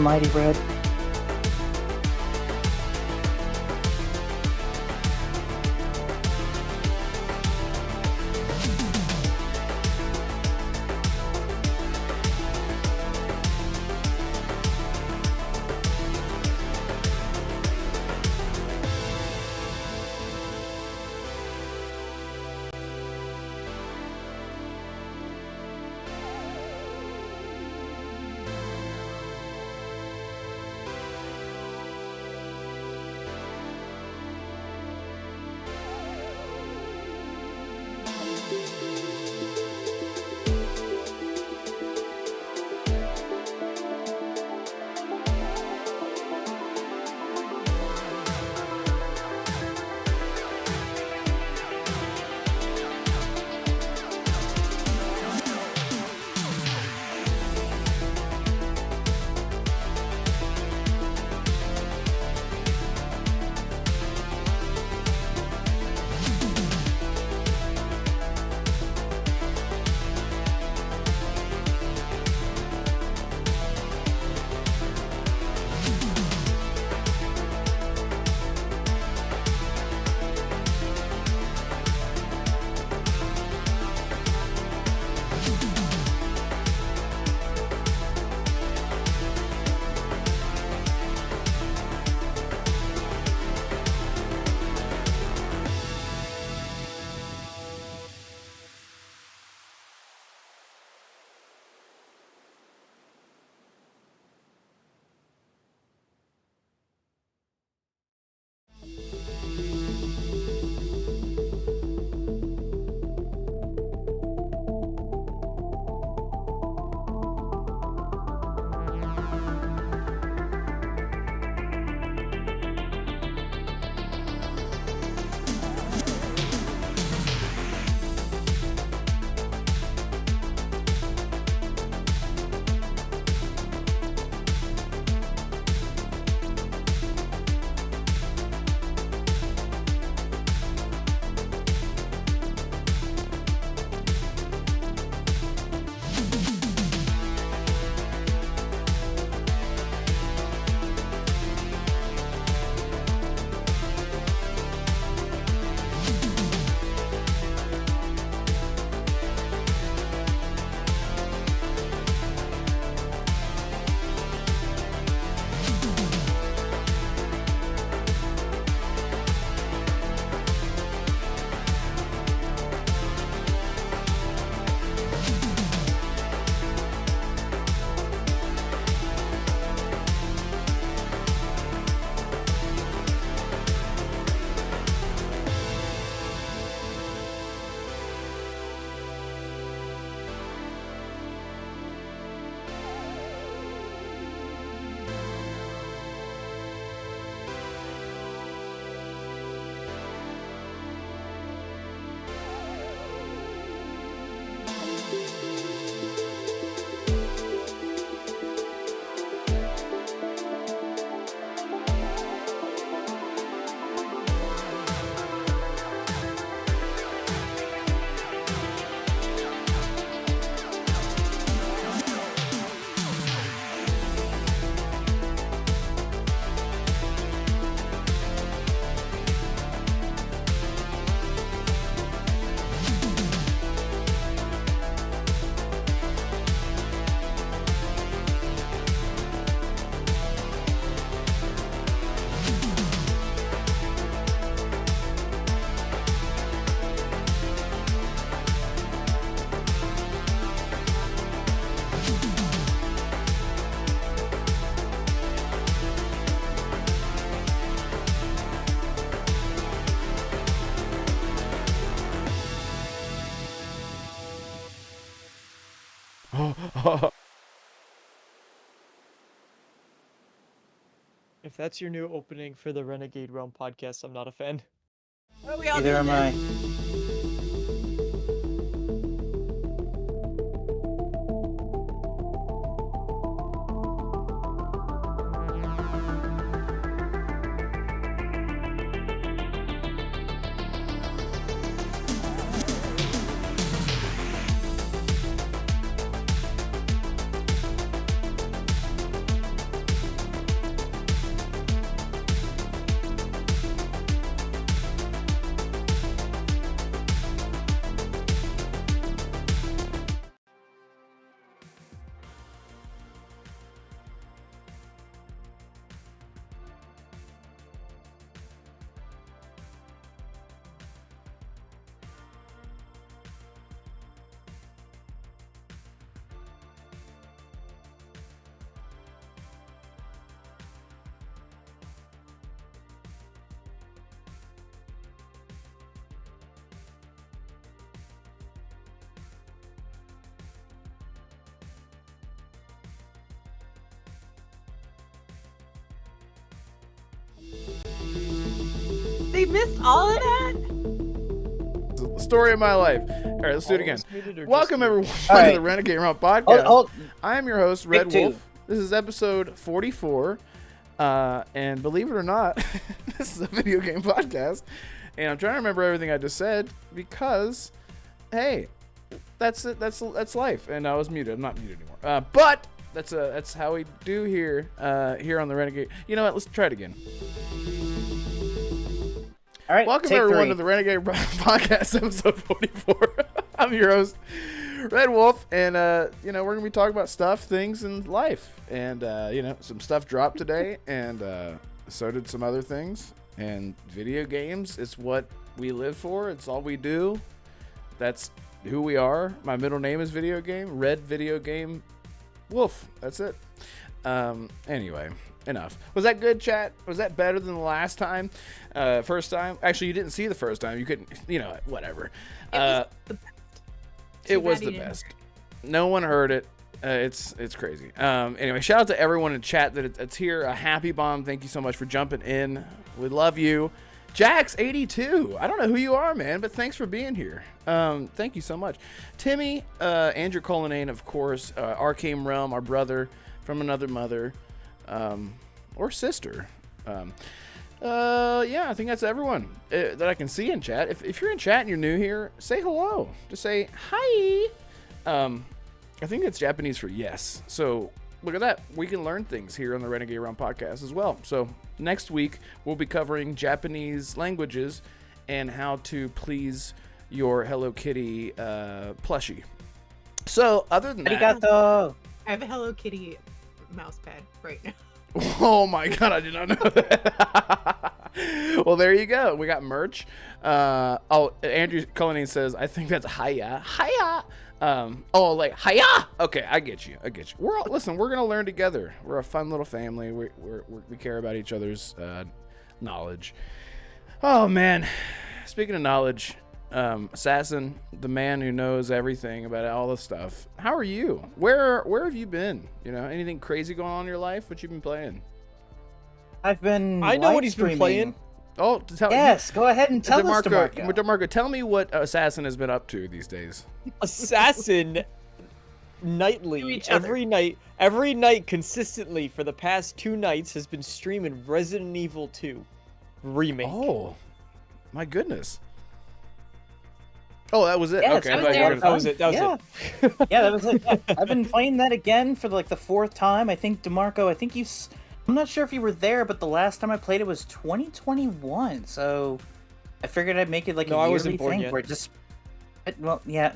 mighty Red. If that's your new opening for the Renegade Realm podcast, I'm not a fan. Well, we all Neither need am it. I. We missed all of that? The story of my life. All right, let's do it again. Welcome, everyone, to the Renegade Realm podcast. I am your host, Red Wolf. This is episode 44. And believe it or not, this is a video game podcast. And I'm trying to remember everything I just said because, hey, that's it. That's life. And I was muted. I'm not muted anymore. But that's how we do here on the Renegade. You know what? Let's try it again. All right. Welcome everyone to the Renegade podcast, episode 44. I'm your host, Red Wolf, and we're gonna be talking about stuff, things, and life. And some stuff dropped today, and so did some other things. And video games is what we live for. It's all we do. That's who we are. My middle name is Video Game, Red Video Game Wolf. That's it. Anyway, enough. Was that good, chat? Was that better than the last time? First time? Actually, you didn't see the first time. You couldn't, whatever. It was the best. No one heard it. It's crazy. Anyway, shout out to everyone in chat that's here. A Happy Bomb, thank you so much for jumping in. We love you. Jax82, I don't know who you are, man, but thanks for being here. Thank you so much. Timmy, Andrew Colonnane, of course, Arcane Realm, our brother from another mother, or sister. I think that's everyone that I can see in chat. If you're in chat and you're new here, say hello. Just say hi. I think it's Japanese for yes. So look at that. We can learn things here on the Renegade Realm podcast as well. So next week we'll be covering Japanese languages and how to please your Hello Kitty plushie. So other than that, I have a Hello Kitty mouse pad right now. Oh my god, I did not know that. Well, there you go. We got merch. Andrew Cullinane says, I think that's hiya. Hiya. Like hiya. Okay, I get you. We're gonna learn together. We're a fun little family. We care about each other's knowledge. Oh man. Speaking of knowledge, Assassin, the man who knows everything about all this stuff. How are you? Where have you been? Anything crazy going on in your life? What you been playing? I've been. I know what he's been playing. Oh, go ahead and tell us, Damarco. Damarco, tell me what Assassin has been up to these days. Assassin, nightly, every night, consistently for the past 2 nights has been streaming Resident Evil 2 Remake. Oh, my goodness. Oh, that was it. Yes, okay, that was it. Yeah, that was it. Yeah. I've been playing that again for the 4th time. I think Damarco. I'm not sure if you were there, but the last time I played it was 2021. So I figured I'd make it a yearly thing where it just. Well, yeah,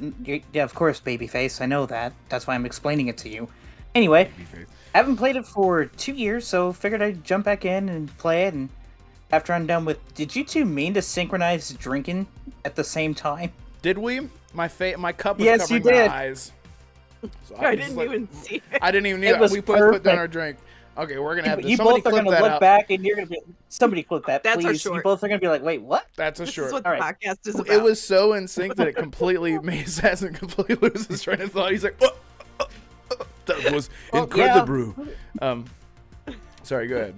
of course, babyface. I know that. That's why I'm explaining it to you. Anyway, I haven't played it for 2 years, so figured I'd jump back in and play it. And after I'm done with, did you two mean to synchronize drinking at the same time? Did we? My cup was covering my eyes. So I didn't even see it. I didn't even need it. We put down our drink. Okay, we're gonna have this. You both are gonna look back, and you're gonna be. Somebody clip that, That's please. our short. You both are gonna be like, "Wait, what?" That's a short. This is what the podcast is about. It was so in sync that it completely made Assassin completely lose his train of thought. He's like, "That was incredible." Yeah. Sorry, go ahead.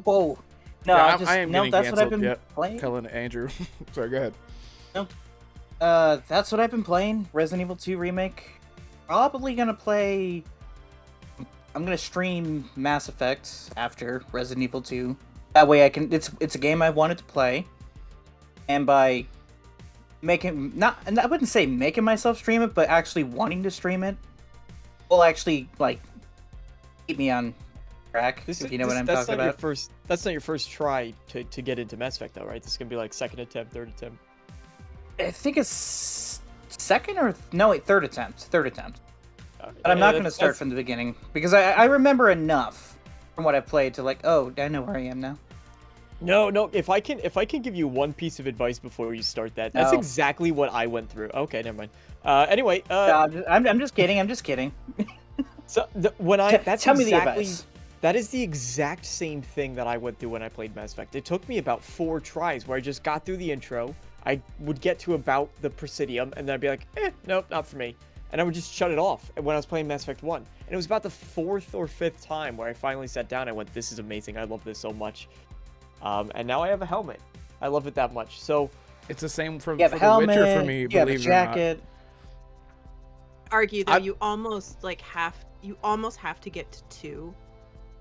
Whoa. No, I am getting that's canceled. what I've been playing. Telling Andrew. Sorry, go ahead. No. That's what I've been playing. Resident Evil 2 Remake. Probably gonna play. I'm gonna stream Mass Effect after Resident Evil 2. That way I can. It's a game I wanted to play, and by making I wouldn't say making myself stream it, but actually wanting to stream it will actually keep me on track. If you know what I'm talking about. That's not your first try to get into Mass Effect, though, right? This is gonna be second attempt, third attempt. I think it's third attempt. But I'm not going to start from the beginning, because I remember enough from what I've played to I know where I am now. No, if I can give you one piece of advice before you start that's exactly what I went through. Okay, never mind. Anyway, I'm just kidding. So tell me the advice. That is the exact same thing that I went through when I played Mass Effect. It took me about 4 tries where I just got through the intro. I would get to about the Presidium, and then I'd be like, nope, not for me. And I would just shut it off when I was playing Mass Effect 1. And it was about the 4th or 5th time where I finally sat down and went, this is amazing. I love this so much. And now I have a helmet. I love it that much. So It's the same for You have The a helmet. Witcher for me. You have a Believe it or not. jacket. Argue though, I- you almost have to get to 2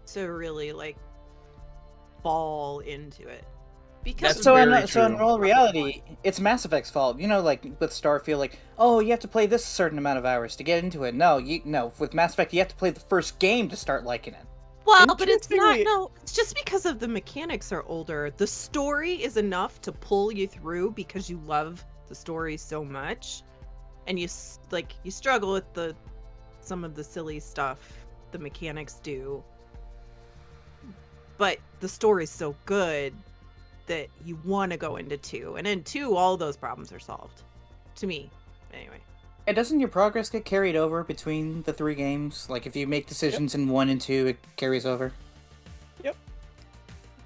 to really like fall into it. Because That's So very in true. all reality, it's Mass Effect's fault. You know, like with Starfield, like, oh, you have to play this certain amount of hours to get into it. No, with Mass Effect, you have to play the first game to start liking it. well, but it's not. Interestingly- No, it's just because of the mechanics are older. The story is enough to pull you through because you love the story so much, and you struggle with some of the silly stuff the mechanics do. But the story's so good that you want to go into 2, and in 2, all those problems are solved. To me, anyway. And doesn't your progress get carried over between the 3 games? Like, if you make decisions in 1 and 2, it carries over?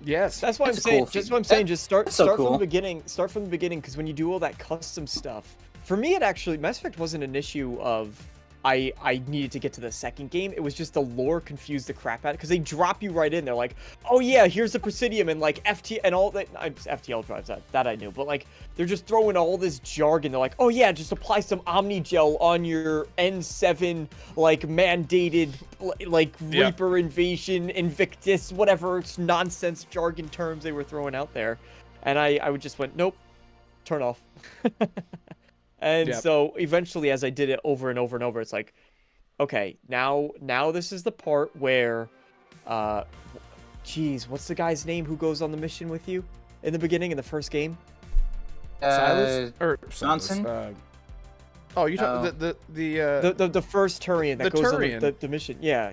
Yes. that's why I'm That's a saying. cool Just what I'm feature. saying. Just start That's so start cool. from the beginning. Start from the beginning, because when you do all that custom stuff, for me, it actually Mass Effect wasn't an issue of I needed to get to the second game. It was just the lore confused the crap out of it, because they drop you right in. They're like, oh yeah, here's the Presidium and like FT and all that. FTL drives that I knew, but like they're just throwing all this jargon. They're like, oh yeah, just apply some Omni Gel on your N7 like mandated like Yeah. Reaper invasion, Invictus, whatever nonsense jargon terms they were throwing out there, and I would just went, nope, turn off. And Yep. so eventually, as I did it over and over and over, it's like, okay, now this is the part where, geez, what's the guy's name who goes on the mission with you in the beginning in the first game? Silas or Johnson? Silas, oh, you talking The first Turian that the goes Turian. on the mission. Yeah.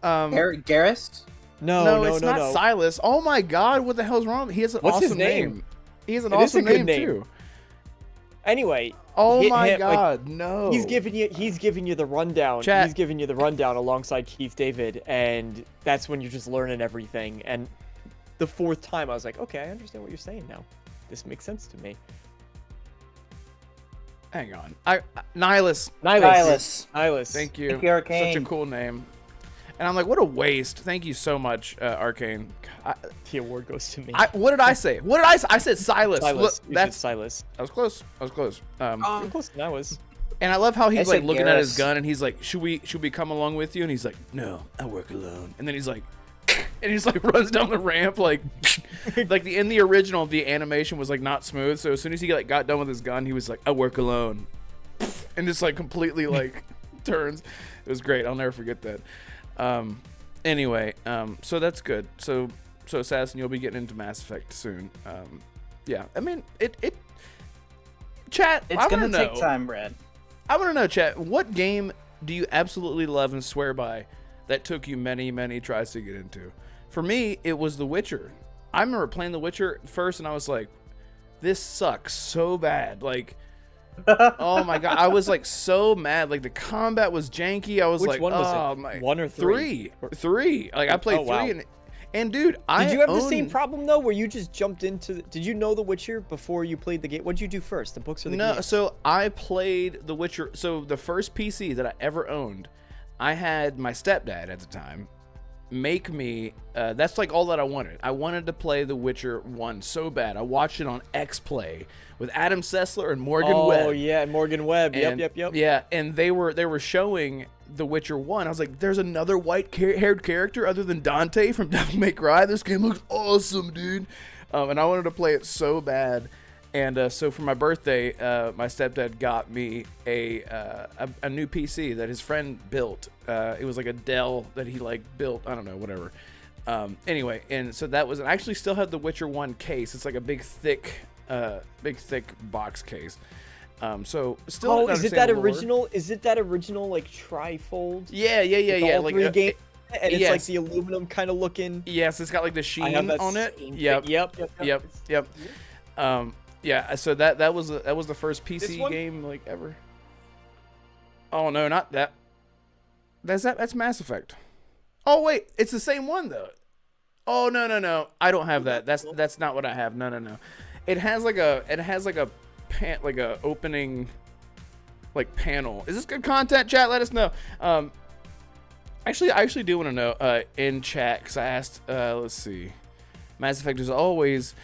Garrus? No, it's not no. Silas. Oh my God, what the hell's wrong? He has an What's his awesome name? He has an It is a awesome good name name. too. Anyway, Oh hit my him, like, God, no. he's giving you the rundown. Chat. He's giving you the rundown alongside Keith David, and that's when you're just learning everything. And the 4th time, I was like, okay, I understand what you're saying now. This makes sense to me. Hang on. Nihilus. Nihilus. Thank you. Thank you, Arcane. Such a cool name. And I'm like, what a waste. Thank you so much, Arcane. The award goes to me. What did I say? What did I say? I said Silas. Silas. Look, You said that's Silas. I was close. You're Close than I was. And I love how he's I like said looking at his Garrus. gun and he's like, should we come along with you? And he's like, no, I work alone. And then he's like, and he's like runs down the ramp like in the original the animation was like not smooth. So as soon as he like got done with his gun, he was like, I work alone, and just like completely like turns. It was great. I'll never forget that. Anyway, so that's good. So Assassin, you'll be getting into Mass Effect soon. Yeah, I mean it. Chat, It's I gonna wanna take know- time, Brad. I want to know, chat, what game do you absolutely love and swear by that took you many, many tries to get into? For me, it was The Witcher. I remember playing The Witcher first, and I was like, this sucks so bad. Like, oh my God. I was like so mad. Like, the combat was janky. I was Which like, one was oh it? my. 1 or 3? Three. Like, I played Oh, wow. 3, and dude, Did you have the same problem though, where you just jumped into? Did you know The Witcher before you played the game? What did you do first, the books or the No, game? so I played The Witcher. So the first PC that I ever owned, I had my stepdad at the time make me. That's like all that I wanted. I wanted to play The Witcher 1 so bad. I watched it on X Play with Adam Sessler and Morgan Webb. Oh yeah, Morgan Webb. And, Yep. Yeah, and they were showing The Witcher 1. I was like, there's another white-haired character other than Dante from Devil May Cry. This game looks awesome, dude. And I wanted to play it so bad. And so for my birthday, my stepdad got me a new PC that his friend built. It was like a Dell that he like built. I don't know, whatever. Anyway, and so that was. I actually still have the Witcher 1 case. It's like a big thick box case. So still. Oh, didn't is it understand that the lore. original? Is it that original like trifold? Yeah. All Like three game, and it's like yes. the aluminum kind of looking. Yes, it's got like the I sheen have that on it. same Yep. thing. Yep. Yeah. So that was the first PC one? game like ever. Oh no, not that. That's Mass Effect. Oh wait, it's the same one though. Oh no. I don't have that. That's not what I have. No. It has like a opening like panel. Is this good content, chat? Let us know. Actually, I actually do want to know in chat because I asked. Let's see. Mass Effect is always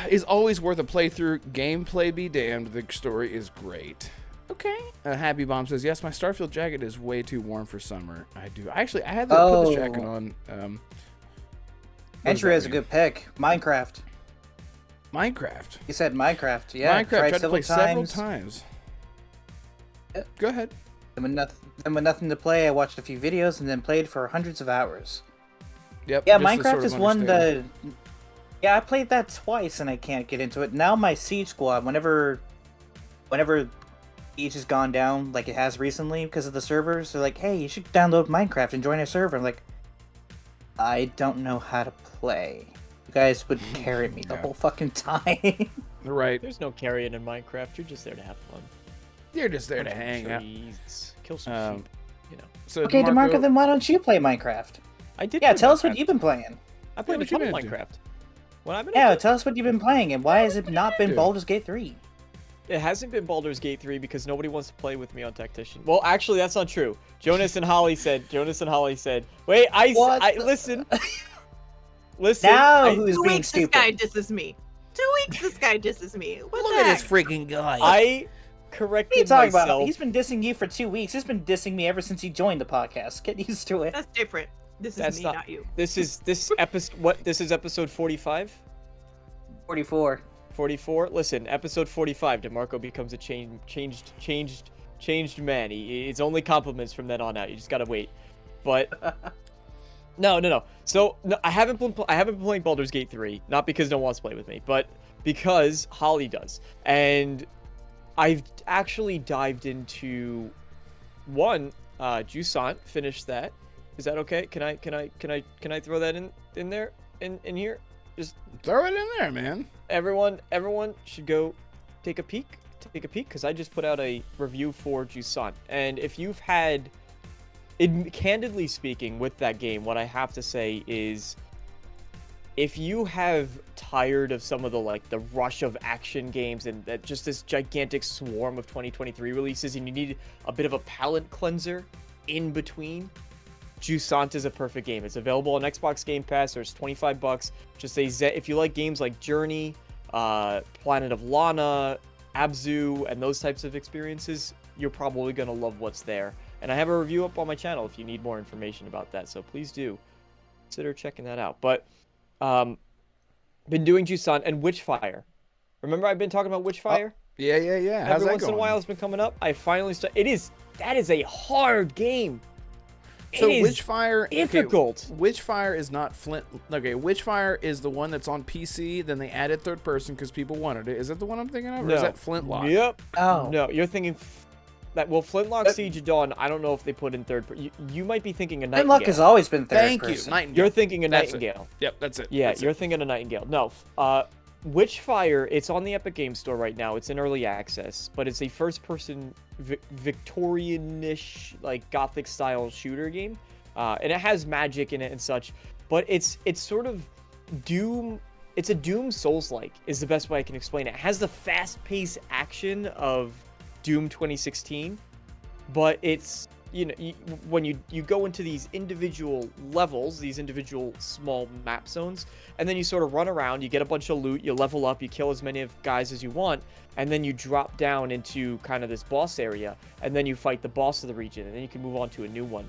is always worth a playthrough. Gameplay be damned, the story is great. Okay. Happy Bomb says, yes, my Starfield jacket is way too warm for summer. I do. Actually, I had to put the jacket on. Entry is a good pick. Minecraft. Minecraft. You said Minecraft. Yeah. Minecraft tried to play several times. Yep. Go ahead. And with nothing to play, I watched a few videos and then played for hundreds of hours. Yep. Yeah, just to Minecraft sort of is one understand. that... Yeah, I played that twice and I can't get into it. Now my Siege Squad, whenever Siege has gone down, like it has recently because of the servers, they're like, hey, you should download Minecraft and join our server. I'm like, I don't know how to play. You guys would carry me the whole fucking time. Right. There's no carrying in Minecraft. You're just there to have fun. You're just there to Plant hang some out. trees, kill some sheep. You know. So Okay, DeMarco, then why don't you play Minecraft? I did. Yeah, play tell us Minecraft. what you've been playing. I played a what you ton of been into? Minecraft. What I've been Yeah, into? tell us what you've been playing and why has it not been Dude. Baldur's Gate 3? It hasn't been Baldur's Gate 3 because nobody wants to play with me on Tactician. Well, actually, that's not true. Jonas and Holly said. Wait, What I the- listen. Listen. Now I, who's 2 being weeks this guy stupid? disses me. 2 weeks this guy disses me. What Look the at this heck? freaking guy. I What are you corrected talking myself. about? He's been dissing you for 2 weeks. He's been dissing me ever since he joined the podcast. Get used to it. That's different. This is That's me, not- not you. This is episode. What? This is episode 45. 44. 44. Listen, episode 45. DeMarco becomes a changed man. It's only compliments from then on out. You just gotta wait. But no. So no, I haven't been playing Baldur's Gate 3, not because no one wants to play with me, but because Holly does. And I've actually dived into one. Jusant finished that. Is that okay? Can I throw that in there in here? Just Throw it in there, man. everyone should go take a peek because I just put out a review for Jusant. And if you've had candidly speaking with that game, what I have to say is if you have tired of some of the rush of action games and that just this gigantic swarm of 2023 releases and you need a bit of a palate cleanser in between, Jusant is a perfect game. It's available on Xbox Game Pass. There's $25. Just if you like games like Journey, Planet of Lana, Abzu, and those types of experiences, you're probably gonna love what's there. And I have a review up on my channel if you need more information about that. So please do consider checking that out. But been doing Jusant and Witchfire. Remember I've been talking about Witchfire? Yeah. How's Every that once in a going? while it's been coming up. I finally that is a hard game. So It is Witchfire difficult. Okay, Witchfire is not Flint. Okay, Witchfire is the one that's on PC. Then they added third person because people wanted it. Is that the one I'm thinking of, or is that Flintlock? Yep. Oh. No, you're thinking that. Well, Flintlock Siege of Dawn. I don't know if they put in third. You might be thinking a Nightingale. Flintlock has always been third Thank person. you, Nightingale. You're thinking a That's it. Nightingale. Yep, that's it. Yeah, That's you're it. thinking a Nightingale. No, Witchfire. It's on the Epic Games Store right now. It's in early access, but it's a first-person Victorian-ish, like Gothic-style shooter game, and it has magic in it and such. But it's sort of Doom. It's a Doom Souls-like is the best way I can explain it. It has the fast-paced action of Doom 2016, but it's when you go into these individual levels, these individual small map zones, and then you sort of run around, you get a bunch of loot, you level up, you kill as many of guys as you want, and then you drop down into kind of this boss area, and then you fight the boss of the region, and then you can move on to a new one.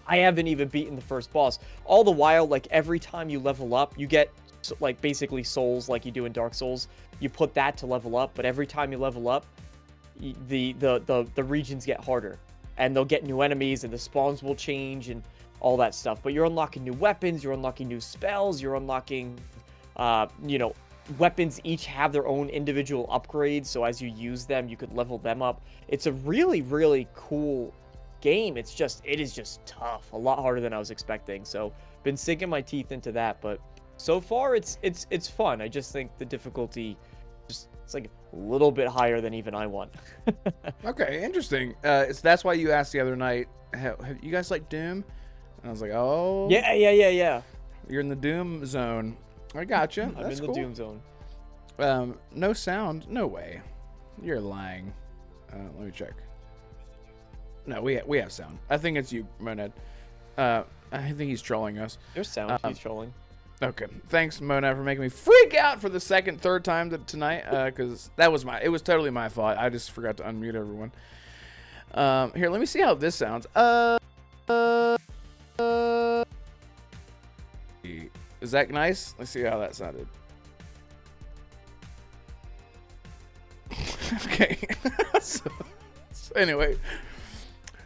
I haven't even beaten the first boss. All the while, like every time you level up, you get like basically souls like you do in Dark Souls. You put that to level up, but every time you level up, the regions get harder. And they'll get new enemies, and the spawns will change, and all that stuff. But you're unlocking new weapons, you're unlocking new spells, you're unlocking, weapons each have their own individual upgrades. So as you use them, you could level them up. It's a really, really cool game. It is just tough, a lot harder than I was expecting. So been sinking my teeth into that, but so far it's fun. I just think the difficulty it's like a little bit higher than even I want. Okay, interesting. That's why you asked the other night, have you guys like Doom? And I was like, oh. Yeah. You're in the Doom zone. I gotcha. I'm That's in the cool. Doom zone. No sound? No way. You're lying. Let me check. No, we have sound. I think it's you, Moned. I think he's trolling us. There's sound. He's trolling. Okay. Thanks, Mona, for making me freak out for the third time tonight. Because it was totally my fault. I just forgot to unmute everyone. Here, let me see how this sounds. Is that nice? Let's see how that sounded. Okay. so anyway,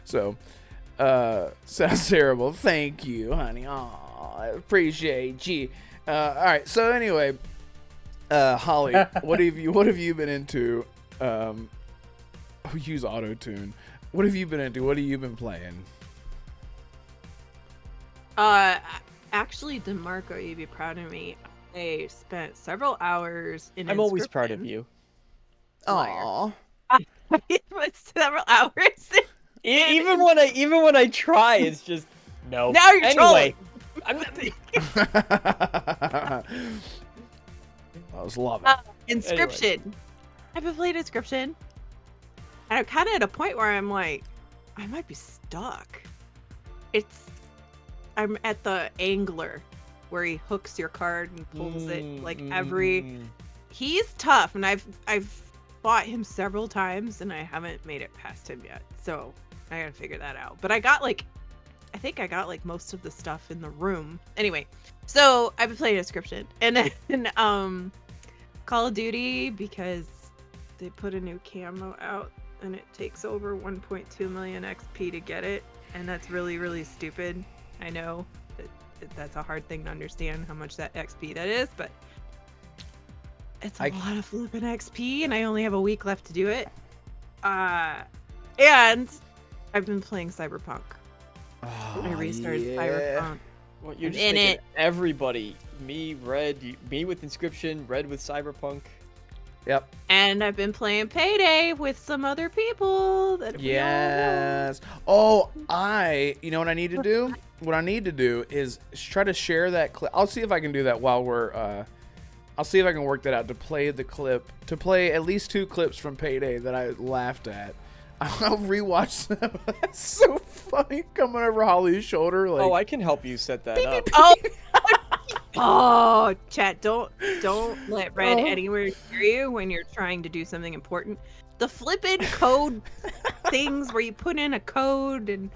sounds terrible. Thank you, honey. Aw, I appreciate you. All right. So anyway, Holly, what have you been into? Use auto tune. What have you been into? What have you been playing? Actually, Damarco, you'd be proud of me. I spent several hours in. I'm always proud of you. Aww. Several hours. Even when I try, it's just no. Now you're anyway. trolling. I was loving. Inscription. Anyway. I've been playing Inscription, and I'm kind of at a point where I'm like, I might be stuck. I'm at the angler where he hooks your card and pulls it like every. He's tough, and I've fought him several times, and I haven't made it past him yet. So I gotta figure that out. But I think I got like most of the stuff in the room. Anyway, so I've been playing Inscription, and then Call of Duty, because they put a new camo out, and it takes over 1.2 million XP to get it, and that's really, really stupid. I know that's a hard thing to understand how much that XP that is, but it's a lot of flipping XP, and I only have a week left to do it. And I've been playing Cyberpunk. I restarted Cyberpunk. Well, you're just in making it. Everybody, me, Red, me with Inscription, Red with Cyberpunk. Yep. And I've been playing Payday with some other people that we all know. Yes. Oh, you know what I need to do? What I need to do is try to share that clip. I'll see if I can do that while we're. I'll see if I can work that out to play the clip, to play at least 2 clips from Payday that I laughed at. I'll rewatch them. That's so funny, coming over Holly's shoulder. Like, Oh, I can help you set that up. Oh, oh, chat! Don't let Red anywhere near you when you're trying to do something important. The flippin' code things where you put in a code and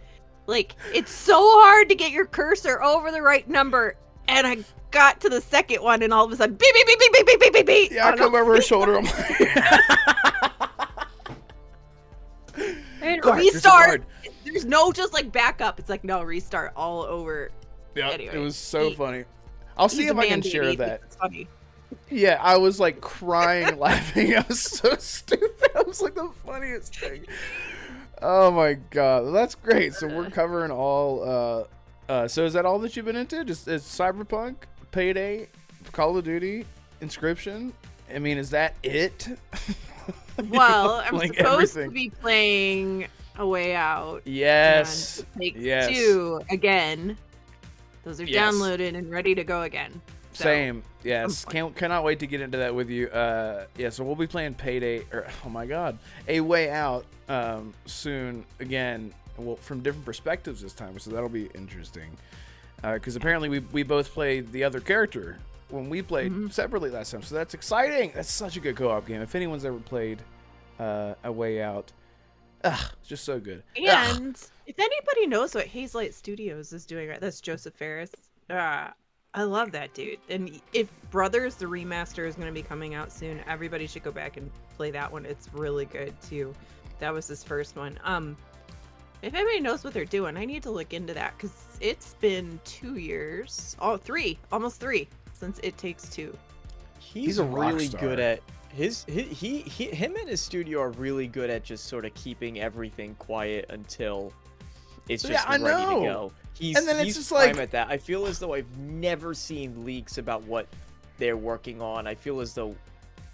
like it's so hard to get your cursor over the right number. And I got to the second one, and all of a sudden, beep beep beep beep beep beep beep beep beep. Yeah, I come over her shoulder. I'm like, and Guard, restart. There's no just like backup. It's like no restart all over. Yeah, anyway, it was so funny. I'll see if I can share that. It's funny. Yeah, I was like crying, laughing. I was so stupid. I was like the funniest thing. Oh my god, that's great. So we're covering all. So is that all that you've been into? Just Cyberpunk, Payday, Call of Duty, Inscription? I mean, is that it? Well, I'm Like supposed everything. to be playing A Way Out. Yes. And Take Yes. 2 again. Those are Yes. downloaded and ready to go again. So, Same. Yes. I'm Cannot wait to get into that with you. Yeah, so we'll be playing Payday, or oh my god, A Way Out soon again. Well, from different perspectives this time, so that'll be interesting. Because apparently we both played the other character when we played separately last time, so that's exciting. That's such a good co-op game. If anyone's ever played A Way Out, it's just so good. And if anybody knows what Hazelight Studios is doing, right? That's Joseph Ferris. I love that dude. And if Brothers, the remaster, is going to be coming out soon, everybody should go back and play that one. It's really good too. That was his first one. If anybody knows what they're doing, I need to look into that because it's been 2 years, almost 3 since It Takes Two. He's a rock really star. good at him and his studio are really good at just sort of keeping everything quiet until it's just Yeah, I ready know. to go. He's And then it's just prime like- at that. I feel as though I've never seen leaks about what they're working on. I feel as though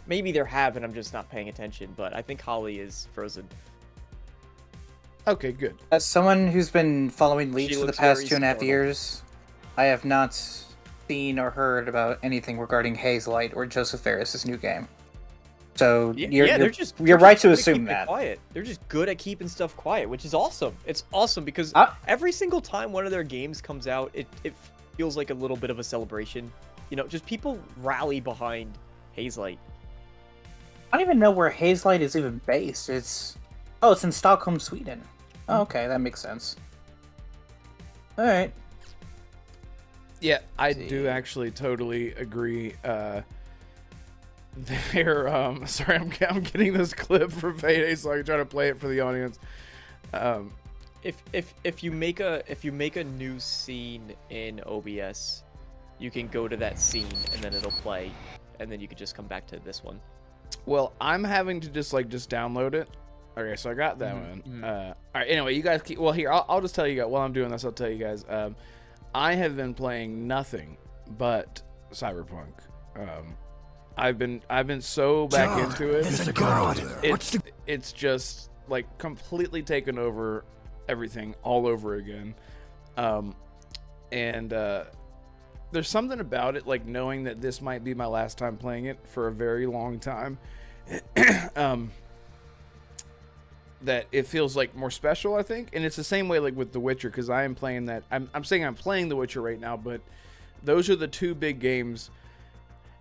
maybe there have and I'm just not paying attention, but I think Holly is frozen. Okay, good. As someone who's been following leaks for the looks past very 2.5 startled. years, I have not seen or heard about anything regarding Hazelight or Joseph Ferris's new game. So you're right to good at assume keeping it that. quiet. They're just good at keeping stuff quiet, which is awesome. It's awesome because every single time one of their games comes out, it feels like a little bit of a celebration. You know, just people rally behind Hazelight. I don't even know where Hazelight is even based. It's in Stockholm, Sweden. Oh, okay, that makes sense. All right. Yeah, I do actually totally agree. They're sorry, I'm getting this clip for Payday, so I can try to play it for the audience. If you make a new scene in OBS, you can go to that scene and then it'll play, and then you can just come back to this one. Well, I'm having to just download it. Okay, so I got that one. All right. Anyway, you guys keep. Well, here I'll just tell you guys while I'm doing this. I'll tell you guys. I have been playing nothing but Cyberpunk. I've been so back into it. Mr. God, It's just completely taken over everything all over again. And there's something about it, knowing that this might be my last time playing it for a very long time. That it feels more special, I think. And it's the same way with The Witcher, because I am playing that. I'm saying I'm playing The Witcher right now, but those are the two big games.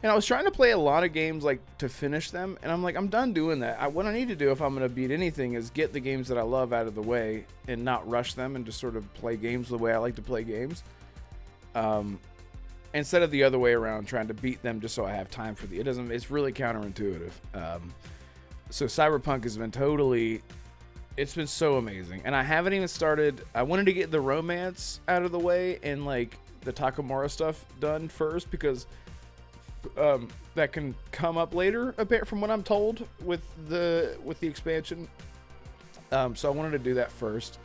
And I was trying to play a lot of games to finish them, and I'm done doing that. What I need to do if I'm going to beat anything is get the games that I love out of the way and not rush them and just sort of play games the way I like to play games. Instead of the other way around, trying to beat them just so I have time for it's really counterintuitive. So Cyberpunk has been it's been so amazing. And I haven't even started. I wanted to get the romance out of the way and the Takamura stuff done first, because that can come up later a bit from what I'm told with the expansion. So I wanted to do that first.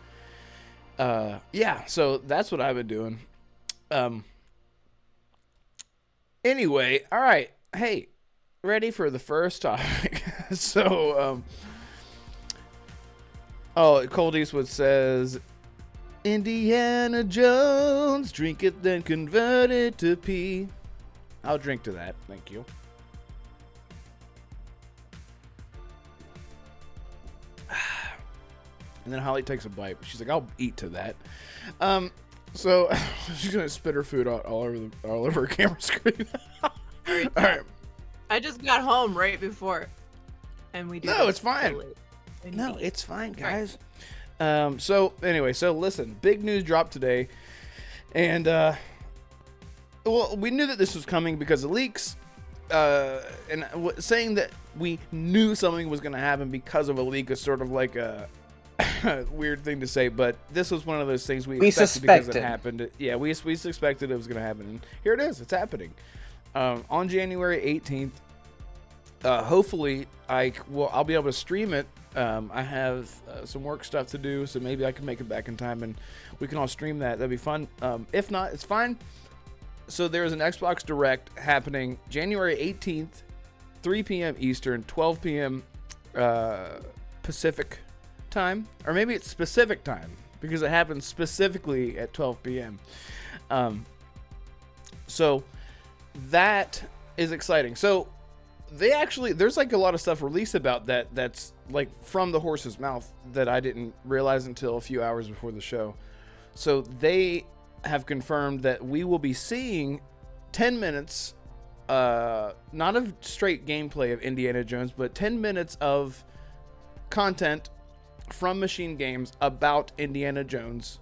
Yeah, so that's what I've been doing. Anyway, all right. Hey, ready for the first topic. So, Cold Eastwood says, Indiana Jones, drink it, then convert it to pee. I'll drink to that. Thank you. And then Holly takes a bite. She's like, I'll eat to that. So she's going to spit her food out all over her camera screen. All right. I just got home right before, and we did. No, it's fine. No, it's fine, guys. Right. So anyway, listen, big news dropped today, and well, we knew that this was coming because of leaks, and saying that we knew something was going to happen because of a leak is sort of like a weird thing to say, but this was one of those things we expected because it happened. Yeah, we suspected it was going to happen, and here it is. It's happening. On January 18th, hopefully I'll be able to stream it. I have some work stuff to do, so maybe I can make it back in time and we can all stream that. That'd be fun. If not, it's fine. So there's an Xbox Direct happening January 18th, 3 p.m. Eastern, 12 p.m. Pacific time, or maybe it's specific time because it happens specifically at 12 p.m. So that is exciting. So there's a lot of stuff released about that's from the horse's mouth that I didn't realize until a few hours before the show. So they have confirmed that we will be seeing 10 minutes, not of straight gameplay of Indiana Jones, but 10 minutes of content from Machine Games about Indiana Jones.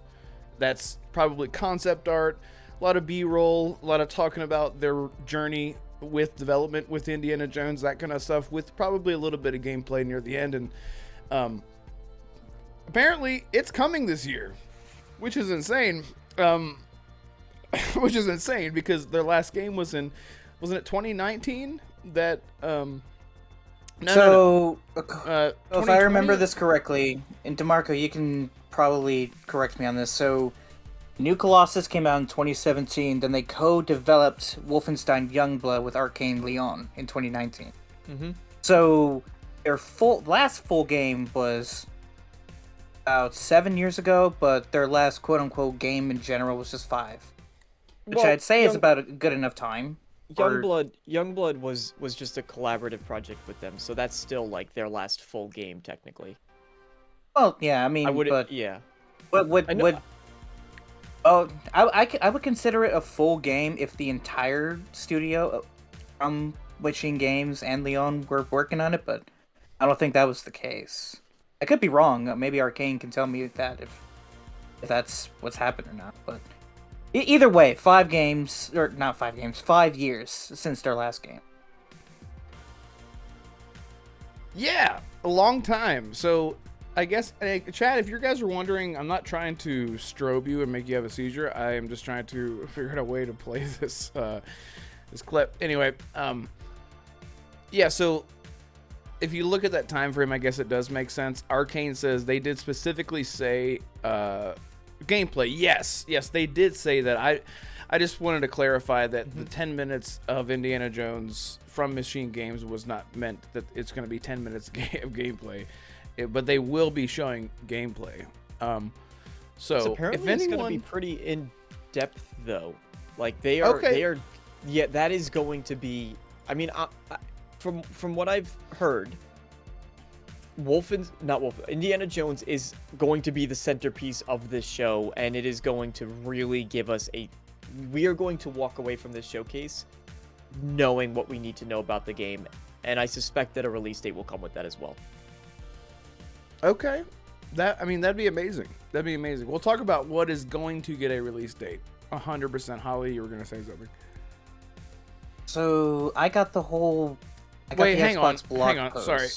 That's probably concept art, a lot of B-roll, a lot of talking about their journey with development with Indiana Jones, that kind of stuff, with probably a little bit of gameplay near the end. And apparently it's coming this year, which is insane. Which is insane because their last game wasn't it 2019 that if I remember this correctly, and Damarco, you can probably correct me on this. So New Colossus came out in 2017, then they co-developed Wolfenstein Youngblood with Arcane Leon in 2019. Mm-hmm. So their last full game was about 7 years ago, but their last quote-unquote game in general was just 5. Which I'd say is about a good enough time. Youngblood was just a collaborative project with them, so that's still their last full game technically. Well, yeah, I mean, yeah. What Oh, I would consider it a full game if the entire studio from Witching Games and Leon were working on it, but I don't think that was the case. I could be wrong. Maybe Arcane can tell me that if that's what's happened or not. But either way, 5 games, or not 5 games, 5 years since their last game. Yeah, a long time. So I guess, Chad, if you guys are wondering, I'm not trying to strobe you and make you have a seizure. I am just trying to figure out a way to play this this clip. Anyway, yeah. So if you look at that time frame, I guess it does make sense. Arcane says they did specifically say gameplay. Yes, they did say that. I just wanted to clarify that the 10 minutes of Indiana Jones from Machine Games was not meant that it's going to be 10 minutes of gameplay. But they will be showing gameplay. So apparently if anyone... it's going to be pretty in depth, though. Like they are, they are. Yeah, that is going to be. I mean, from what I've heard, Indiana Jones is going to be the centerpiece of this show, and it is going to really give us we are going to walk away from this showcase knowing what we need to know about the game, and I suspect that a release date will come with that as well. Okay. That'd be amazing. That'd be amazing. We'll talk about what is going to get a release date. 100%. Holly, you were going to say something. So, I got the whole... Wait, hang on. Sorry.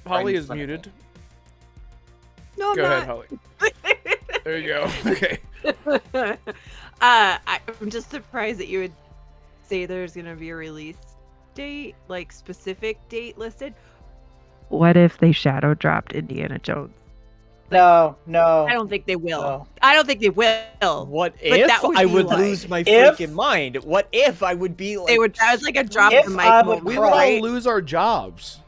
Holly is muted. No, I'm go not. ahead, Holly. There you go. Okay. I'm just surprised that you would say there's going to be a release date, like specific date listed. What if they shadow dropped Indiana Jones? No. I don't think they will. No. I don't think they will. What if I would lose my freaking mind? What if I would be like... They would. That was like a drop If the mic I would moment. We would all lose our jobs.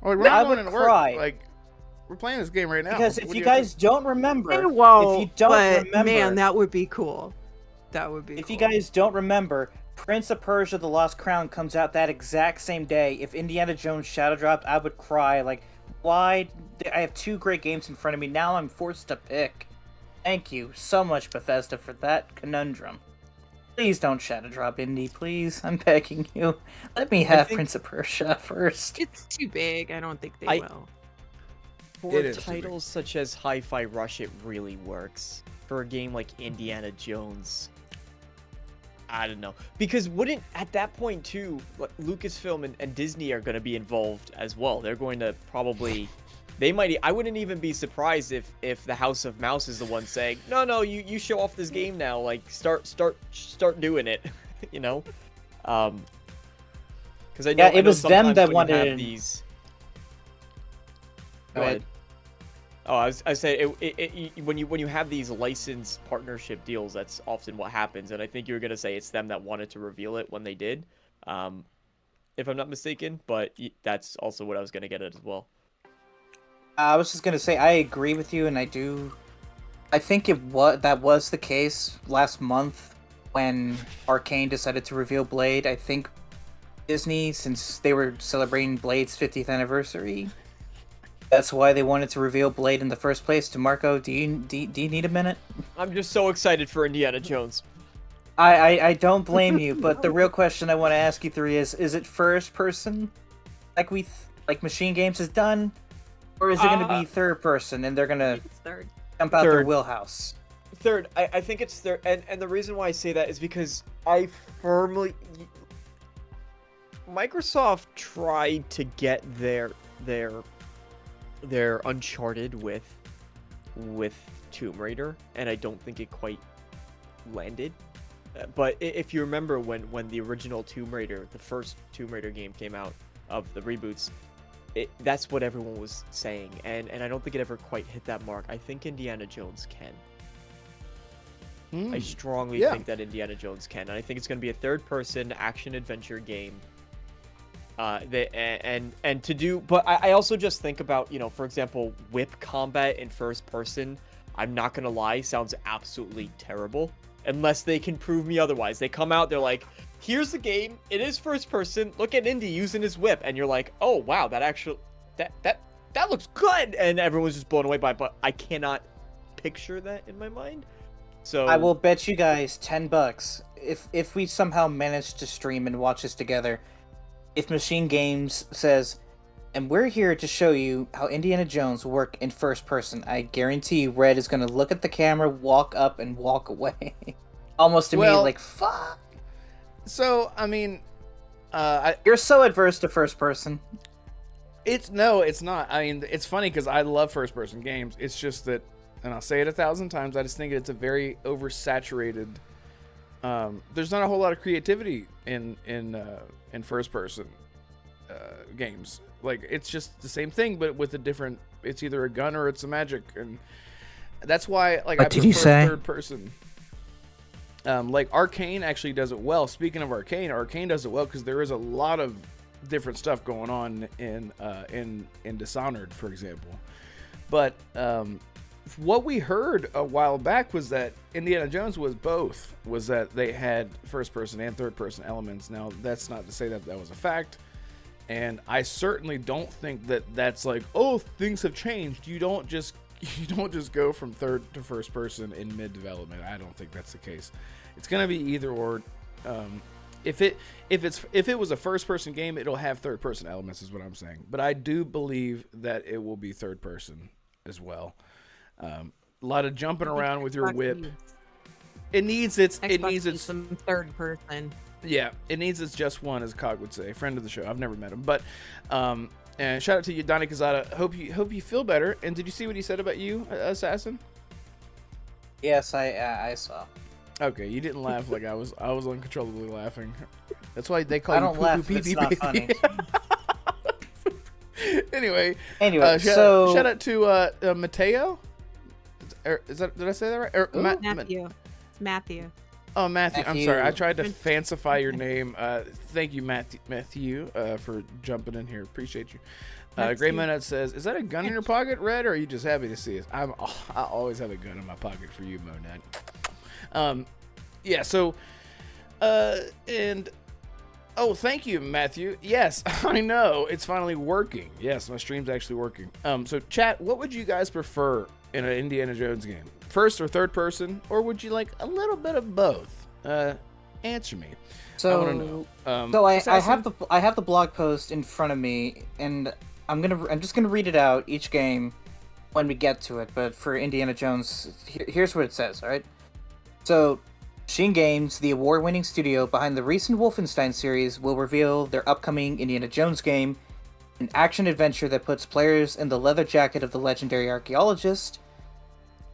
Like, we're not I would going to work. cry. Like, we're playing this game right now. Because if you guys don't remember... They won't, if you don't but remember... man, that would be cool. That would be If cool. you guys don't remember, Prince of Persia: The Lost Crown comes out that exact same day. If Indiana Jones shadow dropped, I would cry. Like, why? I have 2 great games in front of me. Now I'm forced to pick. Thank you so much, Bethesda, for that conundrum. Please don't shadow drop Indy, please. I'm begging you. Let me have Prince of Persia first. It's too big. I don't think they will. For titles such as Hi-Fi Rush, it really works. For a game like Indiana Jones, I don't know. Because at that point too, Lucasfilm and Disney are going to be involved as well. They're going to probably... I wouldn't even be surprised if the House of Mouse is the one saying, no, you show off this game now, like start doing it, you know? Because I know it was them that wanted have these. Go ahead. Oh, I said when you have these license partnership deals, that's often what happens, and I think you were gonna say it's them that wanted to reveal it when they did, if I'm not mistaken. But that's also what I was gonna get at as well. I was just gonna say I agree with you, and I think that was the case last month when Arcane decided to reveal Blade. I think Disney, since they were celebrating Blade's 50th anniversary, that's why they wanted to reveal Blade in the first place. Damarco, do you need a minute? I'm just so excited for Indiana Jones. I don't blame you, but the real question I want to ask you three is it first person, like Machine Games has done? Or is it going to be third person, and they're going to jump out their wheelhouse? Third. I think it's third. And the reason why I say that is because Microsoft tried to get their Uncharted with Tomb Raider, and I don't think it quite landed. But if you remember when the original Tomb Raider, the first Tomb Raider game came out of the reboots, that's what everyone was saying, and I don't think it ever quite hit that mark. I think Indiana Jones can. I strongly think that Indiana Jones can, and I think it's going to be a third-person action-adventure game. But I also just think about, for example, whip combat in first person. I'm not going to lie, sounds absolutely terrible, unless they can prove me otherwise. They come out, they're like, here's the game, it is first person, look at Indy using his whip, and you're like, oh wow, that looks good, and everyone's just blown away by it, but I cannot picture that in my mind. So I will bet you guys $10 if we somehow manage to stream and watch this together. If Machine Games says, and we're here to show you how Indiana Jones work in first person, I guarantee you Red is going to look at the camera, walk up, and walk away. Almost to me, like, fuck. So, I mean, you're so adverse to first person. It's not. I mean, it's funny because I love first person games. It's just that, and I'll say it 1,000 times, I just think it's a very oversaturated. There's not a whole lot of creativity in first person games. Like, it's just the same thing, but with a different. It's either a gun or it's a magic, and that's why like I prefer third person. Like Arcane actually does it well. Speaking of Arcane does it well because there is a lot of different stuff going on in Dishonored, for example. But what we heard a while back was that Indiana Jones was both. Was that they had first person and third person elements. Now that's not to say that that was a fact, and I certainly don't think that that's like, oh, things have changed. You don't just go from third to first person in mid development. I don't think that's the case. It's gonna be either or. If it was a first person game, it'll have third person elements, is what I'm saying. But I do believe that it will be third person as well. A lot of jumping around with your whip. It needs its some third person. Yeah, it needs its just one, as Cog would say. Friend of the show. I've never met him, but and shout out to you, Donnie Kazada. Hope you feel better. And did you see what he said about you, Assassin? Yes, I saw. Okay, you didn't laugh like I was uncontrollably laughing. That's why they call I you don't laugh. pee It's pee not baby. funny. Anyway, so shout out to Mateo. Did I say that right? Matthew. It's Matthew. Oh, Matthew. I'm Matthew. sorry. I tried to fancify your name. Thank you, Matthew, for jumping in here. Appreciate you. Gray Monad says, "Is that a gun in your pocket, Red, or are you just happy to see us?" I always have a gun in my pocket for you, Monad. Yeah. So, and oh, thank you, Matthew. Yes, I know it's finally working. Yes, my stream's actually working. So chat, what would you guys prefer in an Indiana Jones game? First or third person, or would you like a little bit of both? Answer me. So, I want to know. I have the blog post in front of me, and I'm just gonna read it out each game when we get to it. But for Indiana Jones, here's what it says. All right. So, Machine Games, the award-winning studio behind the recent Wolfenstein series, will reveal their upcoming Indiana Jones game, an action-adventure that puts players in the leather jacket of the legendary archaeologist.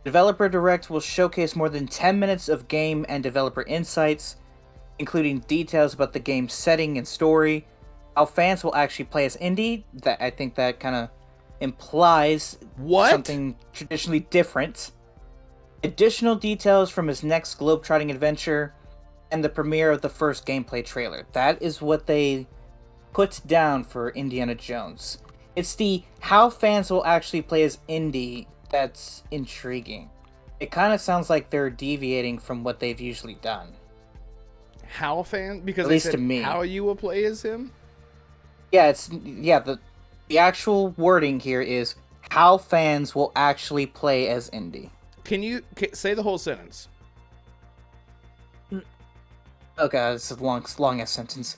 Developer Direct will showcase more than 10 minutes of game and developer insights, including details about the game's setting and story, how fans will actually play as Indy. That I think that kind of implies something traditionally different. Additional details from his next globetrotting adventure, and the premiere of the first gameplay trailer. That is what they put down for Indiana Jones. It's the how fans will actually play as Indy that's intriguing. It kind of sounds like they're deviating from what they've usually done. How fan? Because At they least said to me. how you will play as him? Yeah, the actual wording here is how fans will actually play as Indy. Can you say the whole sentence? Oh god, it's a longest sentence.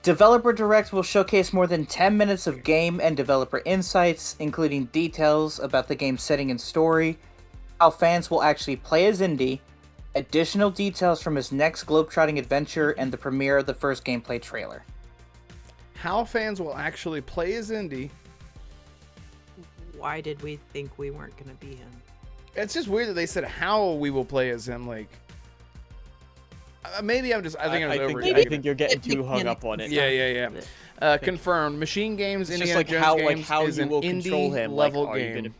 Developer Direct will showcase more than 10 minutes of game and developer insights, including details about the game's setting and story, how fans will actually play as Indy, additional details from his next globetrotting adventure, and the premiere of the first gameplay trailer. How fans will actually play as Indy. Why did we think we weren't going to be him? It's just weird that they said how we will play as him. Like, maybe I'm just. I think I think you're getting too hung up on it. Yeah. Confirmed. Machine Games, It's Indiana just Jones like games how is you an will indie control him. level Like, game.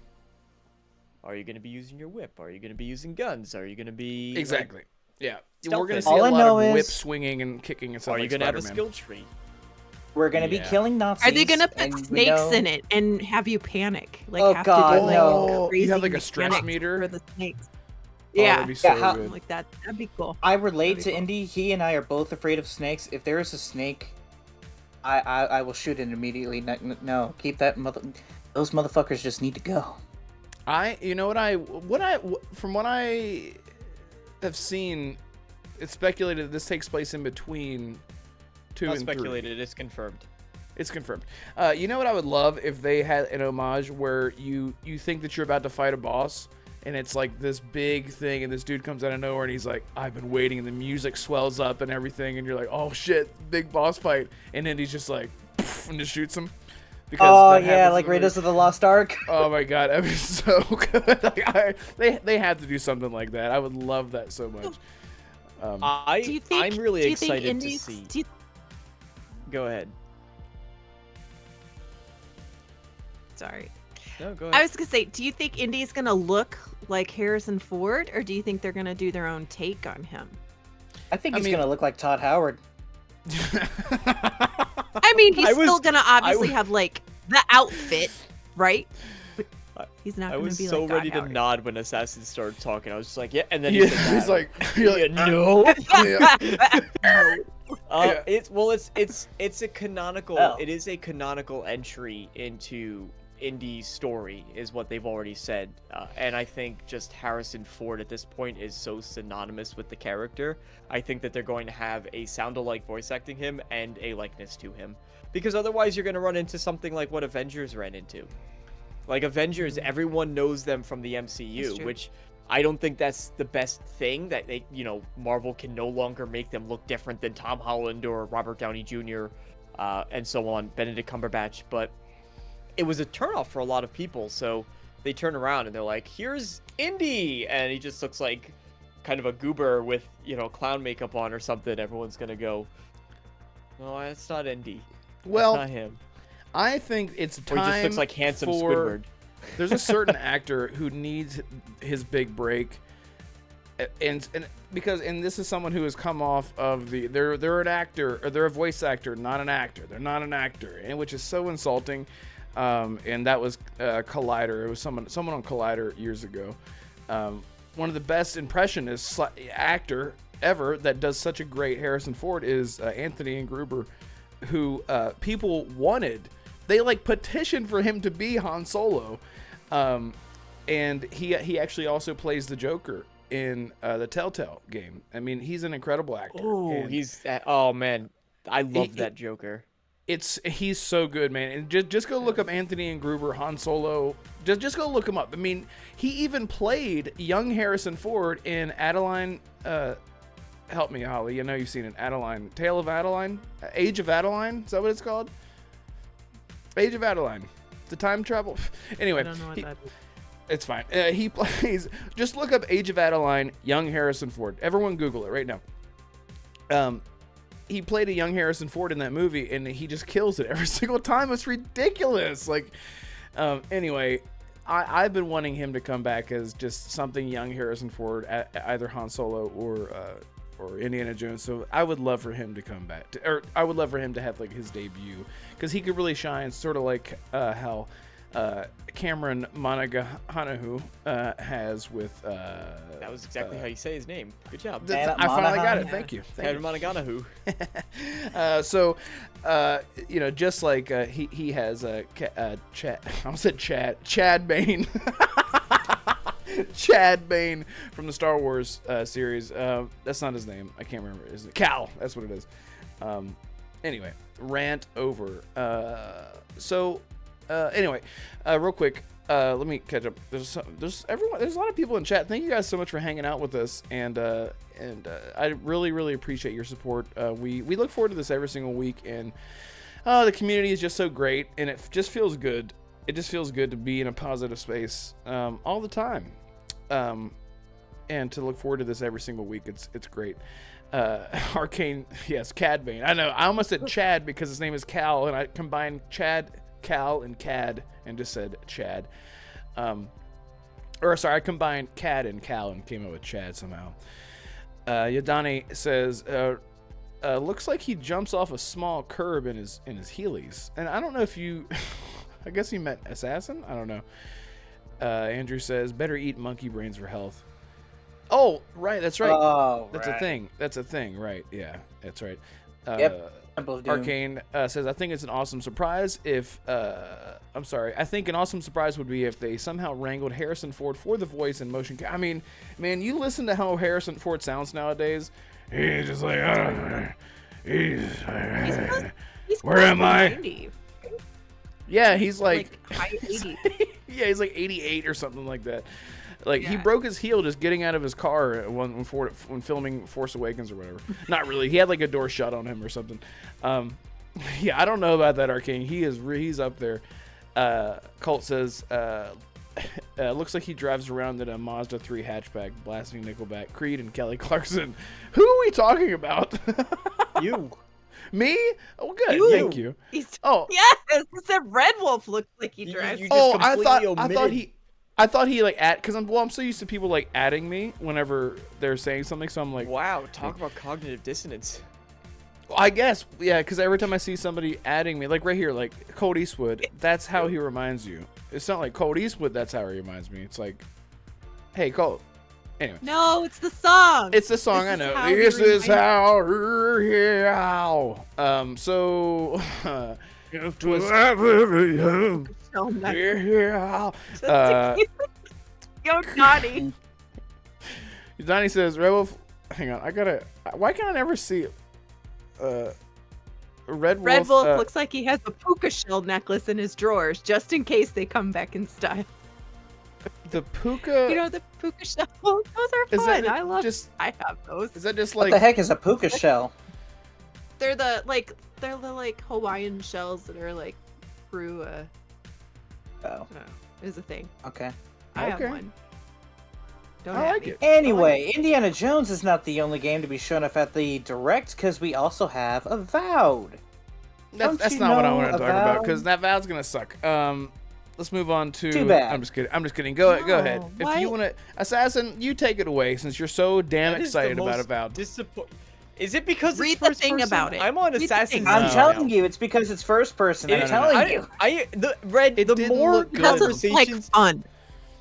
are you gonna be using your whip? Are you gonna be using guns? Are you gonna be Exactly. Yeah. stealth We're gonna it. see All a I lot know of is- whip swinging and kicking and stuff. Are you like gonna have a Spider-Man. skill tree? We're gonna be Yeah. killing Nazis. Are they going to put and we snakes know- in it and have you panic? Like, Oh, have God, to do, like, no. crazy You have, like, a stress mechanics meter? for the snakes. Oh, Yeah. that'd be so Yeah, how- good. Like that. That'd be cool. I relate to That'd be cool. Indy. He and I are both afraid of snakes. If there is a snake, I will shoot it immediately. No, keep that those motherfuckers just need to go. From what I have seen, it's speculated that this takes place in between 2 Not and 3. speculated, it's confirmed. It's confirmed. You know what I would love if they had an homage where you think that you're about to fight a boss, and it's like this big thing, and this dude comes out of nowhere, and he's like, "I've been waiting," and the music swells up and everything, and you're like, "Oh shit, big boss fight," and then he's just like, poof, and just shoots him. Oh yeah, like Raiders of the Lost Ark. Oh my god, that was so good. Like, they had to do something like that. I would love that so much. I'm really excited to see. Go ahead. Sorry. No, go ahead. I was gonna say, do you think Indy's gonna look like Harrison Ford, or do you think they're gonna do their own take on him? I think he's gonna look like Todd Howard. I mean, he's still gonna obviously have like the outfit, right? But he's not gonna be like I was so ready Howard. to nod when Assassin started talking. I was just like, yeah, and then he said he's that. like, you're like, no. Yeah. It's a canonical. Oh. It is a canonical entry into Indy's story, is what they've already said, and I think just Harrison Ford at this point is so synonymous with the character. I think that they're going to have a sound-alike voice acting him and a likeness to him, because otherwise you're going to run into something like what Avengers ran into. Like Avengers, everyone knows them from the MCU, which I don't think that's the best thing, that they, Marvel can no longer make them look different than Tom Holland or Robert Downey Jr. And so on, Benedict Cumberbatch, but it was a turnoff for a lot of people, so they turn around and they're like, here's Indy, and he just looks like kind of a goober with, clown makeup on or something. Everyone's gonna go, no, that's not Indy. Well, that's not him. I think it's time. Or he just looks like handsome Squidward. There's a certain actor who needs his big break, and because this is someone who has come off of they're an actor, or they're a voice actor, not an actor. They're not an actor, and which is so insulting. And that was Collider. It was someone on Collider years ago. One of the best impressionist actor ever that does such a great Harrison Ford is Anthony Gruber, who people wanted. They petitioned for him to be Han Solo, and he actually also plays the Joker in the Telltale game. I mean, he's an incredible actor. Oh man, I love that Joker. He's so good, man. And just go look up Anthony Gruber, Han Solo. Just go look him up. I mean, he even played young Harrison Ford in Adeline. Help me, Holly. I know you've seen it. Adeline, Tale of Adeline, Age of Adeline. Is that what it's called? Age of Adeline. The time travel. Anyway, I don't know what that is. It's fine. He plays. Just look up Age of Adeline, young Harrison Ford. Everyone, Google it right now. He played a young Harrison Ford in that movie, and he just kills it every single time. It's ridiculous. Anyway, I've been wanting him to come back as just something young Harrison Ford, either Han Solo or Indiana Jones. So I would love for him to come back, or I would love for him to have his debut, because he could really shine, sort of like how Cameron Monaghan has with. That was exactly how you say his name. Good job. I finally got it. Thank you. Cameron Monaghan. So, just like he has Chad. I almost said Chad Bane. Chad Bane from the Star Wars series. That's not his name. I can't remember. Is it Cal? That's what it is. Anyway, rant over. Anyway, real quick, let me catch up. There's a lot of people in chat. Thank you guys so much for hanging out with us, and I really appreciate your support. We look forward to this every single week, and the community is just so great, and it just feels good. It just feels good to be in a positive space all the time, and to look forward to this every single week. It's great. Arcane, yes, Cad Bane. I know. I almost said Chad because his name is Cal, and I combined Chad, Cal, and Cad, and just said Chad. I combined Cad and Cal and came up with Chad somehow. Yadani says, looks like he jumps off a small curb in his Heelys. And I don't know if you, I guess he meant assassin? I don't know. Andrew says, better eat monkey brains for health. Oh, right, that's right. Oh, that's right. a thing. That's a thing, right? Yeah, that's right. Yep. Temple of Doom. Arcane says, I think it's an awesome surprise if, I think an awesome surprise would be if they somehow wrangled Harrison Ford for the voice and motion. I mean, man, you listen to how Harrison Ford sounds nowadays. He's just like, he's where am I? 90. Yeah, he's like high 80s. yeah, he's like 88 or something like that. Like, he Yeah. broke his heel just getting out of his car when filming Force Awakens or whatever. Not really. He had like a door shut on him or something. Yeah, I don't know about that, Arcane. He's up there. Colt says, looks like he drives around in a Mazda 3 hatchback, blasting Nickelback, Creed, and Kelly Clarkson. Who are we talking about? You. Me? Oh, good. You. Thank you. Oh, Yes, it said Red Wolf looks like he You- drives. you just oh, completely I thought he like because I'm so used to people like adding me whenever they're saying something, so I'm like, Wow, talk about cognitive dissonance. I guess, yeah, because every time I see somebody adding me, like right here, like Colt Eastwood, that's how he reminds you. It's not like Colt Eastwood, that's how he reminds me. It's like, hey, Colt. Anyway. No, it's the song. It's the song, I know. This is how. So. Oh, nice. Uh, Yo, Donnie. Donnie says, Red Wolf, hang on, why can I never see Red Wolf? Red Wolf looks like he has a puka shell necklace in his drawers, just in case they come back in style. The puka. You know, the puka shell. Those are Is fun. that I love. just? I have those. Is that just What like? the heck is a puka shell? They're the Hawaiian shells that are like through Oh, is a thing. okay. I have Okay. one. Don't I at like me. it. Anyway, Indiana Jones is not the only game to be shown off at the Direct, because we also have Avowed. Don't That's you not what I know want to talk about because Avowed? that Avowed's gonna suck. Let's move on to. Too bad. I'm just kidding. Go ahead. No, If you what? want to, Assassin, you take it away since you're so damn That is the excited about most Avowed. Is it because Read it's the first thing person? about it. I'm on Read the Assassin's thing. No, I'm Creed. telling you, it's because it's first person. I'm No, no, telling no. you. It The didn't more look good. Because it's like conversations, fun.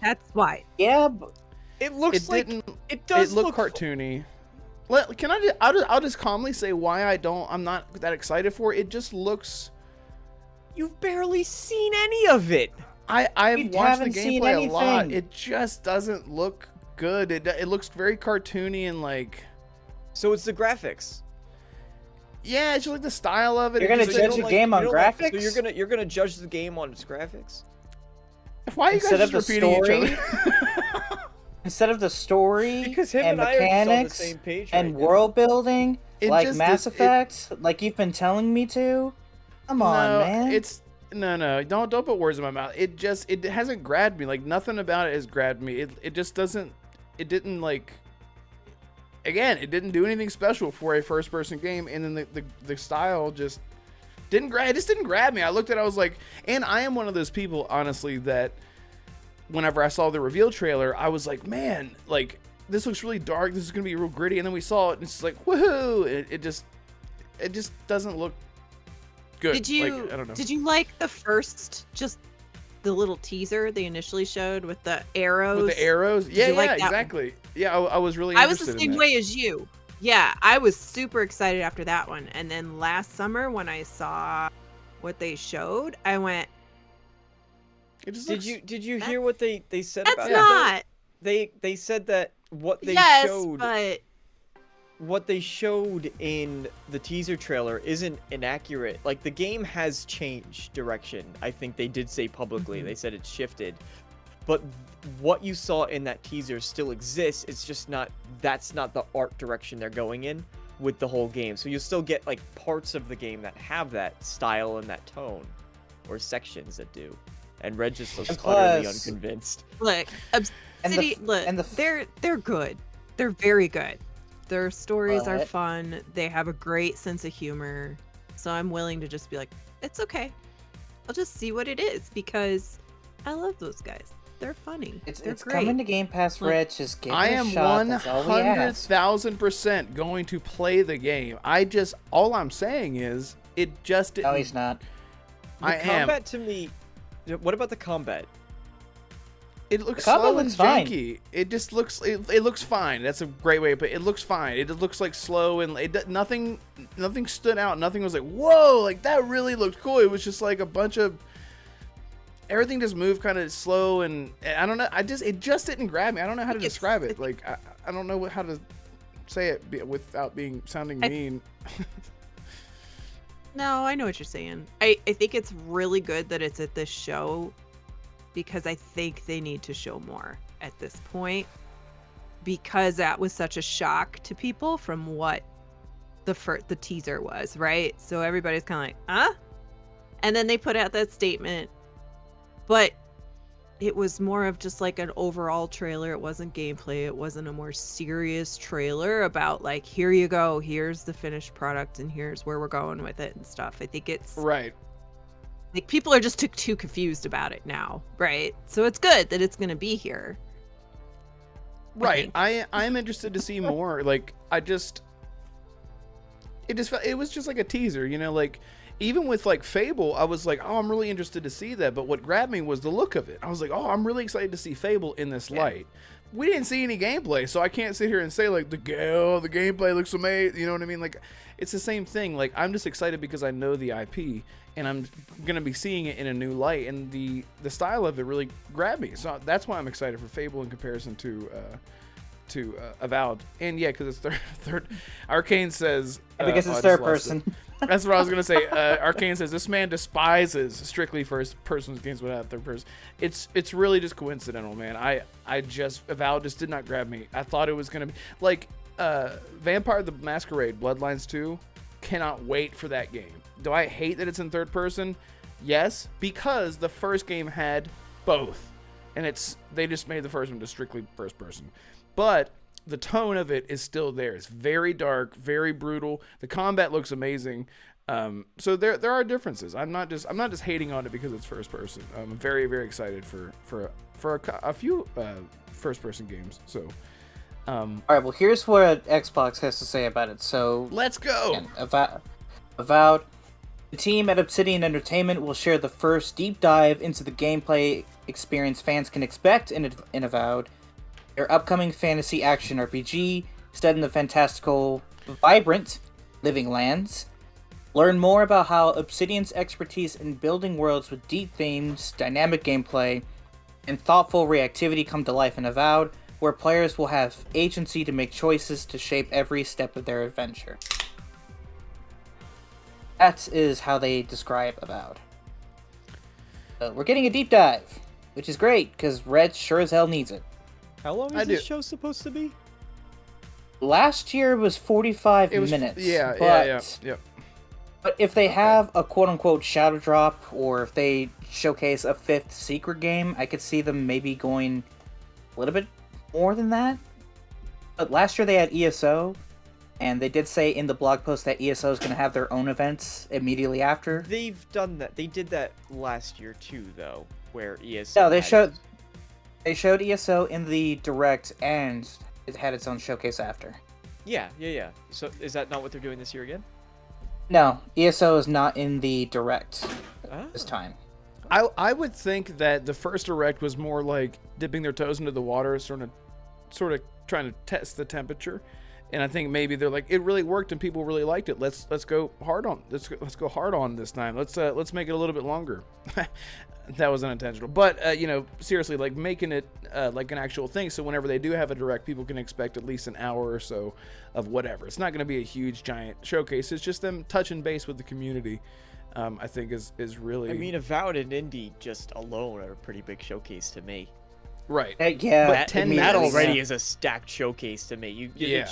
That's why. Yeah, but it looks It like didn't. it does It looked look cartoony. Can I? I'll just calmly say why I'm not that excited for it. It just looks. You've barely seen any of it. I've You watched the haven't seen gameplay a lot. anything. It just doesn't look good. It looks very cartoony and like. So it's the graphics. Yeah, it's just like the style of it. You're It gonna just- judge a game on So graphics? you're gonna judge the game on its graphics? Why are you Instead guys of just the repeating story, each other? instead of the story Because him and and I are just on the mechanics same page and right now. world building, It like just- Mass it- Effect, like you've been telling me to. Come on, man. It's no. Don't put words in my mouth. It hasn't grabbed me. Like nothing about it has grabbed me. It just doesn't. It didn't like. Again, it didn't do anything special for a first-person game, and then the style just didn't grab. It just didn't grab me. I looked at it, I was like, and I am one of those people, honestly, that whenever I saw the reveal trailer, I was like, man, like this looks really dark. This is gonna be real gritty, and then we saw it, and it's like, woohoo! It just doesn't look good. Did you Like, I don't know. did you like the first just the little teaser they initially showed with the arrows? With the arrows? Yeah, you like yeah, that one? exactly. Yeah, I was really I was the interested same in that. way as you. Yeah, I was super excited after that one. And then last summer when I saw what they showed, I went, It just Did you hear what they said that's about not. it? They said that what they Yes, showed but what they showed in the teaser trailer isn't inaccurate. Like the game has changed direction. I think they did say publicly. Mm-hmm. They said it's shifted. But what you saw in that teaser still exists. It's just that's not the art direction they're going in with the whole game. So you'll still get like parts of the game that have that style and that tone, or sections that do. And Red just looks And utterly plus- unconvinced. look, And Obsidian, look, and the they're good. They're very good. Their stories are But- fun. They have a great sense of humor. So I'm willing to just be like, it's okay. I'll just see what it is because I love those guys. They're funny. It's They're it's great. coming to Game Pass, Like, Rich. Just give I it a am shot. That's all we ask. 100,000% going to play the game. All I'm saying is, it just didn't. No, he's not. The I am. combat to me. What about the combat? It looks The combat slow and looks fine. janky. It just looks. It looks fine. That's a great way to put it. It looks fine. It looks like slow and nothing stood out. Nothing was like, whoa, like that really looked cool. It was just like a bunch of everything just moved kind of slow and I don't know. It just didn't grab me. I don't know how to describe it. Like I don't know how to say it without sounding mean. No, I know what you're saying. I think it's really good that it's at this show because I think they need to show more at this point because that was such a shock to people from what the teaser was, right? So everybody's kind of like, huh? And then they put out that statement, but it was more of just like an overall trailer. It wasn't gameplay. It wasn't a more serious trailer about like, here you go, here's the finished product and here's where we're going with it and stuff. I think it's Right. like people are just too confused about it now, right? So it's good that it's going to be here. Right. I'm interested to see more. Like it was just like a teaser, you know, like even with like Fable, I was like, oh, I'm really interested to see that. But what grabbed me was the look of it. I was like, oh, I'm really excited to see Fable in this light. We didn't see any gameplay, so I can't sit here and say like the gameplay looks amazing. You know what I mean? Like it's the same thing. Like I'm just excited because I know the IP and I'm gonna be seeing it in a new light, and the style of it really grabbed me. So that's why I'm excited for Fable in comparison to Avowed. And yeah, because it's third. Arcane says Because it's third person. That's what I was gonna say. Arcane says this man despises strictly first person games without third person. It's really just coincidental, man. Avowed just did not grab me. I thought it was gonna be like Vampire the Masquerade Bloodlines 2. Cannot wait for that game. Do I hate that it's in third person? Yes, because the first game had both, and they just made the first one just strictly first person. But the tone of it is still there. It's very dark, very brutal. The combat looks amazing. So there are differences. I'm not just hating on it because it's first person. I'm very, very excited for a few first person games. So All right, well, here's what Xbox has to say about it. So let's go. Again, Avowed. The team at Obsidian Entertainment will share the first deep dive into the gameplay experience fans can expect in Avowed, their upcoming fantasy action RPG set in the fantastical, vibrant living lands. Learn more about how Obsidian's expertise in building worlds with deep themes, dynamic gameplay, and thoughtful reactivity come to life in Avowed, where players will have agency to make choices to shape every step of their adventure. That is how they describe Avowed. We're getting a deep dive, which is great, because Red sure as hell needs it. How long is this show supposed to be? Last year was 45 minutes. Yeah. But if they have a quote-unquote shadow drop, or if they showcase a fifth secret game, I could see them maybe going a little bit more than that. But last year they had ESO, and they did say in the blog post that ESO is going to have their own events immediately after. They've done that. They did that last year too, though, where ESO. No, they showed ESO in the Direct, and it had its own showcase after. Yeah. So is that not what they're doing this year again? No, ESO is not in the Direct this time. I would think that the first Direct was more like dipping their toes into the water, sort of trying to test the temperature. And I think maybe they're like, it really worked and people really liked it. Let's go hard on this time. Let's make it a little bit longer. That was unintentional, but seriously, like making it like an actual thing. So whenever they do have a Direct, people can expect at least an hour or so of whatever. It's not going to be a huge giant showcase. It's just them touching base with the community. I think is really. I mean, Avowed and Indie just alone are a pretty big showcase to me. Right. Yeah, but that already is a stacked showcase to me. Yeah.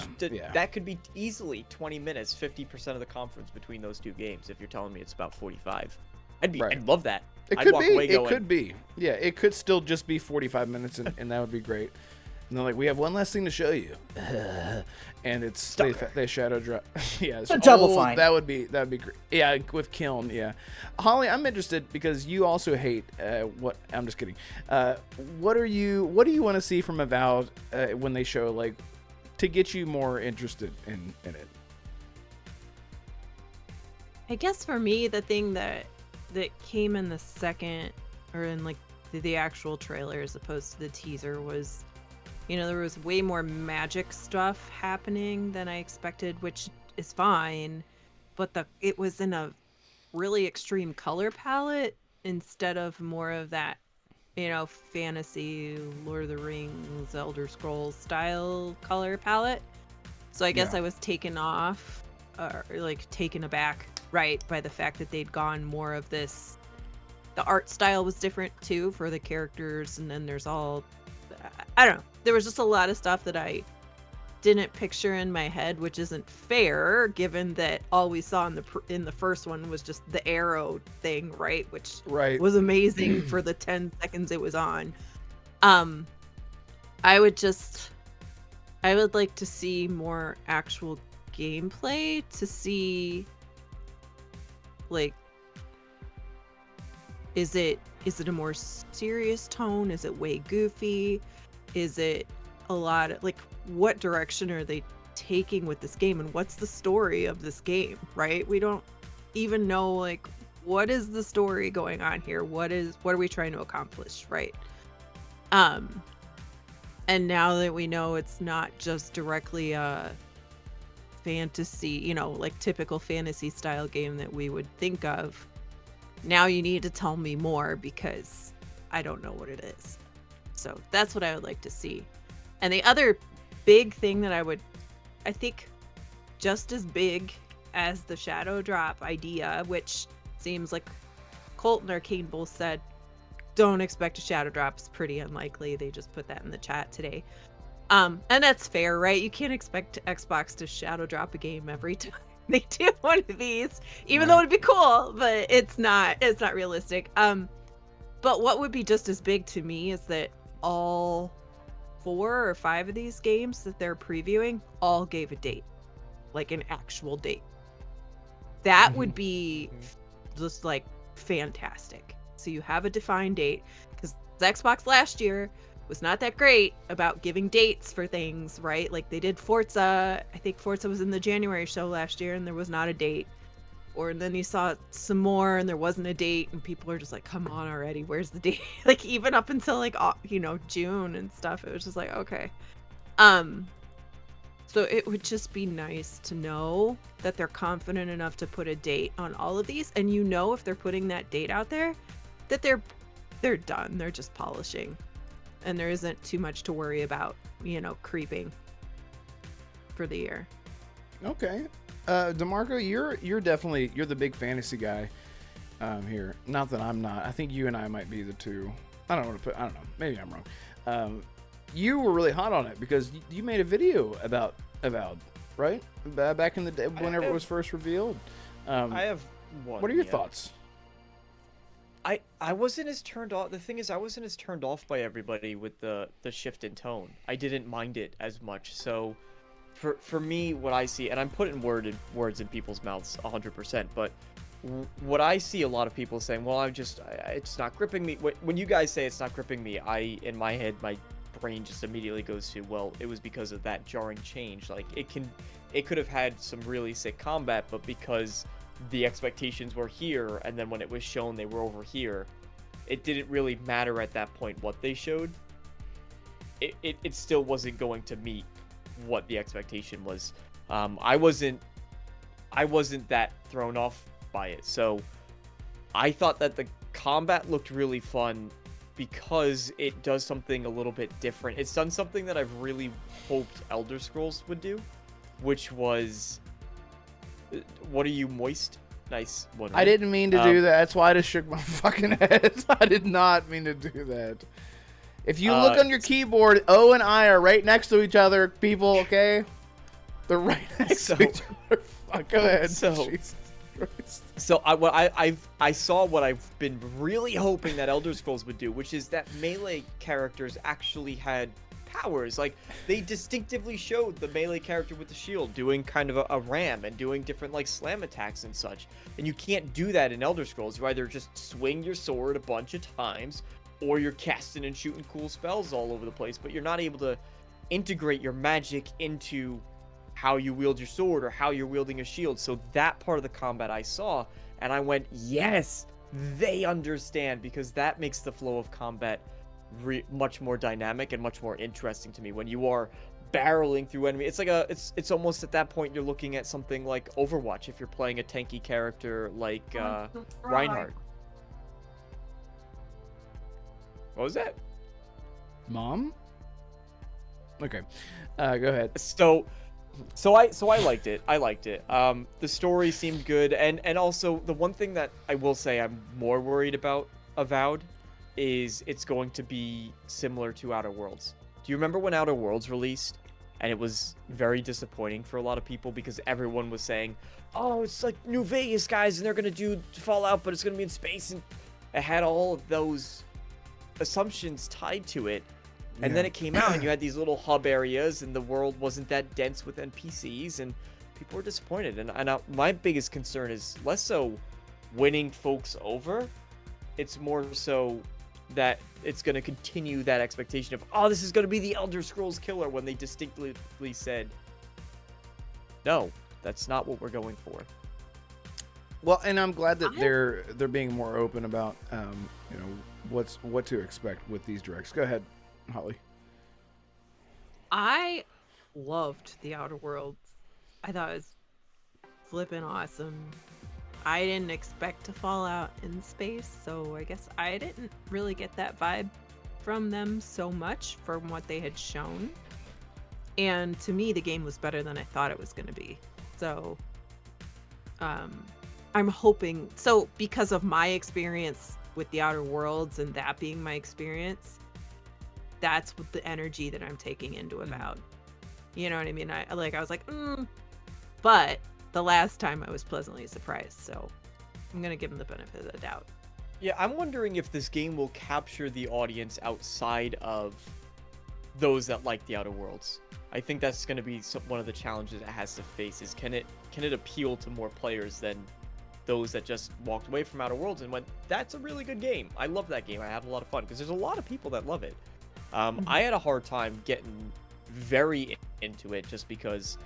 That could be easily 20 minutes, 50% of the conference between those two games. If you're telling me it's about 45, I'd love that. It could be. Yeah, it could still just be 45 minutes, and that would be great. And they're like, we have one last thing to show you, and it's they shadow drop. Yeah, it's a Double Fine. That'd be great. Yeah, with Kiln. Yeah, Holly, I'm interested because you also hate what. I'm just kidding. What do you want to see from Avowed when they show, like, to get you more interested in it? I guess for me, the thing that came in the second or in like the actual trailer as opposed to the teaser was, there was way more magic stuff happening than I expected, which is fine, but it was in a really extreme color palette instead of more of that, fantasy, Lord of the Rings, Elder Scrolls style color palette. So I guess Yeah. I was taken off, or like taken aback, right, by the fact that they'd gone more of this. The art style was different too for the characters, and then there's I don't know. There was just a lot of stuff that I didn't picture in my head, which isn't fair, given that all we saw in the first one was just the arrow thing, right? Which Right. was amazing for the 10 seconds it was on. I would like to see more actual gameplay to see, like, is it a more serious tone? Is it way goofy? Is it a lot of, like, what direction are they taking with this game, and what's the story of this game, right? We don't even know, like, what is the story going on here? What are we trying to accomplish, right? And now that we know it's not just directly a fantasy, like typical fantasy style game that we would think of, now you need to tell me more because I don't know what it is. So that's what I would like to see. And the other big thing that I think just as big as the Shadow Drop idea, which seems like Colt and Arcane both said, don't expect a Shadow Drop, it's pretty unlikely. They just put that in the chat today. And that's fair, right? You can't expect Xbox to Shadow Drop a game every time they do one of these, even though it'd be cool, but it's not realistic. But what would be just as big to me is that all 4 or 5 of these games that they're previewing all gave a date, like an actual date. That would be just like fantastic. So you have a defined date, because Xbox last year was not that great about giving dates for things, right? Like they did Forza. I think Forza was in the January show last year and there was not a date. Or then you saw some more and there wasn't a date, and people are just like, come on already, where's the date? Like even up until like, June and stuff, it was just like, okay. So it would just be nice to know that they're confident enough to put a date on all of these, and if they're putting that date out there, that they're done, they're just polishing, and there isn't too much to worry about, creeping for the year. Okay. Damarco, you're definitely the big fantasy guy here. Not that I'm not. I think you and I might be the two. I don't know. Maybe I'm wrong. You were really hot on it because you made a video about Avowed, right? Back in the day, whenever it was first revealed. I have one. What are your thoughts? I wasn't as turned off. The thing is, I wasn't as turned off by everybody with the shift in tone. I didn't mind it as much. So, for me, what I see, and I'm putting words in people's mouths 100%, but what I see a lot of people saying, well, it's not gripping me. When you guys say it's not gripping me, in my head, my brain just immediately goes to, well, it was because of that jarring change. Like it could have had some really sick combat, but because the expectations were here, and then when it was shown they were over here, it didn't really matter at that point what they showed. It still wasn't going to meet what the expectation was. I wasn't that thrown off by it. So I thought that the combat looked really fun because it does something a little bit different. It's done something that I've really hoped Elder Scrolls would do, which was, what are you, moist? Nice one. I didn't mean to do that. That's why I just shook my fucking head. I did not mean to do that. If you look on your keyboard, O and I are right next to each other, people, okay? They're right next to each other. Fuck, go ahead. Jesus Christ. So I saw what I've been really hoping that Elder Scrolls would do, which is that melee characters actually had powers. Like, they distinctively showed the melee character with the shield doing kind of a ram and doing different like slam attacks and such. And you can't do that in Elder Scrolls. You either just swing your sword a bunch of times, or you're casting and shooting cool spells all over the place, but you're not able to integrate your magic into how you wield your sword or how you're wielding a shield. So that part of the combat I saw, and I went, yes, they understand, because that makes the flow of combat much more dynamic and much more interesting to me. When you are barreling through enemy, it's like it's almost at that point you're looking at something like Overwatch if you're playing a tanky character like Reinhardt. What was that? Mom? Okay. Go ahead. So I liked it. The story seemed good, and also the one thing that I will say I'm more worried about Avowed is it's going to be similar to Outer Worlds. Do you remember when Outer Worlds released? And it was very disappointing for a lot of people because everyone was saying, "Oh, it's like New Vegas, guys, and they're gonna do Fallout, but it's gonna be in space," and it had all of those assumptions tied to it. And then it came out and you had these little hub areas and the world wasn't that dense with NPCs and people were disappointed. And my biggest concern is less so winning folks over. It's more so that it's going to continue that expectation of, oh, this is going to be the Elder Scrolls killer, when they distinctly said, no, that's not what we're going for. Well, and I'm glad that they're being more open about what to expect with these directs. Go ahead, Holly. I loved the Outer Worlds. I thought it was flippin' awesome. I didn't expect to fall out in space, so I guess I didn't really get that vibe from them so much from what they had shown. And to me, the game was better than I thought it was going to be. So I'm hoping, so because of my experience with the Outer Worlds and that being my experience, that's what the energy that I'm taking into Avowed. You know what I mean? I was like, but the last time I was pleasantly surprised, so I'm gonna give him the benefit of the doubt. Yeah, I'm wondering if this game will capture the audience outside of those that like the Outer Worlds. I think that's going to be one of the challenges it has to face, is can it appeal to more players than those that just walked away from Outer Worlds and went, that's a really good game. I love that game. I had a lot of fun, because there's a lot of people that love it. I had a hard time getting very into it just because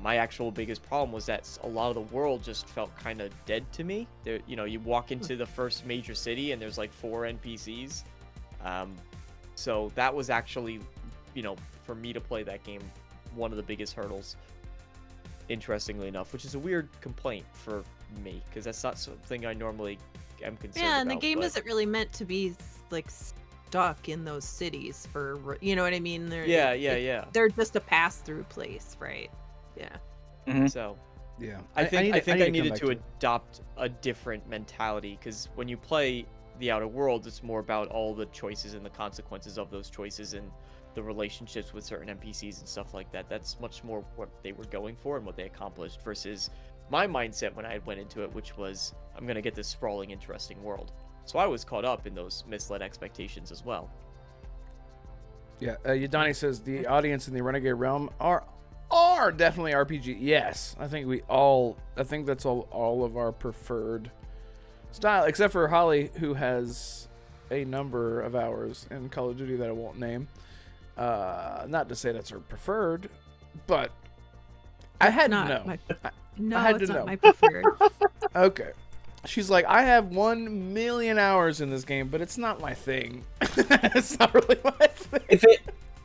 my actual biggest problem was that a lot of the world just felt kind of dead to me. There, you walk into the first major city and there's like 4 NPCs. So that was actually, for me to play that game, one of the biggest hurdles, interestingly enough, which is a weird complaint for me, because that's not something I normally am concerned about. Yeah, and the game isn't really meant to be like stuck in those cities for, you know what I mean? Yeah. They're just a pass-through place, right? Yeah. Mm-hmm. So, Yeah, I think I needed to adopt a different mentality, because when you play the Outer Worlds, it's more about all the choices and the consequences of those choices and the relationships with certain NPCs and stuff like that. That's much more what they were going for and what they accomplished, versus my mindset when I went into it, which was, I'm going to get this sprawling, interesting world. So I was caught up in those misled expectations as well. Yeah, Yadani says the audience in the Renegade realm are definitely RPG. Yes, I think that's all of our preferred style, except for Holly, who has a number of hours in Call of Duty that I won't name. Not to say that's her preferred, but I had to know. It's not my preferred. Okay. She's like, I have 1 million hours in this game, but it's not my thing. It's not really my thing. If it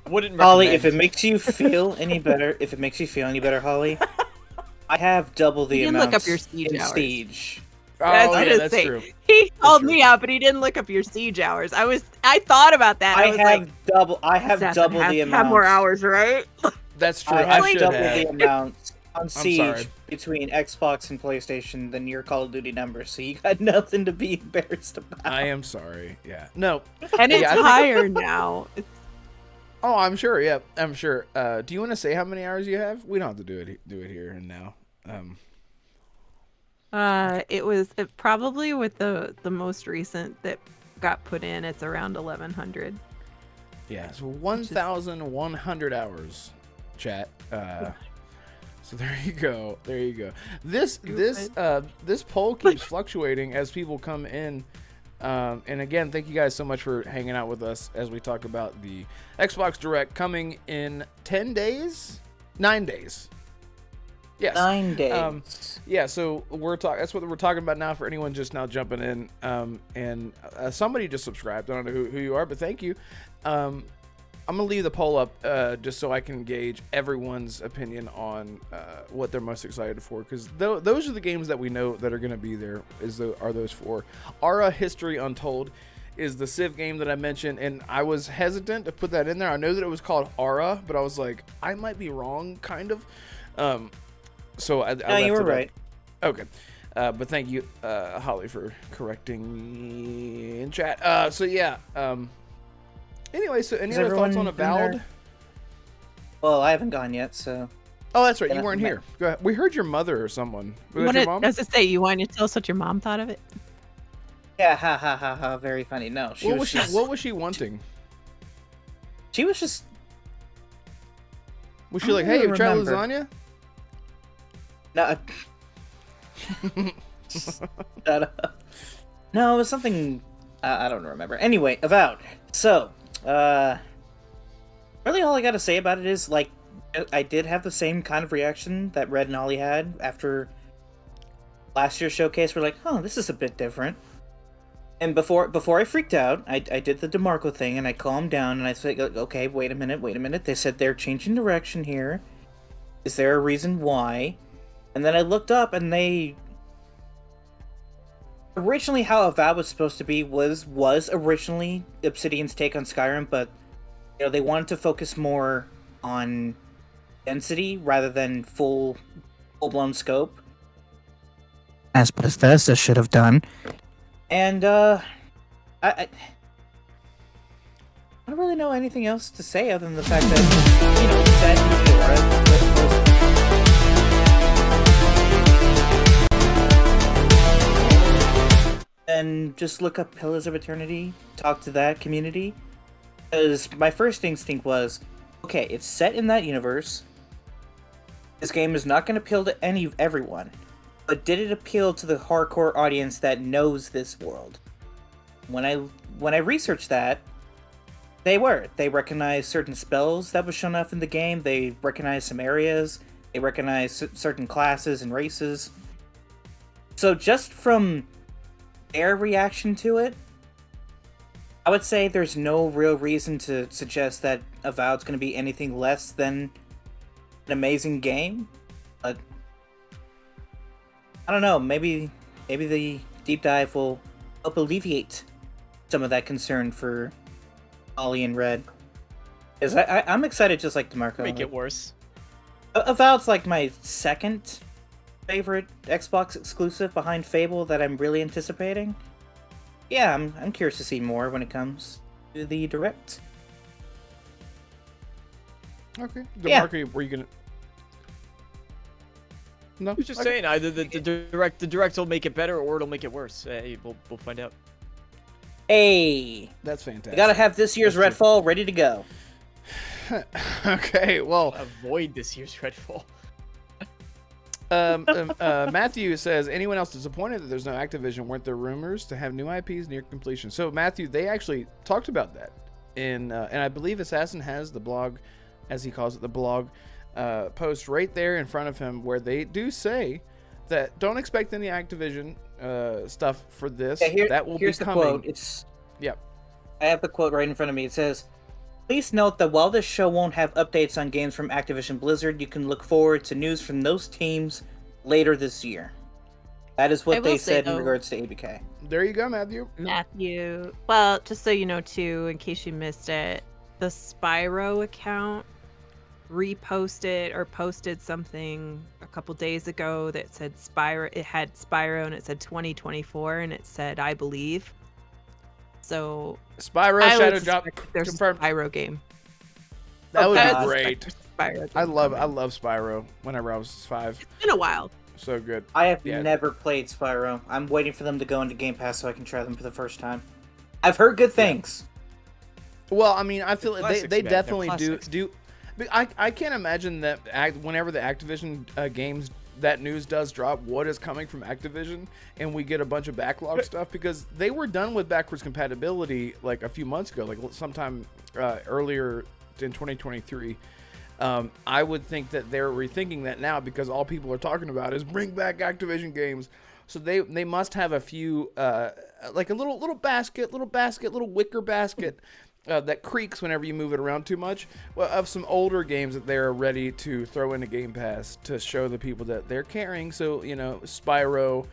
Wouldn't Holly, recommend. if it makes you feel any better, Holly, I have double the You didn't amount look up your siege in hours. Siege. I was Oh, gonna yeah, that's say, true. he called true. me out, but he didn't look up your siege hours. I thought about that. I was like, I have Seth, double have, the have amount. more hours, right? That's true. I I have should double have. the amount on Siege sorry. between Xbox and PlayStation than your Call of Duty number, so you got nothing to be embarrassed about. I am sorry. Yeah. No. And it's Yeah, I think- higher now. Oh, I'm sure. Yeah, I'm sure. Do you want to say how many hours you have? We don't have to do it here and now. It probably with the most recent that got put in, it's around 1100. Yeah, so 1,100 hours, chat. So there you go. There you go. This poll keeps fluctuating as people come in. And again, thank you guys so much for hanging out with us as we talk about the Xbox Direct coming in 10 days, 9 days. Yes. 9 days. Yeah, so that's what we're talking about now for anyone just now jumping in. And somebody just subscribed. I don't know who you are, but thank you. I'm going to leave the poll up just so I can gauge everyone's opinion on what they're most excited for. Because those are the games that we know that are going to be there, are those four. Aura History Untold is the Civ game that I mentioned, and I was hesitant to put that in there. I know that it was called Aura, but I was like, I might be wrong, kind of. So I left you were it up. right. Okay. But thank you, Holly, for correcting me in chat. So yeah. Anyway, so any Is other thoughts everyone on Avowed? Well, I haven't gone yet, so. Oh, that's right. You Yeah, weren't here. Go ahead. We heard your mother or someone. Was You that your wanna, mom? as I say, you want to tell us what your mom thought of it? Yeah, ha ha ha ha. Very funny. No, What was she wanting? She was just. Was she I like, don't "Hey, you tried remember. lasagna"? No. Shut up. No, it was something. I don't remember. Anyway, Avowed. So, really all I gotta say about it is, like, I did have the same kind of reaction that Red and Ollie had after last year's showcase. We're like, oh, this is a bit different. And before I freaked out, I did the Damarco thing, and I calmed down, and I said, okay, wait a minute. They said they're changing direction here. Is there a reason why? And then I looked up, and they... Originally, how Avowed was supposed to be was originally Obsidian's take on Skyrim, but they wanted to focus more on density rather than full-blown scope, as Bethesda should have done. And I don't really know anything else to say other than the fact that it's set in Eora. And just look up Pillars of Eternity, talk to that community. Because my first instinct was, okay, it's set in that universe. This game is not going to appeal to everyone. But did it appeal to the hardcore audience that knows this world? When I researched that, they recognized certain spells that was shown off in the game. They recognized some areas. They recognized certain classes and races. So just from their reaction to it, I would say there's no real reason to suggest that Avowed's going to be anything less than an amazing game. But I don't know, maybe the deep dive will help alleviate some of that concern for Ollie and Red. Because I'm excited just like Damarco. Make it worse. Avowed's like my second favorite Xbox exclusive behind Fable that I'm really anticipating. Yeah, I'm curious to see more when it comes to the Direct. Okay. Yeah. Damarco, were you gonna? No. I was just Okay. saying, either the direct will make it better or it'll make it worse. We'll find out. Hey, That's fantastic. I gotta have this year's That's Redfall ready to go. Okay, well, Avoid this year's Redfall. Matthew says, anyone else disappointed that there's no Activision? Weren't there rumors to have new IPs near completion? So Matthew, they actually talked about that and I believe Assassin has the blog, as he calls it, the blog post right there in front of him where they do say that don't expect any Activision stuff for this. Yeah, that will be here's coming. the quote. It's Yep. I have the quote right in front of me. It says, "Please note that while this show won't have updates on games from Activision Blizzard, you can look forward to news from those teams later this year." That is I what will they say, said in though, regards to ABK. There you go, Matthew. Matthew. Well, just so you know, too, in case you missed it, the Spyro account reposted or posted something a couple days ago that said Spyro. It had Spyro and it said 2024 and it said "I believe." So Spyro I Shadow would Drop suspect there's a confirmed. Spyro game. That would I be would great. suspect there's a Spyro I game love coming. Spyro. Whenever I was 5, It's been a while. so good. I have Yeah. never played Spyro. I'm waiting for them to go into Game Pass so I can try them for the first time. I've heard good things. Well, I mean, I feel like Classics, they man. definitely They're do. classics. But I can't imagine that whenever the Activision games, that news does drop, what is coming from Activision, and we get a bunch of backlog stuff, because they were done with backwards compatibility like a few months ago, like sometime earlier in 2023. I would think that they're rethinking that now because all people are talking about is bring back Activision games. So they must have a few like a little wicker basket that creaks whenever you move it around too much, of some older games that they're ready to throw into Game Pass to show the people that they're carrying. So Spyro,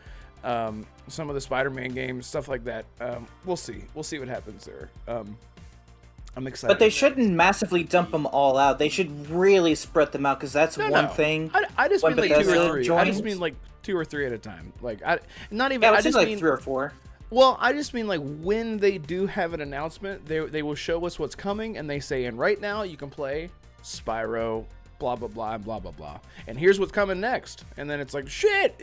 some of the Spider-Man games, stuff like that. We'll see what happens there. I'm excited. But they shouldn't massively dump them all out. They should really spread them out, because that's one thing. I just mean like Bethesda 2 or 3. joins. I just mean like 2 or 3 at a time. Like not even. Yeah, I just like mean 3 or 4. Well, I just mean like when they do have an announcement, they will show us what's coming, and they say, and right now you can play Spyro, blah blah blah, and blah blah blah, and here's what's coming next, and then it's like shit,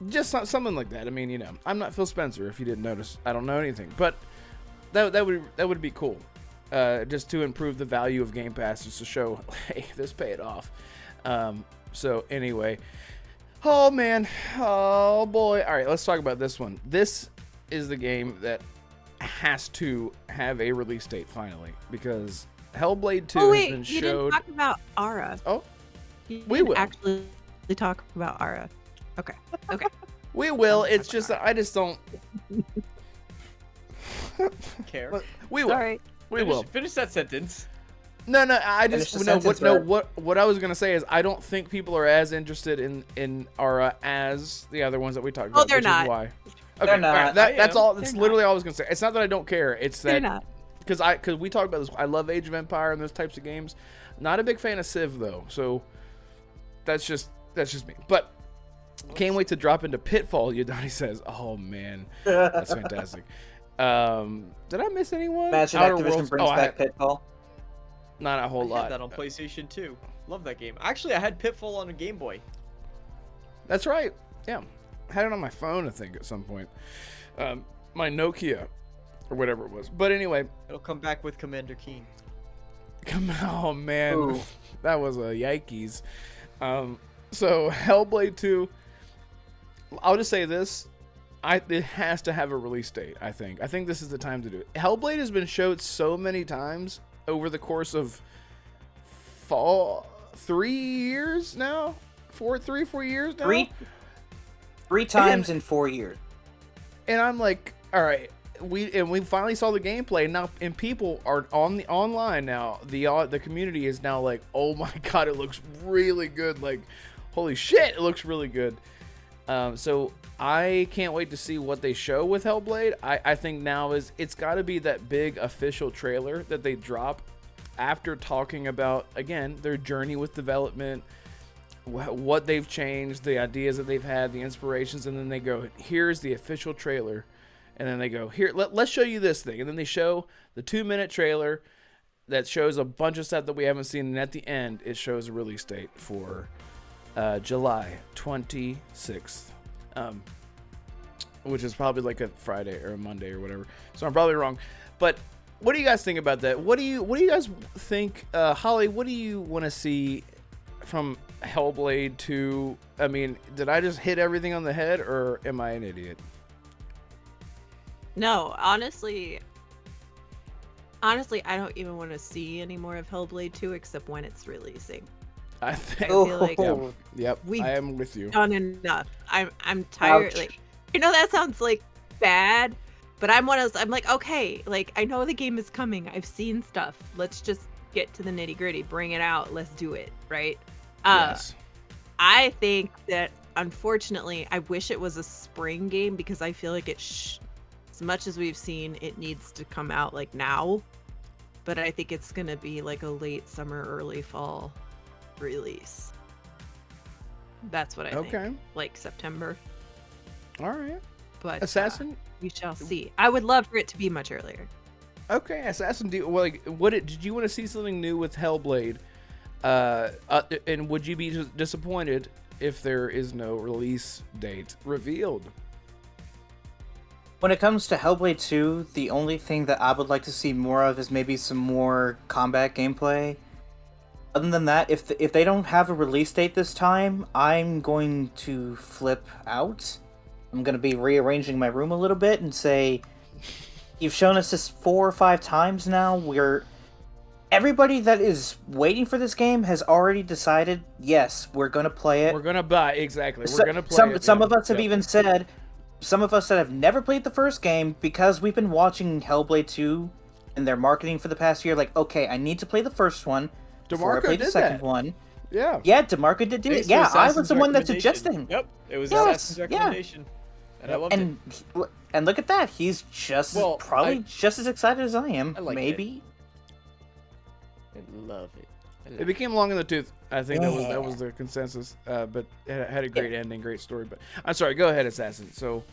just something like that. I mean, I'm not Phil Spencer. If you didn't notice, I don't know anything, but that would be cool, just to improve the value of Game Pass, just to show, hey, this paid off. So anyway. Oh man, oh boy. All right, let's talk about this one. This is the game that has to have a release date finally, because Hellblade 2 has been you showed. didn't talk about Ara. Oh, we will actually talk about Ara. Okay. We will. It's just that I just don't care. We will. Sorry. We will. Finish that sentence. No, I just Finish the what I was gonna say is I don't think people are as interested in Ara as the other ones that we talked about. they're which not. Is why. They're Okay, not. all right, that's all. They're That's not. literally all I was gonna say. It's not that I don't care. It's They're that not. because we talked about this. I love Age of Empire and those types of games. Not a big fan of Civ though. So that's just me. But can't wait to drop into Pitfall. Yadani says, "Oh man, that's fantastic." Did I miss anyone? Imagine Outer Activision Worlds? brings back Pitfall. Not a whole I lot. had that on PlayStation 2. Love that game. Actually, I had Pitfall on a Game Boy. That's right. Yeah, had it on my phone, I think, at some point. My Nokia, or whatever it was. But anyway, It'll come back with Commander Keen. oh man, Ooh. that was a yikes. So Hellblade 2. I'll just say this: it has to have a release date. I think this is the time to do it. Hellblade has been showed so many times over the course of 3 years now. 4 years now. Three times in 4 years. And I'm like, all right, we finally saw the gameplay now, and people are on the online now. The community is now like, oh my god, it looks really good. Like, holy shit, it looks really good. So I can't wait to see what they show with Hellblade. I think now it's got to be that big official trailer that they drop after talking about, again, their journey with development, what they've changed, the ideas that they've had, the inspirations, and then they go, here's the official trailer. And then they go, here, let's show you this thing. And then they show the 2-minute trailer that shows a bunch of stuff that we haven't seen. And at the end, it shows a release date for July 26th, which is probably like a Friday or a Monday or whatever. So I'm probably wrong. But what do you guys think about that? What do you guys think, Holly? What do you want to see from Hellblade 2? I mean, did I just hit everything on the head, or am I an idiot? No, honestly, I don't even want to see any more of Hellblade 2 except when it's releasing. I think. I feel like Yep. we've I am with you. done enough. I'm tired. Ouch. Like, that sounds like bad, but I'm like, okay, like I know the game is coming. I've seen stuff. Let's just get to the nitty gritty. Bring it out. Let's do it. Right. Yes. I think that unfortunately, I wish it was a spring game, because I feel like as much as we've seen, it needs to come out like now. But I think it's gonna be like a late summer, early fall release. That's what I think. Like September. All right. But Assassin. we shall see. I would love for it to be much earlier. Okay, Assassin. Did you want to see something new with Hellblade? And would you be disappointed if there is no release date revealed? When it comes to Hellblade 2, the only thing that I would like to see more of is maybe some more combat gameplay. Other than that, if they don't have a release date this time, I'm going to flip out. I'm going to be rearranging my room a little bit and say, you've shown us this 4 or 5 times now. everybody that is waiting for this game has already decided, yes, we're gonna play it. We're gonna buy exactly. We're gonna play it. Some of us have even said, some of us that have never played the first game, because we've been watching Hellblade 2 and their marketing for the past year, like, okay, I need to play the first one before I play the second one. Yeah. Yeah, Damarco did do it. Yeah, I was the one that suggested him. Yep, it was Assassin's recommendation. And I loved it. And look at that, he's just probably just as excited as I am. I like maybe. I love it. It became long in the tooth. I think that was the consensus. But it had a great ending, great story. But I'm sorry, go ahead, Assassin. So,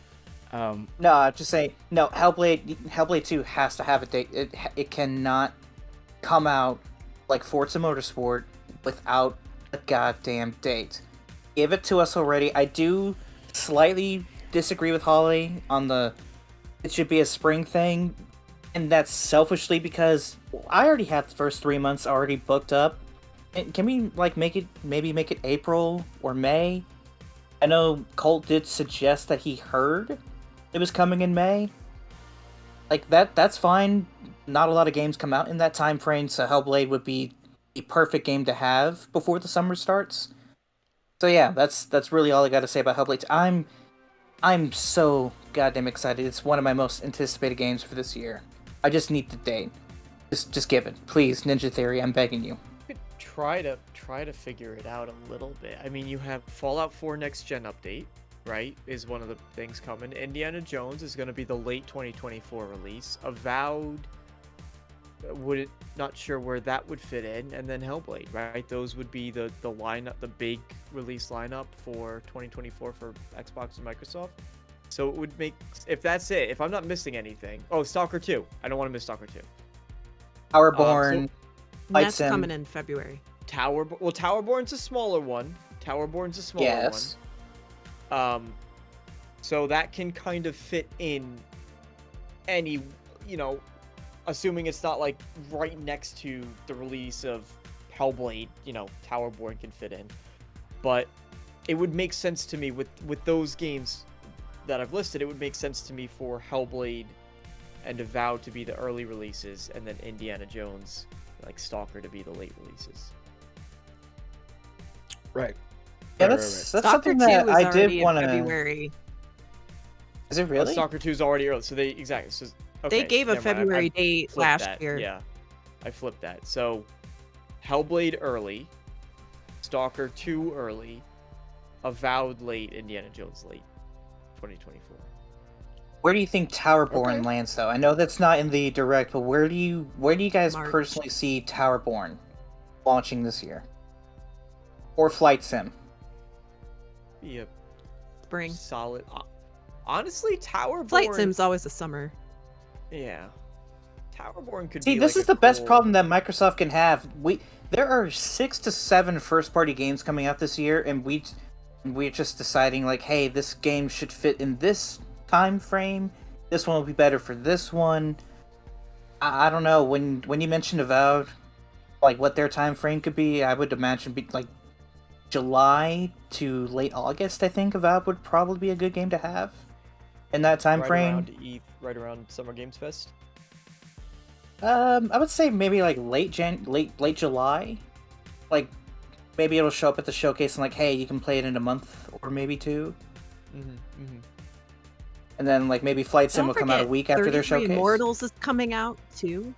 no, just say no. Hellblade 2 has to have a date. It cannot come out like Forza Motorsport without a goddamn date. Give it to us already. I do slightly disagree with Holly on it should be a spring thing, and that's selfishly because I already have the first 3 months already booked up. And can we like make it April or May? I know Colt did suggest that he heard it was coming in May. Like that's fine. Not a lot of games come out in that time frame, so Hellblade would be the perfect game to have before the summer starts. So yeah, that's really all I got to say about Hellblade. I'm so goddamn excited. It's one of my most anticipated games for this year. I just need the date. Just give it, please, Ninja Theory. I'm begging you. You could try to figure it out a little bit. I mean, you have Fallout 4 next gen update, right? Is one of the things coming. Indiana Jones is going to be the late 2024 release. Avowed, not sure where that would fit in, and then Hellblade, right? Those would be the lineup, the big release lineup for 2024 for Xbox and Microsoft. So it would make, if that's it, if I'm not missing anything. Oh, Stalker 2. I don't want to miss Stalker 2. Towerborn. That's coming in February. Towerborn's a smaller one. Yes. So that can kind of fit in any, assuming it's not like right next to the release of Hellblade, Towerborn can fit in. But it would make sense to me with those games that I've listed, it would make sense to me for Hellblade and Avowed to be the early releases, and then Indiana Jones, like Stalker, to be the late releases. Right. Yeah, that's something that I did want to. February. Is it really? Stalker 2 is already early, so they So, okay, they gave a February date last year. Yeah, I flipped that. So, Hellblade early, Stalker 2 early, Avowed late, Indiana Jones late, 2024. Where do you think Towerborn lands, though? I know that's not in the direct, but where do you guys personally see Towerborn launching this year? Or Flight Sim? Yeah, Spring. Solid. Honestly, Towerborn. Flight Sim's always a summer. Yeah. Towerborn could See, be this like is the best problem that Microsoft can have. There are 6 to 7 first-party games coming out this year, and we're just deciding, like, hey, this game should fit in this time frame. This one will be better for this one. I don't know. When you mentioned Avowed, like, what their time frame could be, I would imagine be, like, July to late August, I think Avowed would probably be a good game to have in that time frame. Right around Summer Games Fest. I would say maybe like late July. Like maybe it'll show up at the showcase and like, hey, you can play it in a month or maybe 2. And then like maybe Flight Sim will come out a week after their showcase. Immortals is coming out too.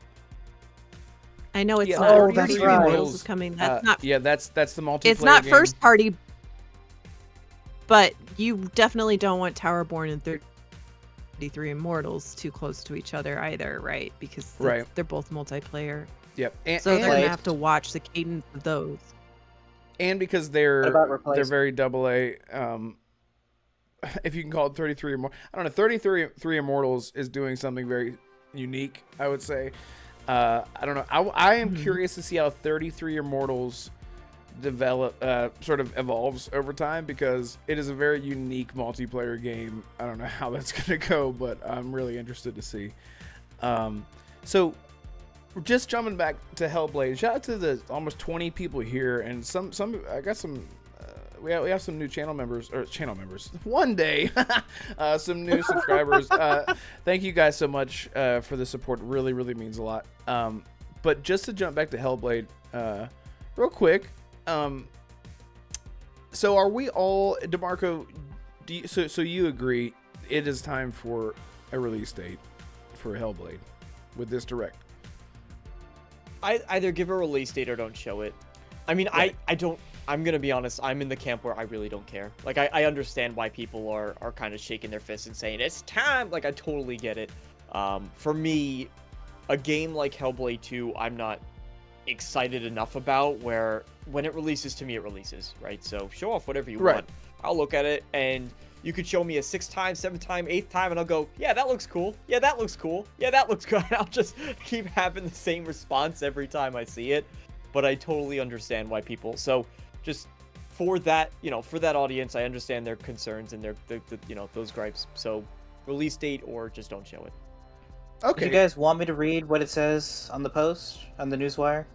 I know it's Yeah. not. Oh, that's right. Immortals is coming. That's not. Yeah, that's the multiplayer. It's not game. first party, but you definitely don't want Towerborn and 33 Immortals too close to each other either, right? Because they're both multiplayer. Yep. So they're gonna have to watch the cadence of those. And because they're very AA. If you can call it 33 or more, I don't know. 33 Immortals is doing something very unique, I would say. I don't know. I am curious to see how 33 Immortals sort of evolves over time, because it is a very unique multiplayer game. I don't know how that's going to go, but I'm really interested to see. So we're just jumping back to Hellblade. Shout out to the almost 20 people here, and some I got some. We have some new channel members. One day, some new subscribers. Thank you guys so much for the support. Really, really means a lot. But just to jump back to Hellblade, real quick. So are we all, Damarco? So you agree it is time for a release date for Hellblade with this direct? I either give a release date or don't show it. I mean, right. I don't. I'm gonna be honest. I'm in the camp where I really don't care. Like, I understand why people are kind of shaking their fists and saying it's time. Like, I totally get it. For me, a game like Hellblade 2, I'm not excited enough about. Where when it releases to me, it releases, right? So show off whatever you want. I'll look at it, and you could show me a 6th time, 7th time, 8th time, and I'll go, yeah, that looks cool. Yeah, that looks cool. Yeah, that looks good. I'll just keep having the same response every time I see it. But I totally understand why people. So just for that, for that audience, I understand their concerns and their those gripes. So release date or just don't show it. Okay. Do you guys want me to read what it says on the post on the newswire?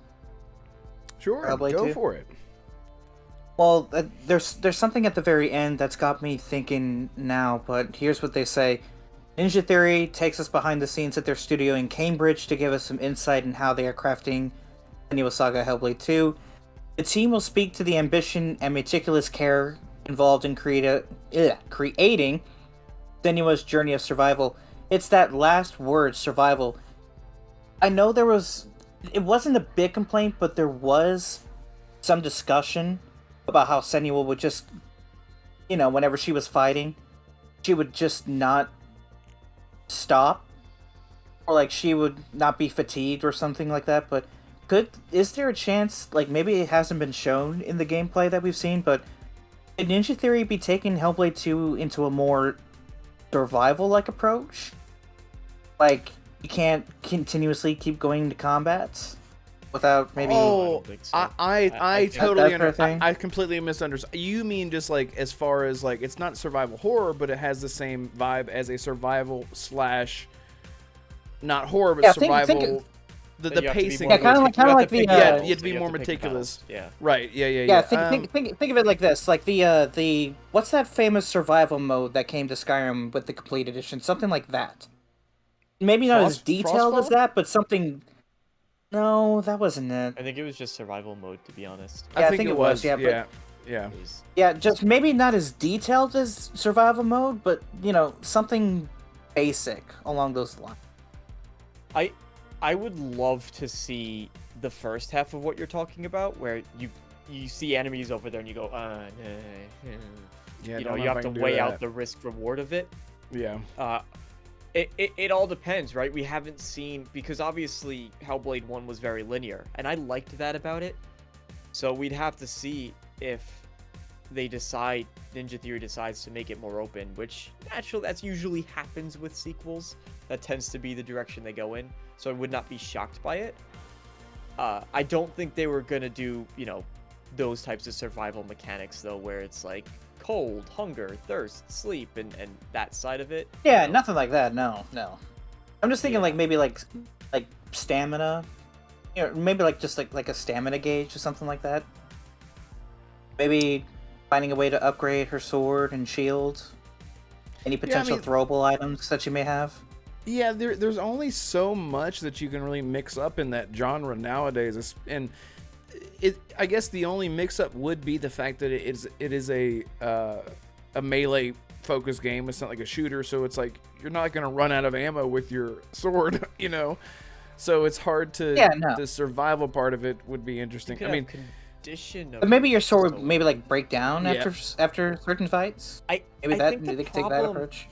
Sure, go for it. Well, there's something at the very end that's got me thinking now, but here's what they say. Ninja Theory takes us behind the scenes at their studio in Cambridge to give us some insight in how they are crafting Senua's Saga Hellblade 2. The team will speak to the ambition and meticulous care involved in creating Senua's journey of survival. It's that last word, survival. I know it wasn't a big complaint, but there was some discussion about how Senua would just, whenever she was fighting, she would just not stop. Or, like, she would not be fatigued or something like that. But is there a chance, like, maybe it hasn't been shown in the gameplay that we've seen, but could Ninja Theory be taking Hellblade 2 into a more survival-like approach? Like, you can't continuously keep going to combat without maybe... Oh, I totally understand. I completely misunderstood. You mean just, like, as far as, like, it's not survival horror, but it has the same vibe as a survival / not horror, but survival... The pacing. Yeah, kind of like the... you have to be more meticulous. Yeah. Right, yeah. Yeah, think of it like this. Like the... What's that famous survival mode that came to Skyrim with the complete edition? Something like that. Maybe not as detailed as that, but something... No, that wasn't it. I think it was just survival mode, to be honest. Yeah, I think it was. Yeah. Yeah, just maybe not as detailed as survival mode, but, something basic along those lines. I would love to see the first half of what you're talking about, where you see enemies over there and you go, yeah, you have to weigh out the risk reward of it. Yeah. It all depends, right? We haven't seen, because obviously Hellblade 1 was very linear, and I liked that about it. So we'd have to see if Ninja Theory decides to make it more open, which naturally that's usually happens with sequels. That tends to be the direction they go in. So I would not be shocked by it. I don't think they were gonna do, those types of survival mechanics though, where it's like cold, hunger, thirst, sleep, and that side of it. Yeah, nothing like that. No. I'm just thinking like maybe like stamina, maybe like just like a stamina gauge or something like that. Maybe finding a way to upgrade her sword and shield. Any potential throwable items that you may have. Yeah, there's only so much that you can really mix up in that genre nowadays, and I guess the only mix-up would be the fact that it is a melee focused game. It's not like a shooter, so it's like you're not going to run out of ammo with your sword, So it's hard to. Yeah, no. The survival part of it would be interesting. I mean, but maybe your sword would maybe like break down after certain fights. Maybe they could take that approach.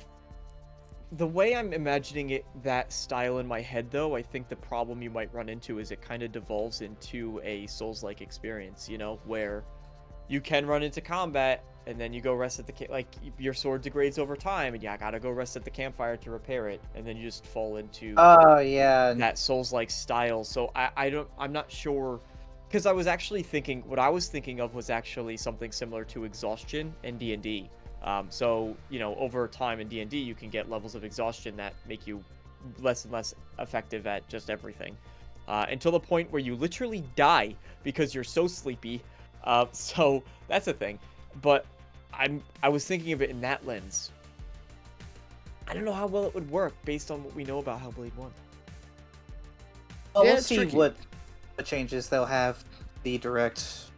The way I'm imagining that style in my head, though, I think the problem you might run into is it kind of devolves into a Souls-like experience, where you can run into combat, and then you go rest at the your sword degrades over time, and I gotta go rest at the campfire to repair it, and then you just fall into that Souls-like style. So I'm not sure, because I was actually thinking, what I was thinking of was actually something similar to exhaustion in D&D. So, over time in D&D, you can get levels of exhaustion that make you less and less effective at just everything. Until the point where you literally die because you're so sleepy. So that's a thing. But I was thinking of it in that lens. I don't know how well it would work based on what we know about Hellblade 1. Well, Yeah, we'll it's see tricky. what changes they'll have the direct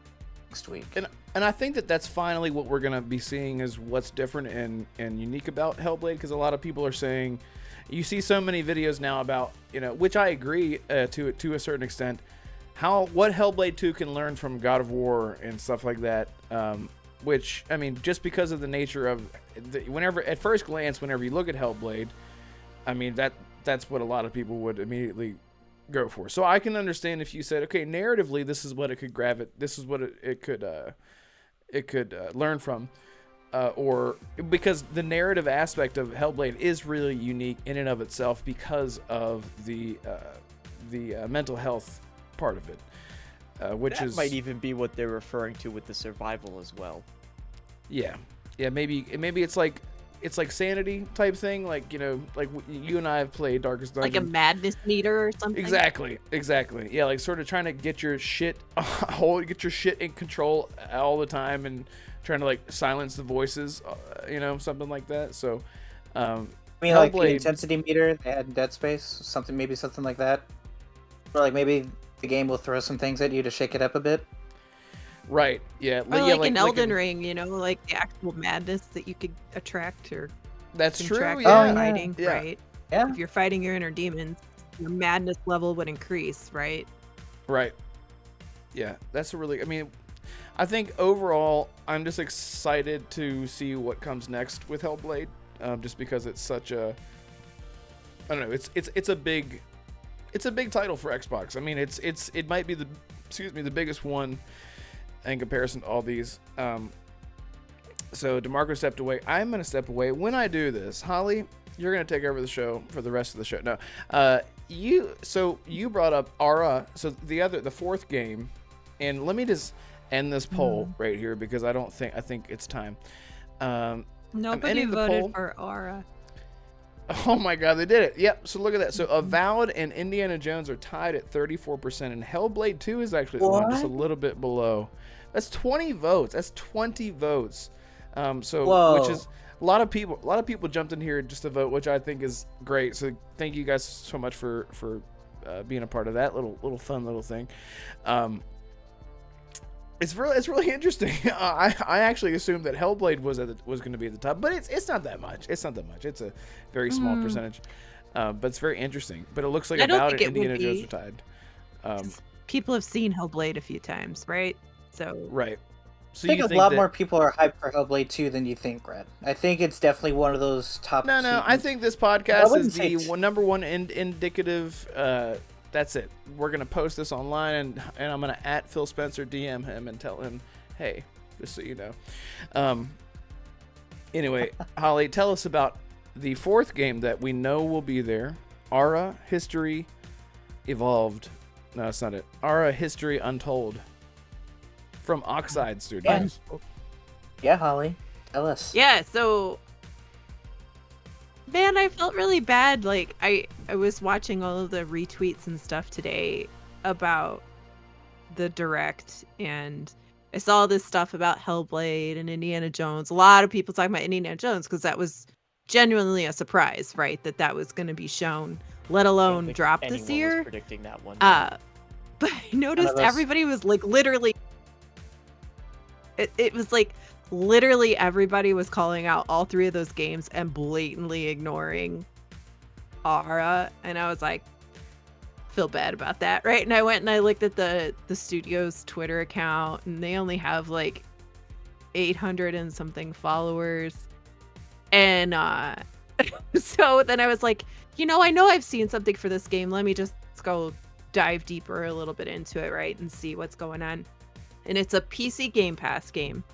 next week. And I think that that's finally what we're gonna be seeing is what's different and unique about Hellblade, because a lot of people are saying, you see so many videos now about, which I agree to a certain extent, what Hellblade 2 can learn from God of War and stuff like that. Which, I mean, just because of the nature of whenever at first glance, whenever you look at Hellblade, I mean that's what a lot of people would immediately go for. So I can understand if you said, okay, narratively, this is what it could this is what it could learn from, or because the narrative aspect of Hellblade is really unique in and of itself because of the mental health part of it, which that is might even be what they're referring to with the survival as well. Yeah, maybe it's like sanity type thing, like like you and I have played Darkest Dungeon, Like a madness meter or something. Exactly. Yeah, like sort of trying to get your shit in control all the time and trying to like silence the voices, something like that. So, I mean, like the Hellblade- intensity meter they had in Dead Space, something like that, or like maybe the game will throw some things at you to shake it up a bit. Right. Yeah. Or yeah, like in Elden in- Ring, like the actual madness that you could attract or That's true. contract Yeah. Oh, by yeah. fighting, Yeah. right? Yeah. If you're fighting your inner demons, your madness level would increase, right? Right. Yeah, that's a really. I mean, I think overall, I'm just excited to see what comes next with Hellblade, just because it's such a. I don't know. It's a big title for Xbox. I mean, it might be the biggest one in comparison to all these. So DeMarco stepped away. I'm gonna step away. When I do this, Holly, you're gonna take over the show for the rest of the show. No, you brought up Aura. So the fourth game, and let me just end this poll right here because I think it's time. Nobody ending the voted poll. for Aura. Oh my God, they did it. Yep. So look at that. So Avowed and Indiana Jones are tied at 34%, and Hellblade 2 is actually the one just a little bit below. That's 20 votes. That's 20 votes. Whoa. Which is a lot of people jumped in here just to vote, which I think is great. So thank you guys so much for being a part of that little fun little thing. It's really interesting. I actually assumed that Hellblade was going to be at the top, but it's not that much. It's not that much. It's a very small percentage, but it's very interesting. But it looks like I don't Avowed and think it would Indiana Jones be. are tied. People have seen Hellblade a few times, right? So Right. So I think you a lot that- more people are hyped for Hellblade 2 than you think, Red. I think it's definitely one of those top. No, I sequels. think this I podcast wouldn't is say the number one indicative. That's it. We're gonna post this online, and I'm gonna @ Phil Spencer, DM him, and tell him, hey, just so you know. Anyway, Holly, tell us about the fourth game that we know will be there. Aura History Evolved. No, that's not it. Aura History Untold. From Oxide Studios. Yeah, Holly, tell us. yeah, so man, I felt really bad. Like I was watching all of the retweets and stuff today about the direct, and I saw this stuff about Hellblade and Indiana Jones. A lot of people talking about Indiana Jones because that was genuinely a surprise, right? That was going to be shown, let I don't alone think drop anyone this was year. predicting that one. But I noticed us. everybody was like literally. It was like literally everybody was calling out all three of those games and blatantly ignoring Aura, and I was like, feel bad about that, right? And I went and I looked at the studio's Twitter account, and they only have like 800 and something followers, and so then I was like, I know I've seen something for this game. Let me just go dive deeper a little bit into it, right, and see what's going on. And it's a PC Game Pass game.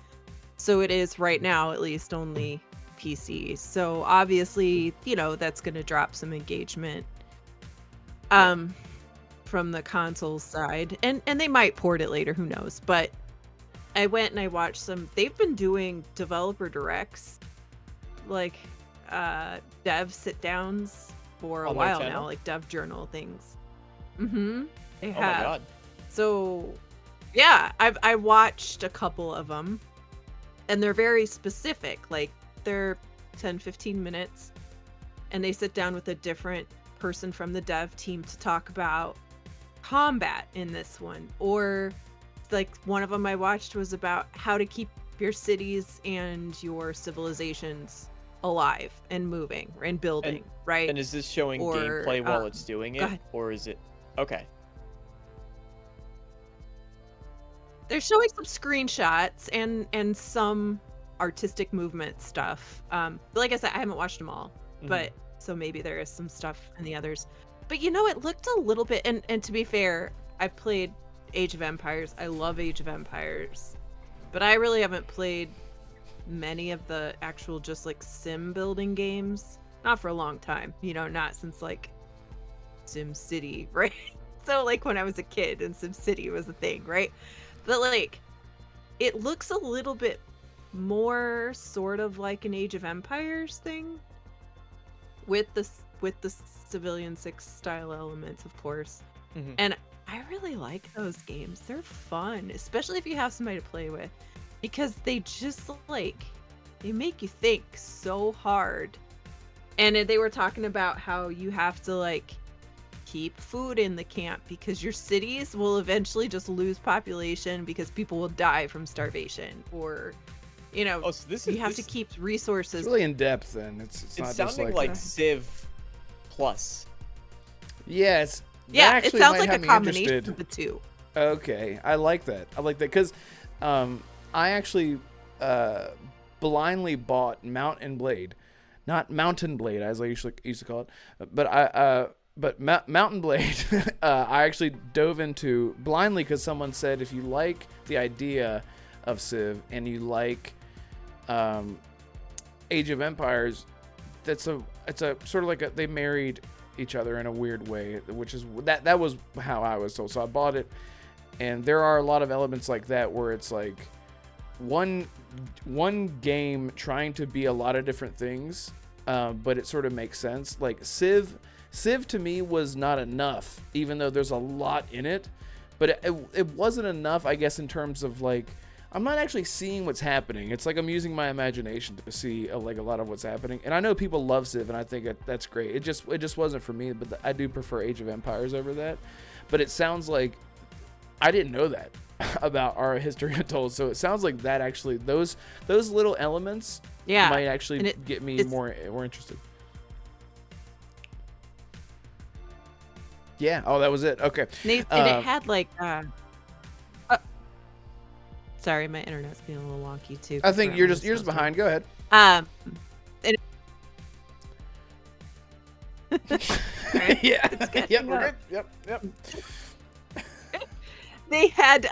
So it is right now, at least, only PC. So obviously, that's going to drop some engagement from the console side. And they might port it later, who knows. But I went and I watched some. They've been doing developer directs, like dev sit-downs for a On their while channel? now, like dev journal things. They Oh my have. God. So, yeah, I watched a couple of them, and they're very specific. Like, they're 10, 15 minutes, and they sit down with a different person from the dev team to talk about combat in this one, or like one of them I watched was about how to keep your cities and your civilizations alive and moving and building, right? And is this showing Or, gameplay while it's doing go it, ahead. or is it okay? They're showing some screenshots and some artistic movement stuff. Like I said, I haven't watched them all, but so maybe there is some stuff in the others. But you know, it looked a little bit, and to be fair, I've played Age of Empires. I love Age of Empires, but I really haven't played many of the actual just like sim building games. Not for a long time, you know, not since like Sim City, right? So like when I was a kid and Sim City was a thing, right? But like it looks a little bit more sort of like an Age of Empires thing with the Civilian 6 style elements, of course. And I really like those games. They're fun, especially if you have somebody to play with, because they just like they make you think so hard. And they were talking about how you have to like keep food in the camp because your cities will eventually just lose population because people will die from starvation, or you know, Oh, so this you is have to keep resources. It's really in depth, then. It's not just sounding like Civ Plus. Yeah, it's Yeah, that it actually sounds might like a have me combination interested. of the two. Okay, I like that. Because I actually blindly bought Mountain Blade, not Mountain Blade as I used to call it, but Mountain Blade. I actually dove into blindly because someone said if you like the idea of Civ and you like Age of Empires, it's a sort of like they married each other in a weird way, which is that was how I was told. So I bought it, and there are a lot of elements like that where it's like one game trying to be a lot of different things, but it sort of makes sense. Like Civ to me was not enough, even though there's a lot in it, but it wasn't enough, I guess, in terms of like I'm not actually seeing what's happening. It's like I'm using my imagination to see like a lot of what's happening. And I know people love Civ, and I think that's great. It just wasn't for me, but I do prefer Age of Empires over that. But it sounds like I didn't know that about our history Untold. So it sounds like that actually those little elements might actually get me more interested. Yeah. Oh, that was it. Okay. And it had like sorry, my internet's being a little wonky too. I think you're just behind. Go ahead. Right? Yeah. Yep. We're good. Yep. They had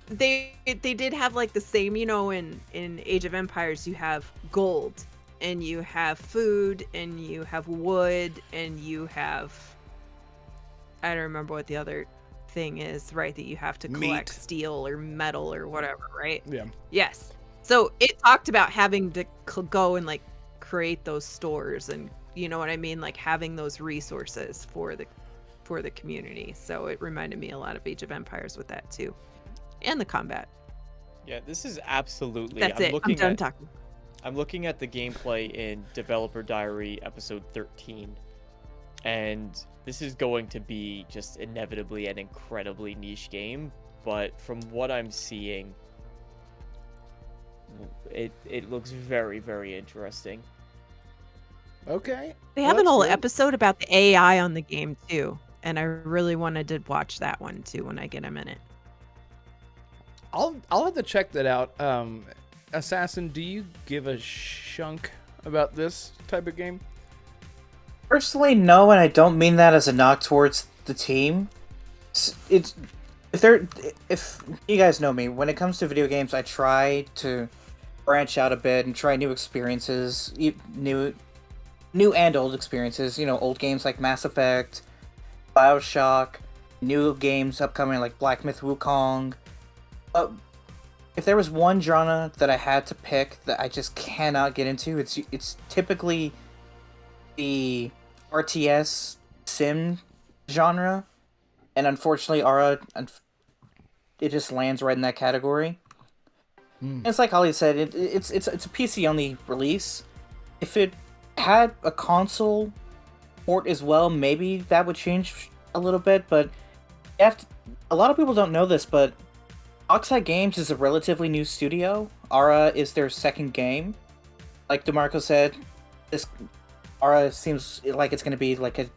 they did have like the same, you know, in Age of Empires you have gold and you have food and you have wood and you have, I don't remember what the other thing is, right, that you have to collect steel or metal or whatever, right? Yeah. Yes. So it talked about having to go and like create those stores, and you know what I mean, like having those resources for the community. So it reminded me a lot of Age of Empires with that too, and the combat. Yeah, this is absolutely. That's it. I'm done talking. I'm looking at the gameplay in Developer Diary episode 13, and this is going to be just inevitably an incredibly niche game, but from what I'm seeing, it looks very, very interesting. Okay. They have an whole episode about the AI on the game too, and I really wanted to watch that one too when I get a minute. I'll have to check that out. Assassin, do you give a shunk about this type of game? Personally, no, and I don't mean that as a knock towards the team. It's if you guys know me, when it comes to video games, I try to branch out a bit and try new experiences, new and old experiences. You know, old games like Mass Effect, BioShock, new games upcoming like Black Myth Wukong. If there was one genre that I had to pick that I just cannot get into, it's typically the RTS sim genre, and unfortunately it just lands right in that category. And it's like Holly said, it's a PC only release. If it had a console port as well, maybe that would change a little bit, but a lot of people don't know this, but Oxide Games is a relatively new studio. Ara is their second game. Like DeMarco said, this Ara seems like it's going to be like a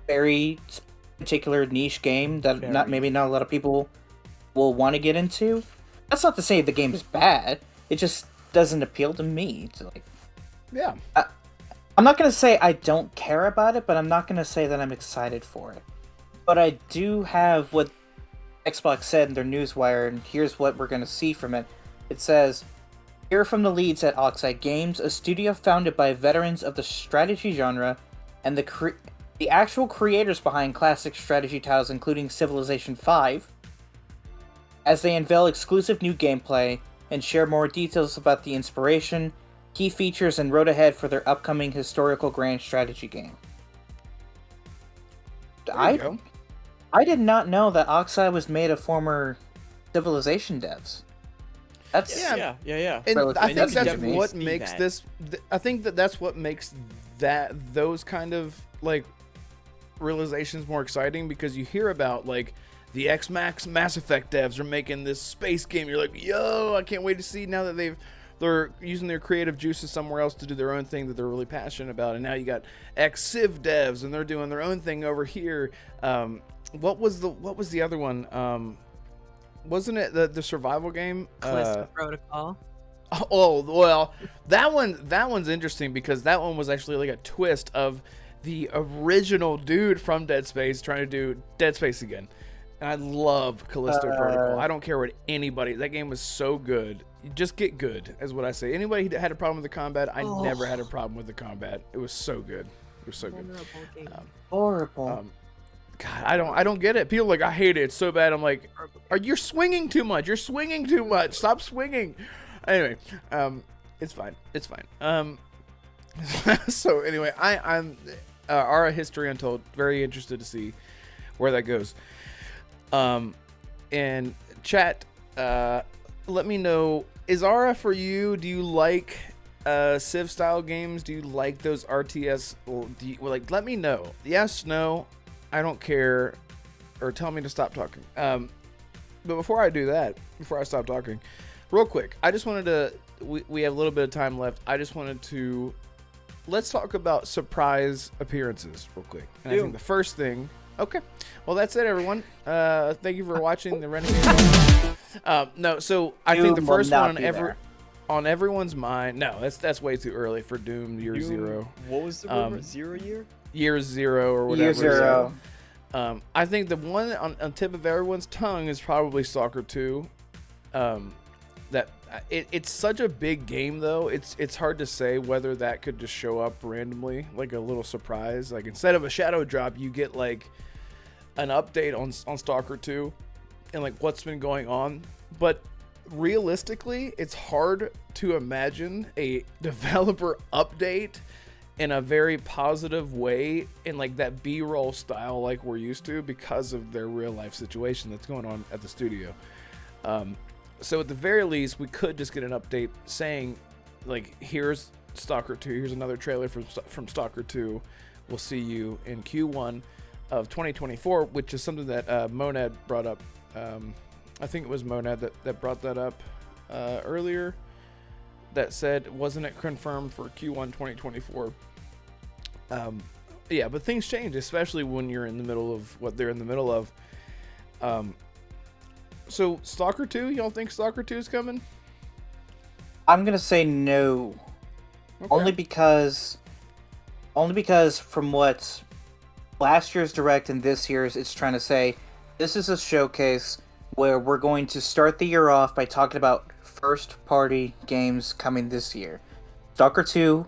very particular niche game that maybe not a lot of people will want to get into. That's not to say the game is bad. It just doesn't appeal to me. Yeah. I'm not going to say I don't care about it, but I'm not going to say that I'm excited for it. But I do have what Xbox said in their newswire, and here's what we're going to see from it. It says, "Hear from the leads at Oxide Games, a studio founded by veterans of the strategy genre and the actual creators behind classic strategy titles including Civilization V, as they unveil exclusive new gameplay and share more details about the inspiration, key features, and road ahead for their upcoming historical grand strategy game." I did not know that Oxide was made of former Civilization devs. That's Yeah. And I think That's that's definitely what see makes that. this. I think that's what makes those kind of like realizations more exciting, because you hear about like the Mass Effect devs are making this space game. You're like, yo, I can't wait to see now that they're using their creative juices somewhere else to do their own thing that they're really passionate about. And now you got Civ devs and they're doing their own thing over here. What was the other one? Wasn't it the survival game? Callisto Protocol. Oh, well, that one's interesting because that one was actually like a twist of the original dude from Dead Space trying to do Dead Space again. And I love Callisto Protocol. I don't care what anybody. That game was so good. You just get good, is what I say. Anybody that had a problem with the combat, I never had a problem with the combat. It was so good. It was so good. horrible. God, I don't get it. People are like, I hate it. It's so bad. I'm like, you're swinging too much. You're swinging too much. Stop swinging. Anyway, it's fine. It's fine. So anyway, I'm Ara History Untold. Very interested to see where that goes. And chat, let me know, is Ara for you? Do you like Civ style games? Do you like those RTS? Let me know. Yes, no, I don't care, or tell me to stop talking. But before I do that, before I stop talking, real quick, I just wanted to, we have a little bit of time left. I just wanted to, let's talk about surprise appearances real quick. And I think the first thing, okay, well, that's it, everyone. Thank you for watching the Renegade. No, so I think the first one on everyone's mind. No, that's way too early for Doom Year Zero. What was the rumor? 0 year? Year Zero or whatever. Year Zero. So, I think the one on tip of everyone's tongue is probably Stalker 2. It's such a big game though. It's hard to say whether that could just show up randomly, like a little surprise. Like instead of a shadow drop, you get like an update on Stalker 2 and like what's been going on. But realistically, it's hard to imagine a developer update in a very positive way, in like that B-roll style like we're used to, because of their real life situation that's going on at the studio. So at the very least, we could just get an update saying, like, here's Stalker 2, here's another trailer from Stalker 2. We'll see you in Q1 of 2024, which is something that Monad brought up. I think it was Monad that brought that up earlier, that said, wasn't it confirmed for Q1 2024? Yeah, but things change, especially when you're in the middle of what they're in the middle of. So Stalker 2, y'all think Stalker 2 is coming? I'm gonna say no. Okay. Only because from what last year's Direct and this year's, it's trying to say, this is a showcase where we're going to start the year off by talking about first-party games coming this year. Stalker 2,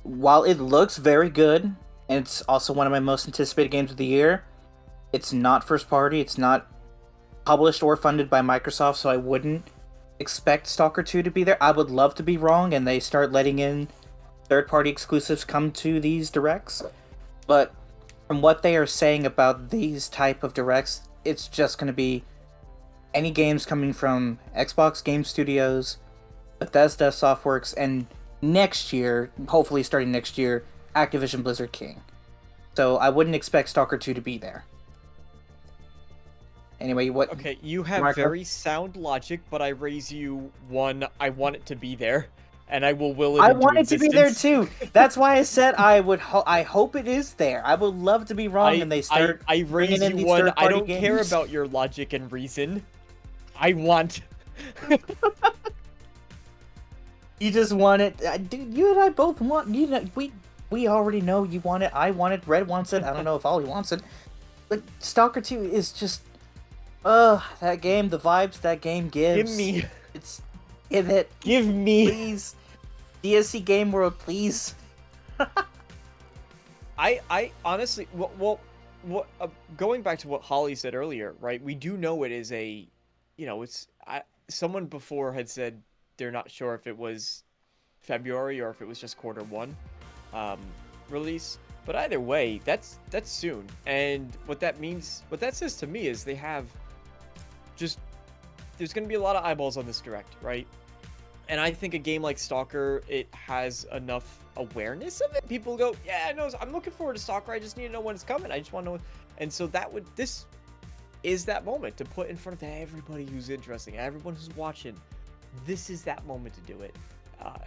while it looks very good, and it's also one of my most anticipated games of the year, it's not first-party, it's not published or funded by Microsoft, so I wouldn't expect Stalker 2 to be there. I would love to be wrong and they start letting in third-party exclusives come to these Directs, but from what they are saying about these type of Directs, it's just going to be any games coming from Xbox Game Studios, Bethesda Softworks, and next year, hopefully starting next year, Activision Blizzard King. So I wouldn't expect Stalker 2 to be there. Anyway, what? Okay, you have Marco? very sound logic, but I raise you one. I want it to be there, and I will will it I into want it to be there existence. too. That's why I said I would. I hope it is there. I would love to be wrong, and they start I bringing raise in you these one. I third-party don't care games. about your logic and reason. I want. You just want it, dude. You and I both want. You know, we already know you want it. I want it. Red wants it. I don't know if Ollie wants it. But Stalker 2 is just, that game. The vibes that game gives. Give me. Give it. Give me. Please. DSC Game World, please. I honestly, well, going back to what Holly said earlier, right? We do know it is a, someone before had said they're not sure if it was February or if it was just Q1 release. But either way, that's soon. And what that means, what that says to me is they have just, there's going to be a lot of eyeballs on this direct, right? And I think a game like Stalker, it has enough awareness of it. People go, yeah, I know, I'm looking forward to Stalker. I just need to know when it's coming. I just want to know. And so this is that moment to put in front of everybody who's interested, everyone who's watching. This is that moment to do it.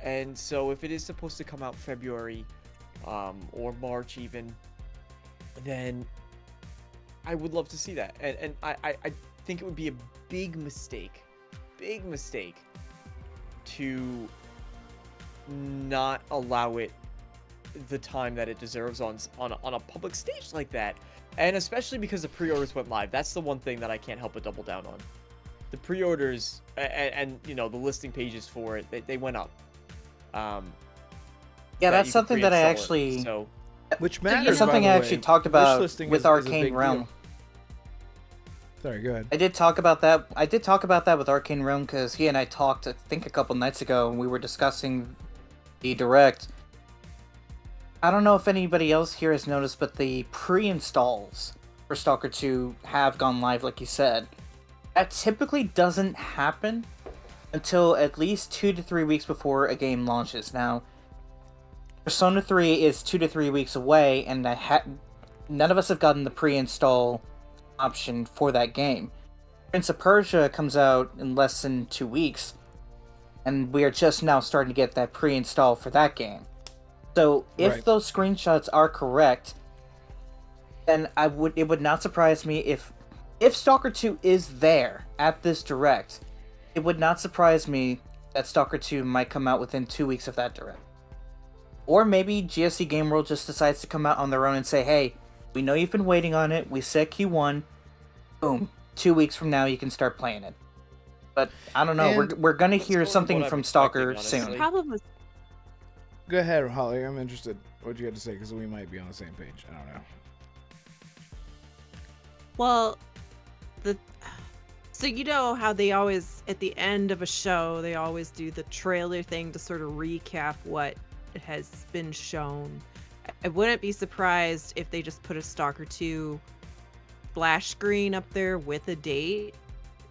And so if it is supposed to come out February or March even, then I would love to see that. And I think it would be a big mistake to not allow it the time that it deserves on a public stage like that. And especially because the pre-orders went live. That's the one thing that I can't help but double down on. The pre-orders and the listing pages for it, they went up. Yeah, that's something that I actually... Which matters, It's something I actually talked about with Arcane Realm. Deal. Sorry, go ahead. I did talk about that with Arcane Realm because he and I talked, I think, a couple nights ago, and we were discussing the Direct. I don't know if anybody else here has noticed, but the pre-installs for Stalker 2 have gone live, like you said. That typically doesn't happen until at least 2 to 3 weeks before a game launches. Now, Persona 3 is 2 to 3 weeks away, and none of us have gotten the pre-install option for that game. Prince of Persia comes out in less than 2 weeks, and we are just now starting to get that pre-install for that game. So if those screenshots are correct, then it would not surprise me if Stalker 2 is there at this Direct. It would not surprise me that Stalker 2 might come out within 2 weeks of that Direct. Or maybe GSC Game World just decides to come out on their own and say, hey, we know you've been waiting on it, we said Q1, boom, 2 weeks from now you can start playing it. But I don't know, we're gonna hear something from Stalker soon. Go ahead, Holly, I'm interested what you had to say because we might be on the same page. I don't know. Well, so you know how they always, at the end of a show, they always do the trailer thing to sort of recap what has been shown. I wouldn't be surprised if they just put a Stalker 2 splash screen up there with a date,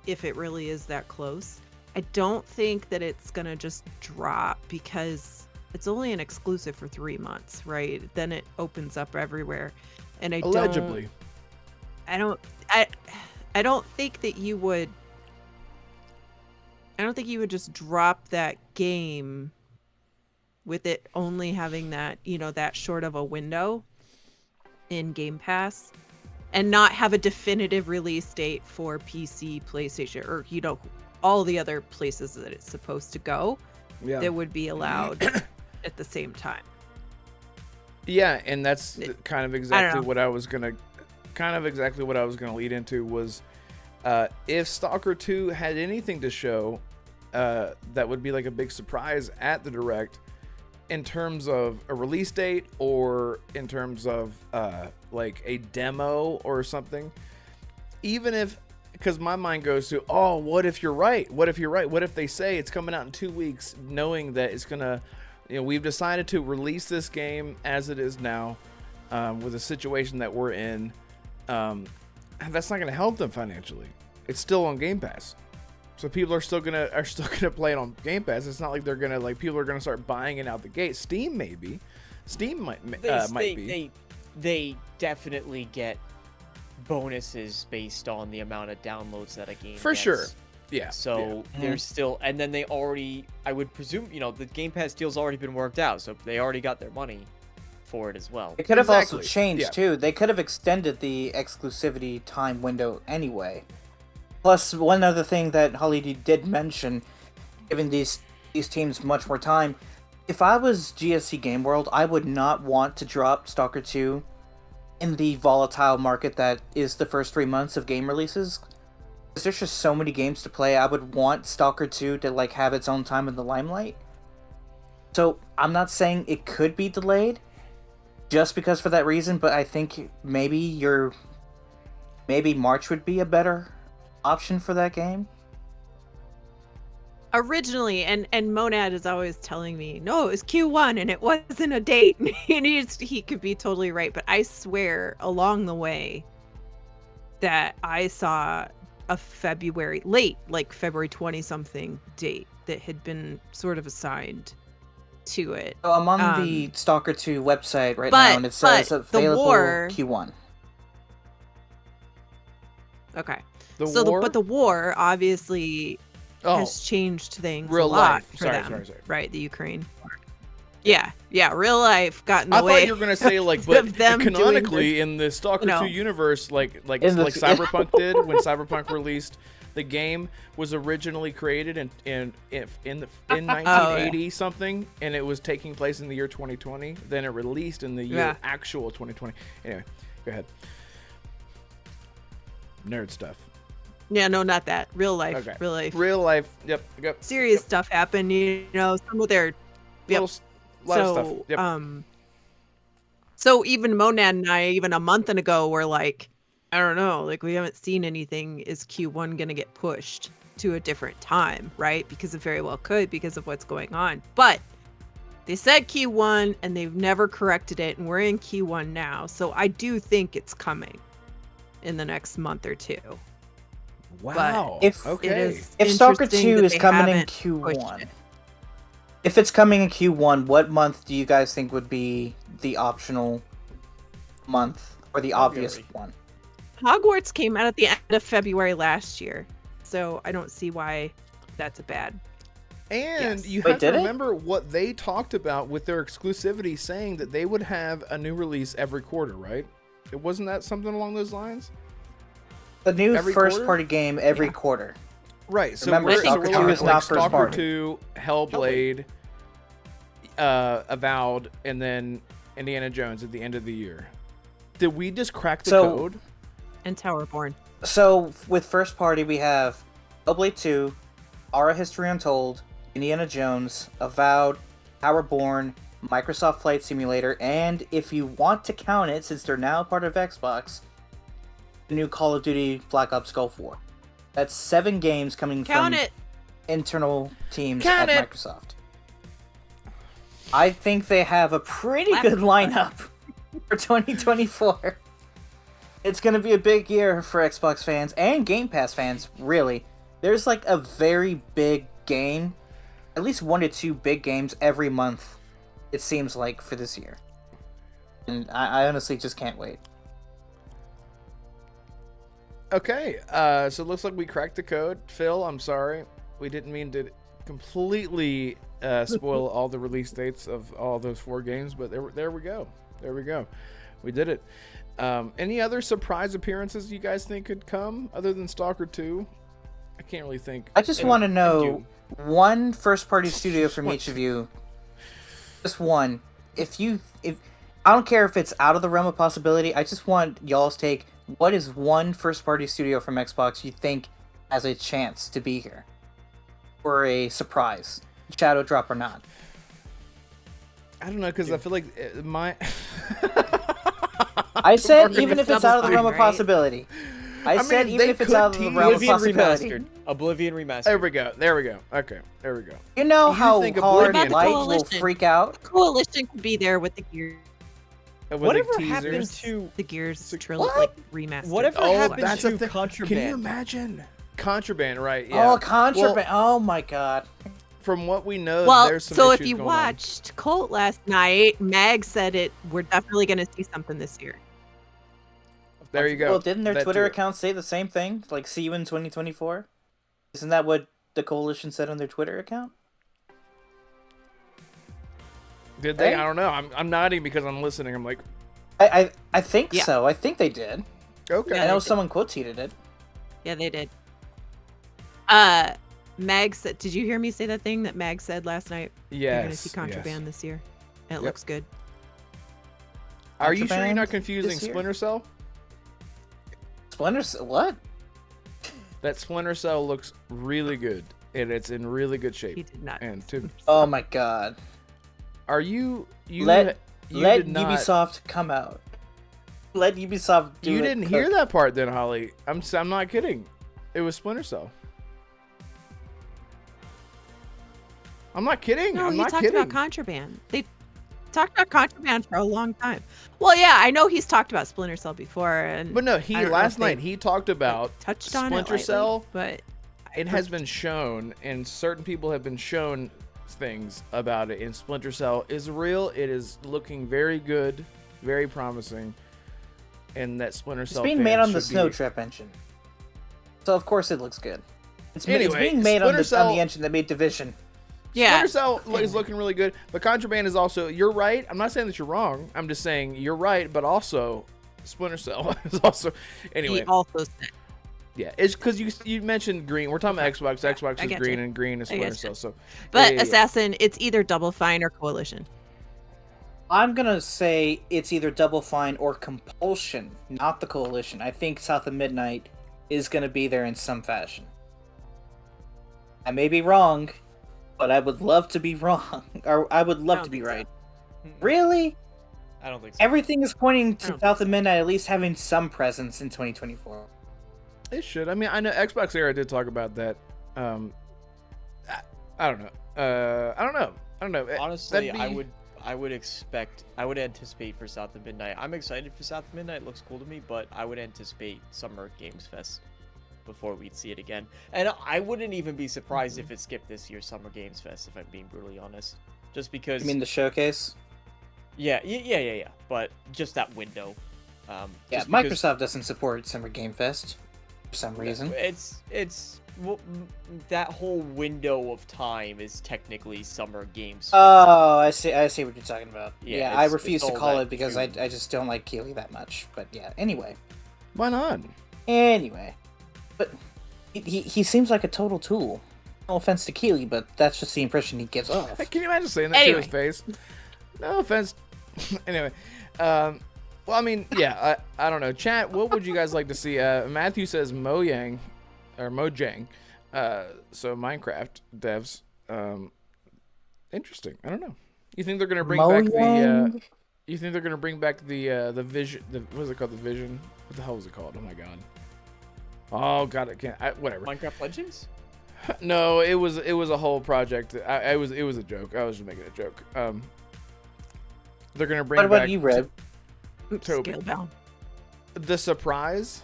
if it really is that close. I don't think that it's gonna just drop because it's only an exclusive for 3 months, right? Then it opens up everywhere. And I don't think that you would just drop that game with it only having that, that short of a window in Game Pass and not have a definitive release date for PC, PlayStation, or, all the other places that it's supposed to go that would be allowed at the same time. Yeah, and that's kind of exactly what I was gonna lead into was if Stalker 2 had anything to show that would be like a big surprise at the Direct in terms of a release date or in terms of like a demo or something, even if, because my mind goes to, oh, what if you're right? What if they say it's coming out in 2 weeks, knowing that it's gonna, we've decided to release this game as it is now, with the situation that we're in. That's not gonna help them financially. It's still on Game Pass, so people are still gonna play it on Game Pass. It's not like they're gonna people are gonna start buying it out the gate. Steam maybe, Steam might be. They definitely get bonuses based on the amount of downloads that a game For gets. sure. Yeah. So there's still, and then they already, I would presume, the Game Pass deal's already been worked out, so they already got their money for it as well. It could have also Exactly. changed too. They could have extended the exclusivity time window anyway. Plus, one other thing that Holly did mention, giving these teams much more time. If I was GSC Game World, I would not want to drop Stalker 2 in the volatile market that is the first 3 months of game releases. Because there's just so many games to play. I would want Stalker 2 to like have its own time in the limelight. So I'm not saying it could be delayed just because for that reason, but I think maybe March would be a better option for that game. Originally, and Monad is always telling me, no, it was Q1 and it wasn't a date. And he could be totally right, but I swear along the way that I saw a February 20 something date that had been sort of assigned to it. So I'm on the Stalker 2 website right now, and it says available Q1. Okay. But the war obviously has changed things real a lot life. for Sorry, them, sorry. right? The Ukraine. Yeah, real life got in the I way. thought you were gonna say like, but of them canonically in the Stalker 2 universe, like Cyberpunk did when Cyberpunk released, the game was originally created in 1980 something, and it was taking place in the year 2020. Then it released in the year actual 2020. Anyway, go ahead. Nerd stuff. Yeah, no, not that. Real life. Okay. Real life. Yep. Serious stuff happened. Some of their. Yep. Lot of stuff. Yep. So even Monad and I, even a month ago, were like, I don't know, like we haven't seen anything. Is Q1 gonna get pushed to a different time, right? Because it very well could, because of what's going on. But they said Q1, and they've never corrected it, and we're in Q1 now. So I do think it's coming in the next month or two. Wow. If Stalker 2 is coming in Q1, if it's coming in Q1, what month do you guys think would be the optional month or the obvious one? Hogwarts came out at the end of February last year, so I don't see why that's a bad. And you have to remember what they talked about with their exclusivity, saying that they would have a new release every quarter, right? It wasn't that something along those lines? The new first-party game every quarter. Right. So remember, Stalker 2 is not first party. Stalker 2, Hellblade, Avowed, and then Indiana Jones at the end of the year. Did we just crack the code? And Towerborn. So with first party, we have Hellblade 2, Aura History Untold, Indiana Jones, Avowed, Towerborn, Microsoft Flight Simulator, and if you want to count it, since they're now part of Xbox, the new Call of Duty Black Ops Gulf War. That's 7 games coming from internal teams at Microsoft. I think they have a pretty good lineup for 2024. It's going to be a big year for Xbox fans and Game Pass fans, really. There's like a very big game, at least 1 to 2 big games every month, it seems like, for this year. And I honestly just can't wait. Okay, so it looks like we cracked the code. Phil, I'm sorry. We didn't mean to completely spoil all the release dates of all those 4 games, but there we go. There we go. We did it. Any other surprise appearances you guys think could come other than Stalker 2? I can't really think. I just want to know one first-party studio from each of you. Just one. If I don't care if it's out of the realm of possibility, I just want y'all's take. What is one first-party studio from Xbox you think has a chance to be here for a surprise, shadow drop or not? I don't know, because I feel like I said even if it's out of the realm of possibility. I said even if it's out of the realm of possibility. Oblivion Remastered. There we go. Okay, there we go. You know how hard Light will freak out? The Coalition could be there with the Gears. Whatever happened to the Gears trilogy remastered? Whatever happened to Contraband? Can you imagine? Contraband, right? Yeah. Oh, Contraband! Oh my God. From what we know, there's some so issues if you going watched Colt last night, Mag said we're definitely going to see something this year. There you go. Well, didn't their That Twitter too. account say the same thing? Like, see you in 2024? Isn't that what the Coalition said on their Twitter account? Did they? Hey? I don't know. I'm nodding because I'm listening. I'm like, I think Yeah. so. I think they did. okay. Yeah, I know they did. someone quote tweeted it. Yeah, they did. Mag said, did you hear me say that thing that Mag said last night? You're gonna see Yes. Contraband this year. It Yep. looks good. Are you sure you're Contraband not confusing this year? Splinter Cell? What? That Splinter Cell looks really good, and it's in really good He shape. did not. And to, Oh my god. are you Let you let did not, Ubisoft come out. Let Ubisoft do You it. didn't hear that part then, Holly. I'm not kidding. It was Splinter Cell. I'm not kidding. No, I'm he not talked kidding. about Contraband. They talked about Contraband for a long time. Well, yeah, I know he's talked about Splinter Cell before, and But no, I don't know last if they, night he talked about touched on Splinter it lightly, Cell. but It has been shown, and certain people have been shown things about it. And Splinter Cell is real. It is looking very good, very promising, and that Splinter It's Cell being fans made on the should Snow be- Trap engine. So of course it looks good. It's Anyway, being made on Splinter the Cell- engine that made Division. yeah, Splinter Cell is looking really good, but Contraband is also. You're right. I'm not saying that you're wrong. I'm just saying you're right, but also Splinter Cell is also. Anyway, he also said, yeah, it's because you mentioned green. We're talking about Xbox. Xbox I is get green, you. and green is I Splinter get Cell. you. So, but yeah. Assassin, it's either Double Fine or Coalition. I'm gonna say it's either Double Fine or Compulsion, not the Coalition. I think South of Midnight is gonna be there in some fashion. I may be wrong, but I would love to be wrong. Or I would love don't to be think so. right. Really? I don't think so. Everything is pointing I to don't South of Midnight at least having some presence in 2024. It should. I mean, I know Xbox Era did talk about that. I don't know. I don't know. Honestly, That'd be- I would anticipate for South of Midnight. I'm excited for South of Midnight. It looks cool to me, but I would anticipate Summer Games Fest before we'd see it again. And I wouldn't even be surprised if it skipped this year's Summer Games Fest, if I'm being brutally honest. Just because. You mean the showcase? Yeah. But just that window. Yeah, just because- Microsoft doesn't support Summer Game Fest for some reason. Well, that whole window of time is technically Summer Games. Oh, I see what you're talking about. Yeah, Yeah, I it's refuse to all call that it because too. I just don't like Keeley that much. But yeah, anyway. Why not? But he seems like a total tool. No offense to Keeley, but that's just the impression he gives off. Can you imagine saying that Anyway. to his face? No offense. Anyway, well, I mean, yeah, I don't know. Chat, what would you guys like to see? Matthew says Mojang, or Mojang. So Minecraft devs. Interesting. I don't know. You think they're gonna bring back the? Mojang? You think they're gonna bring back the vision? What is it called? The vision? What the hell is it called? Oh my god. Oh god, I can't. Whatever. Minecraft Legends? No, it was a whole project. It was a joke. I was just making a joke. They're gonna bring What about back you, Red? Oops, Toby. scale down. the surprise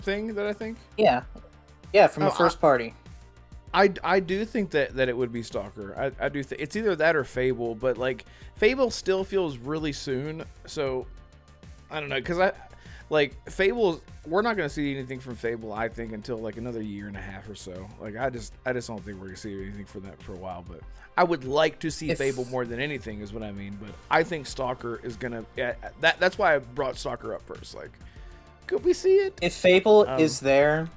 thing that I think. Yeah, from the Oh, first party. I do think that it would be Stalker. I do think it's either that or Fable, but like Fable still feels really soon. So I don't know, because Fable, we're not gonna see anything from Fable, I think, until like another year and a half or so. Like I just don't think we're gonna see anything from that for a while. But I would like to see Fable more than anything, is what I mean. But I think Stalker is gonna. That's why I brought Stalker up first. Like, could we see it? If Fable is there,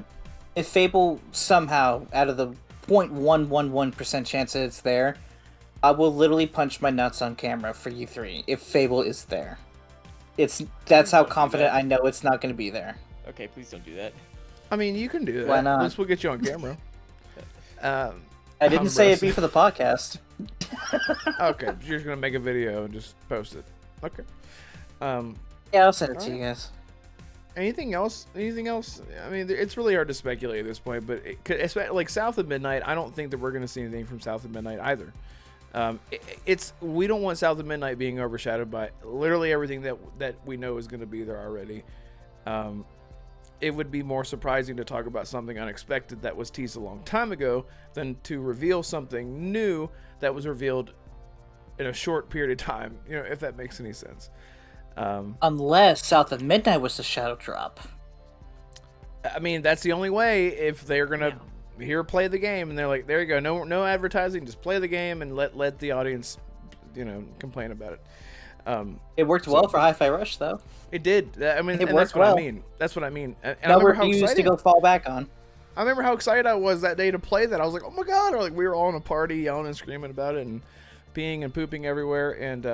if Fable somehow, out of the 0.111% chance that it's there, I will literally punch my nuts on camera for you three. If Fable is there, that's how confident I know it's not going to be there. Okay, please don't do that. I mean, you can do that. Why not? This will get you on camera. I didn't say it'd be for the podcast. Okay, you're just gonna make a video and just post it. Okay. Yeah, I'll send it to you guys. Anything else? Anything else? I mean, it's really hard to speculate at this point, but like South of Midnight, I don't think that we're gonna see anything from South of Midnight either. We don't want South of Midnight being overshadowed by literally everything that we know is gonna be there already. It would be more surprising to talk about something unexpected that was teased a long time ago than to reveal something new that was revealed in a short period of time, if that makes any sense. Unless South of Midnight was the shadow drop. I mean, that's the only way if they're gonna here play the game and they're like, there you go, no advertising, just play the game and let the audience, complain about it. It worked well for Hi-Fi Rush, though. It did. I mean, It and worked that's what well. I mean. That's what I mean. And I No remember how reviews excited to go fall back on. I remember how excited I was that day to play that. I was like, oh my god! Or like we were all in a party yelling and screaming about it and peeing and pooping everywhere, and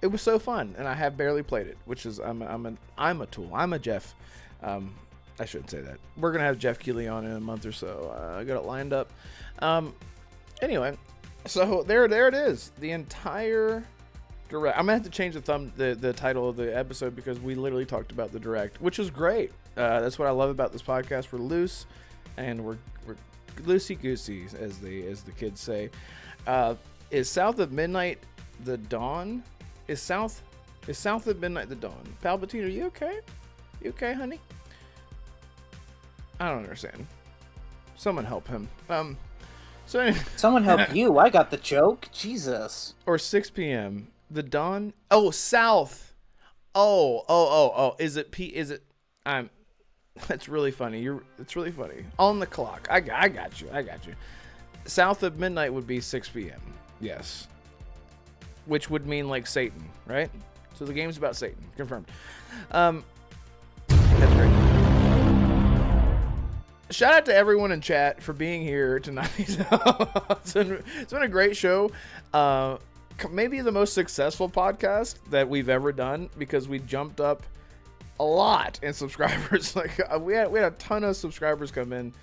it was so fun. And I have barely played it, which is I'm a tool. I'm a Jeff. I shouldn't say that. We're gonna have Jeff Keighley on in a month or so. I got it lined up. Anyway, so there it is. The entire direct. I'm gonna have to change the title of the episode because we literally talked about the direct, which is great. That's what I love about this podcast. We're loose, and we're loosey goosey, as the kids say. Is South of Midnight the dawn? Is South of Midnight the dawn? Palpatine, are you okay? You okay, honey? I don't understand. Someone help him. So anyway. Someone help you. I got the joke. Jesus. Or 6 p.m. The dawn. Oh, South. Oh. Is it P? Is it? That's really funny. It's really funny. On the clock. I got you. South of Midnight would be 6 p.m. Yes. Which would mean like Satan, right? So the game's about Satan. Confirmed. That's great. Shout out to everyone in chat for being here tonight. It's been a great show. Maybe the most successful podcast that we've ever done because we jumped up a lot in subscribers. Like we had a ton of subscribers come in.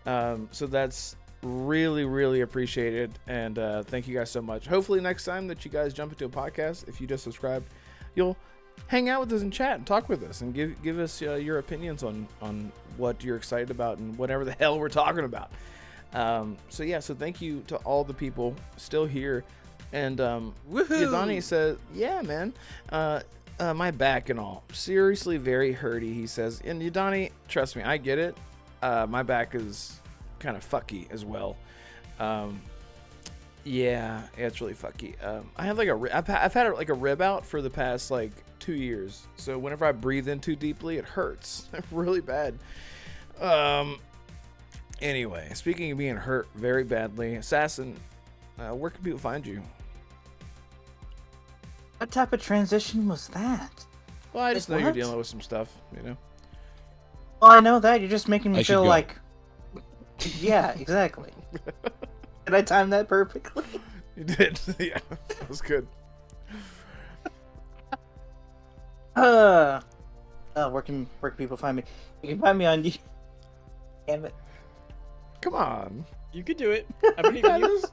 So that's really, really appreciated. And thank you guys so much. Hopefully next time that you guys jump into a podcast, if you just subscribed, you'll hang out with us and chat and talk with us and give us your opinions on what you're excited about and whatever the hell we're talking about. So thank you to all the people still here. And Yadani says, yeah, man, my back and all. Seriously, very hurty, he says. And Yadani, trust me, I get it. My back is kind of fucky as well. Yeah, it's really fucky. I have like I've had like a rib out for the past like 2 years. So whenever I breathe in too deeply, it hurts really bad. Anyway, speaking of being hurt very badly, Assassin, where can people find you? What type of transition was that? Well, I just know you're dealing with some stuff, Well, I know that. You're just making me feel like... Yeah, exactly. Did I time that perfectly? You did. Yeah, that was good. Where can people find me? You can find me on... Damn it. Come on. You could do it. I believe in you.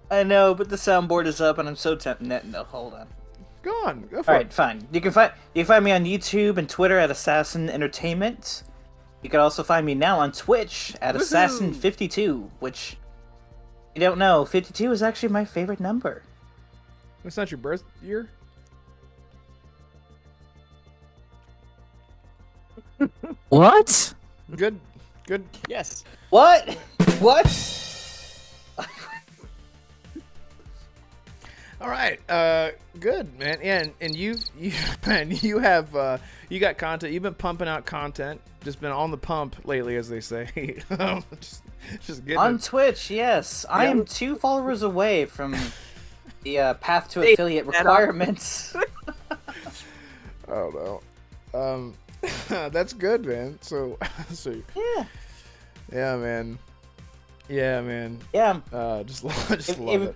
I know, but the soundboard is up and I'm so tempted. No, hold on. Go on. Go for it. Alright, fine. You can find me on YouTube and Twitter at Assassin Entertainment. You can also find me now on Twitch at Assassin52, which you don't know, 52 is actually my favorite number. It's not your birth year? What? Good. Yes. What? All right, good, man. And you got content. You've been pumping out content. Just been on the pump lately, as they say. just getting on it. Twitch, yes. I am 2 followers away from the path to affiliate requirements. Oh no. That's good, man. So yeah. Yeah, man. Yeah. Just love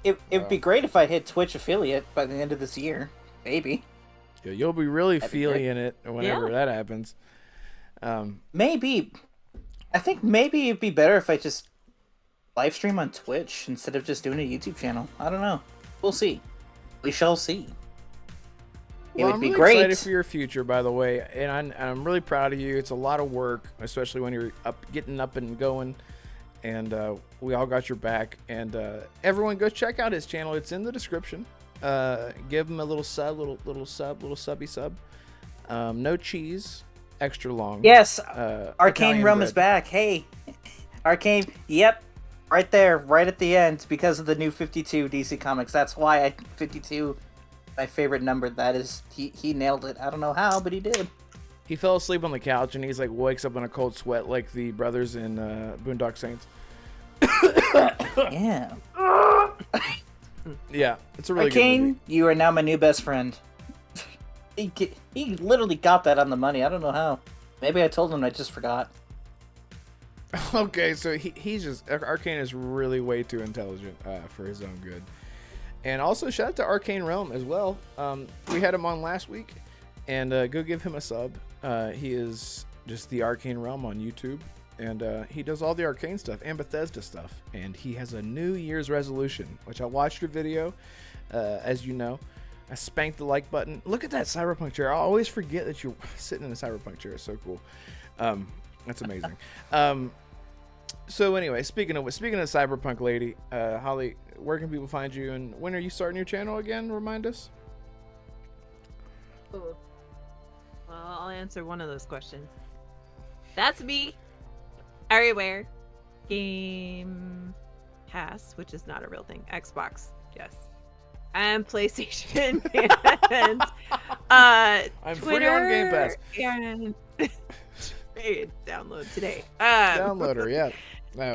it. It'd be great if I hit Twitch affiliate by the end of this year. Maybe. Yeah, you'll be really feeling it whenever that happens. Maybe. I think maybe it'd be better if I just live stream on Twitch instead of just doing a YouTube channel. I don't know. We'll see. We shall see. Well, I'm really excited for your future, by the way, and I'm really proud of you. It's a lot of work, especially when you're getting up and going. And we all got your back. And everyone, go check out his channel. It's in the description. Give him a little subby sub. No cheese, extra long. Yes, Arcane Italian Rum bread. is back. Hey, Arcane. Yep, right there, right at the end, because of the new 52 DC Comics. That's why 52 my favorite number. That is, he nailed it. I don't know how, but he did. He fell asleep on the couch and he's like wakes up in a cold sweat like the brothers in Boondock Saints. Yeah. Yeah, it's a really good Arcane, movie. you are now my new best friend. He literally got that on the money. I don't know how. Maybe I told him, I just forgot. Okay, so he's just Arcane is really way too intelligent for his own good. And also shout out to Arcane Realm as well. We had him on last week, and go give him a sub. He is just the Arcane Realm on YouTube, and he does all the Arcane stuff and Bethesda stuff. And he has a New Year's resolution, which I watched your video, as you know. I spanked the like button. Look at that Cyberpunk chair. I always forget that you're sitting in a Cyberpunk chair. It's so cool. That's amazing. So anyway, speaking of Cyberpunk lady, Holly, where can people find you, and when are you starting your channel again? Remind us. Well, I'll answer one of those questions. That's me. Everywhere. Game Pass, which is not a real thing. Xbox, yes. And PlayStation and I'm Twitter, free on Game Pass. And download today. Downloader, yeah. No.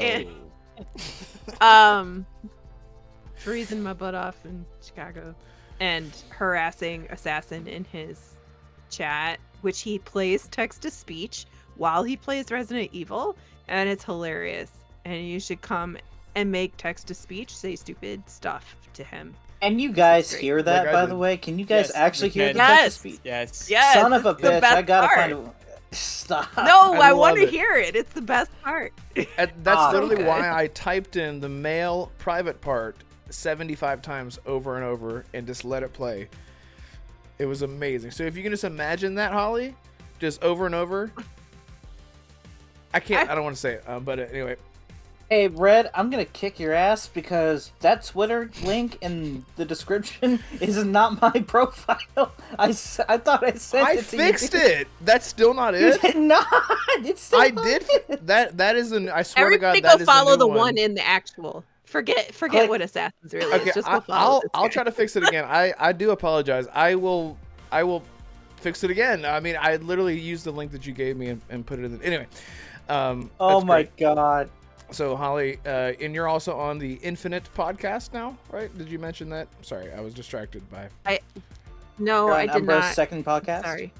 And, freezing my butt off in Chicago and harassing Assassin in his chat, which he plays text to speech while he plays Resident Evil, and it's hilarious. And you should come and make text to speech say stupid stuff to him. And you guys Great. hear that, Like I by did. the way? Can you guys Yes, actually we hear can. the text to Yes. speech? Yes. Yes, Son of a it's the bitch! best I gotta part. find a. Stop. No, I love want to it. hear it. It's the best part. And that's literally okay. why I typed in the male private part 75 times over and over and just let it play. It was amazing. So if you can just imagine that, Holly, just over and over. I don't want to say it, but anyway. Hey, Red, I'm gonna kick your ass because that Twitter link in the description is not my profile. I thought I sent I it to you. fixed it. That's still not You it. did not. It's still I not did. it. That is an. I swear Everybody to God, that go is follow the the new one in the actual. Forget Click. what Assassin's really Okay, is. Just go follow I'll this I'll guy. try to fix it again. I do apologize. I will fix it again. I mean, I literally used the link that you gave me and put it in. Anyway. Oh that's my great. god. So Holly, and you're also on the Infinite podcast now, right? Did you mention that? Sorry, I was distracted by. No, You're I on did Umbro's not. second podcast. Sorry.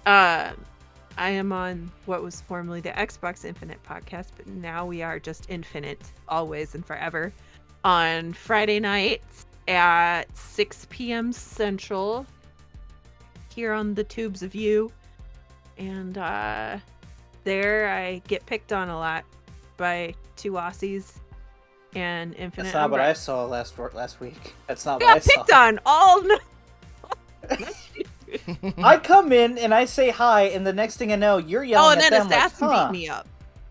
I am on what was formerly the Xbox Infinite podcast, but now we are just Infinite, always and forever, on Friday nights at 6 p.m. Central, here on the Tubes of You. And there I get picked on a lot by two Aussies and Infinite. That's not what Umbra. I saw last week. That's not I what I got saw. picked on all I come in and I say hi, and the next thing I know, you're Oh, yelling and at then them like, Assassin huh. beat me up.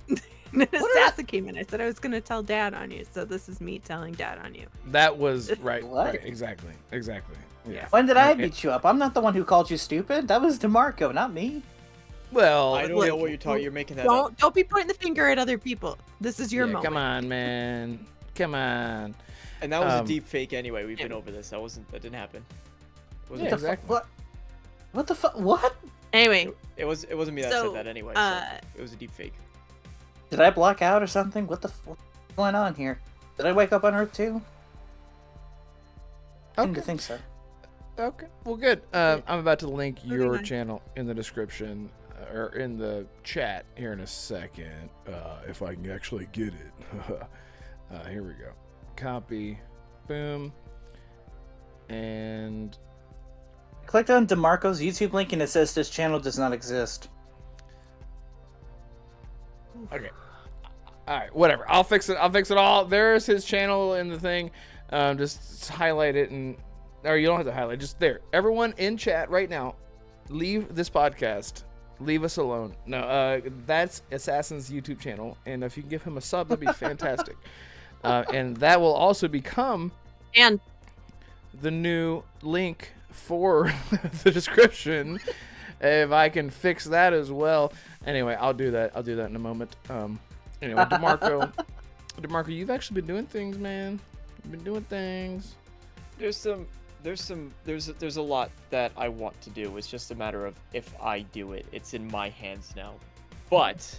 And then Assassin came in. I said I was gonna tell Dad on you, so this is me telling Dad on you. That was right. What? Right. Exactly. Yeah. When did I Yeah. beat you up? I'm not the one who called you stupid. That was Damarco, not me. Well, I don't Look, know what you're talking. You're making that up. Don't be pointing the finger at other people. This is your yeah, moment. come on, man. Come on. And that was a Um, deep fake anyway. We've been over this. That didn't happen. It wasn't, Yeah, What the exactly. What? What the fuck? What? Anyway, it wasn't me that So, said that anyway. It was a deep fake. Did I block out or something? What's going on here? Did I wake up on Earth too? I Okay. didn't think so. Okay. Well, good. I'm about to link your nice. channel in the description or in the chat here in a second, if I can actually get it. Here we go. Copy. Boom. And Clicked on Damarco's YouTube link and it says this channel does not exist. okay. All right. Whatever. I'll fix it. I'll fix it all. There's his channel in the thing. Just highlight it or you don't have to highlight. Just there. Everyone in chat right now, leave this podcast. Leave us alone. No, that's Assassin's YouTube channel, and if you can give him a sub, that'd be fantastic. And that will also become and the new link for the description. If I can fix that as well. Anyway, I'll do that. I'll do that in a moment. Anyway, Damarco, you've actually been doing things, man. You've been doing things. There's there's a lot that I want to do. It's just a matter of if I do it. It's in my hands now. But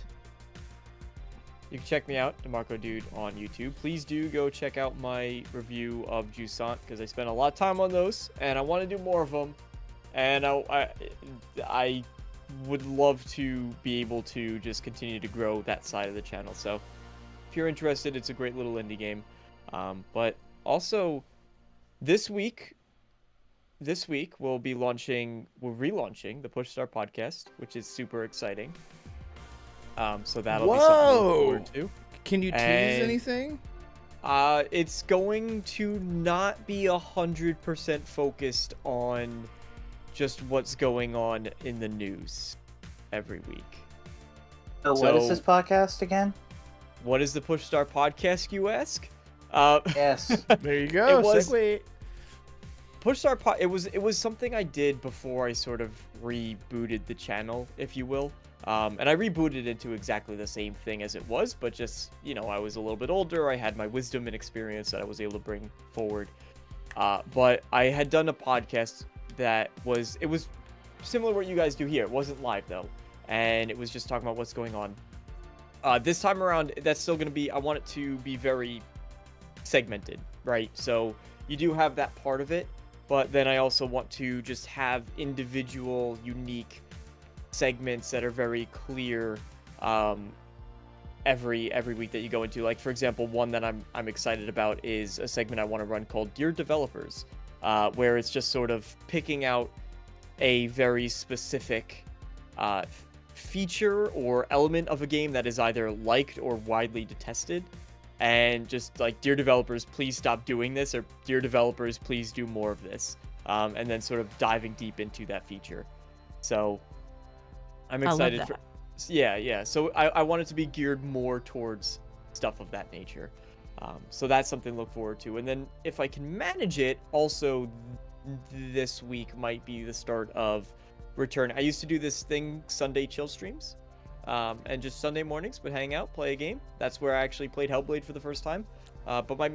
you can check me out, Damarco Dude, on YouTube. Please do go check out my review of Jusant, because I spent a lot of time on those, and I want to do more of them. And I would love to be able to just continue to grow that side of the channel. So if you're interested, it's a great little indie game. But also, this week we'll be relaunching the Push Star podcast, which is super exciting. So that'll be something to look forward to. Can you tease anything? It's going to not be 100% focused on just what's going on in the news every week. So what is this podcast again? What is the Push Star podcast, you ask? Yes. There you go. It was- Segue. Push Star it was something I did before I sort of rebooted the channel, if you will. And I rebooted into exactly the same thing as it was, but just, I was a little bit older. I had my wisdom and experience that I was able to bring forward. But I had done a podcast that was similar to what you guys do here. It wasn't live though, and it was just talking about what's going on. This time around, that's still going to be, I want it to be very segmented, right? So you do have that part of it, but then I also want to just have individual, unique segments that are very clear every week that you go into. Like, for example, one that I'm excited about is a segment I want to run called Dear Developers, where it's just sort of picking out a very specific feature or element of a game that is either liked or widely detested, and just like, dear developers, please stop doing this, or dear developers, please do more of this, and then sort of diving deep into that feature. So I'm excited for yeah. So I want it to be geared more towards stuff of that nature. So that's something to look forward to. And then if I can manage it, also this week might be the start of return. I used to do this thing, Sunday chill streams, and just Sunday mornings would hang out, play a game. That's where I actually played Hellblade for the first time. But might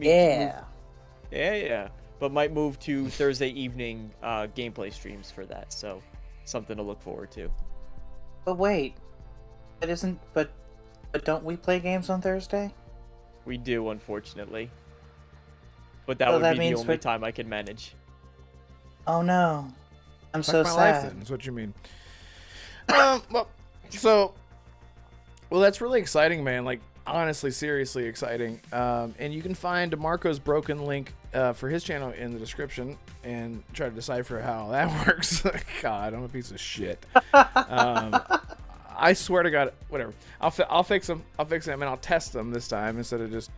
but might move to Thursday evening gameplay streams for that. So something to look forward to. But wait, but don't we play games on Thursday? We do, unfortunately. But that would be the only time I can manage. Oh no. I'm so Fuck my life, sad. then, is what you mean. Well, that's really exciting, man. Like, honestly, seriously exciting. And you can find DeMarco's broken link for his channel in the description and try to decipher how that works. God, I'm a piece of shit. I swear to God, whatever. I'll fix them. I'll fix them, and I'll test them this time instead of just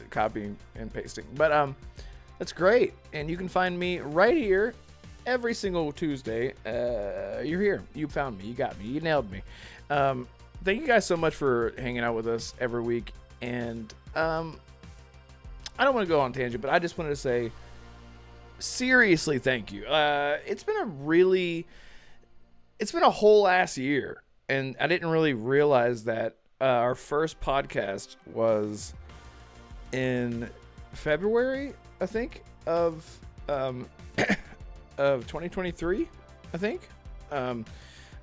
copying and pasting. But that's great. And you can find me right here every single Tuesday. You're here. You found me. You got me. You nailed me. Thank you guys so much for hanging out with us every week. And I don't want to go on tangent, but I just wanted to say seriously thank you. It's been a whole ass year, and I didn't really realize that our first podcast was in February, I think, of 2023, I think.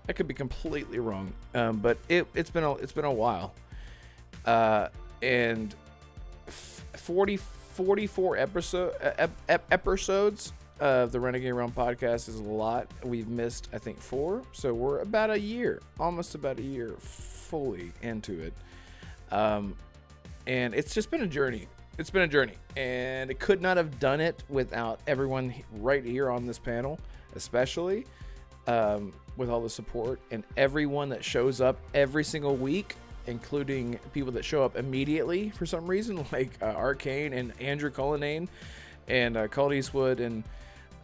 I could be completely wrong, but it's been a while, and 44 episodes of the Renegade Realm podcast is a lot. We've missed, I think, 4, so we're about a year, almost about a year, fully into it, and it's just been a journey. It's been a journey, and it could not have done it without everyone right here on this panel, especially. With all the support and everyone that shows up every single week, including people that show up immediately for some reason, like Arcane and Andrew Cullinane and Colt Eastwood and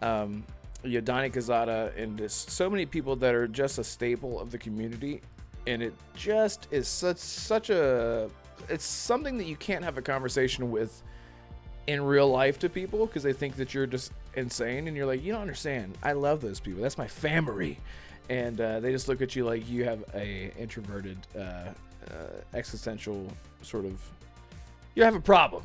Donnie Kazada, and just so many people that are just a staple of the community. And it just is such a it's something that you can't have a conversation with in real life to people, because they think that you're just insane, and you're like, you don't understand, I love those people, that's my family. And they just look at you like you have a introverted existential sort of, you have a problem.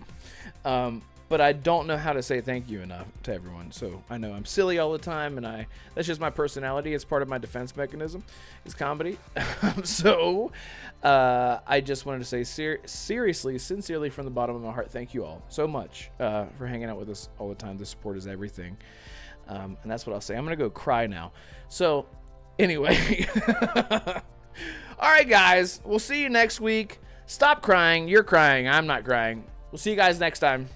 but I don't know how to say thank you enough to everyone. So I know I'm silly all the time, and that's just my personality. It's part of my defense mechanism, is comedy. So I just wanted to say seriously, sincerely, from the bottom of my heart, thank you all so much for hanging out with us all the time. The support is everything. And that's what I'll say. I'm going to go cry now. So anyway, all right, guys, we'll see you next week. Stop crying. You're crying. I'm not crying. We'll see you guys next time.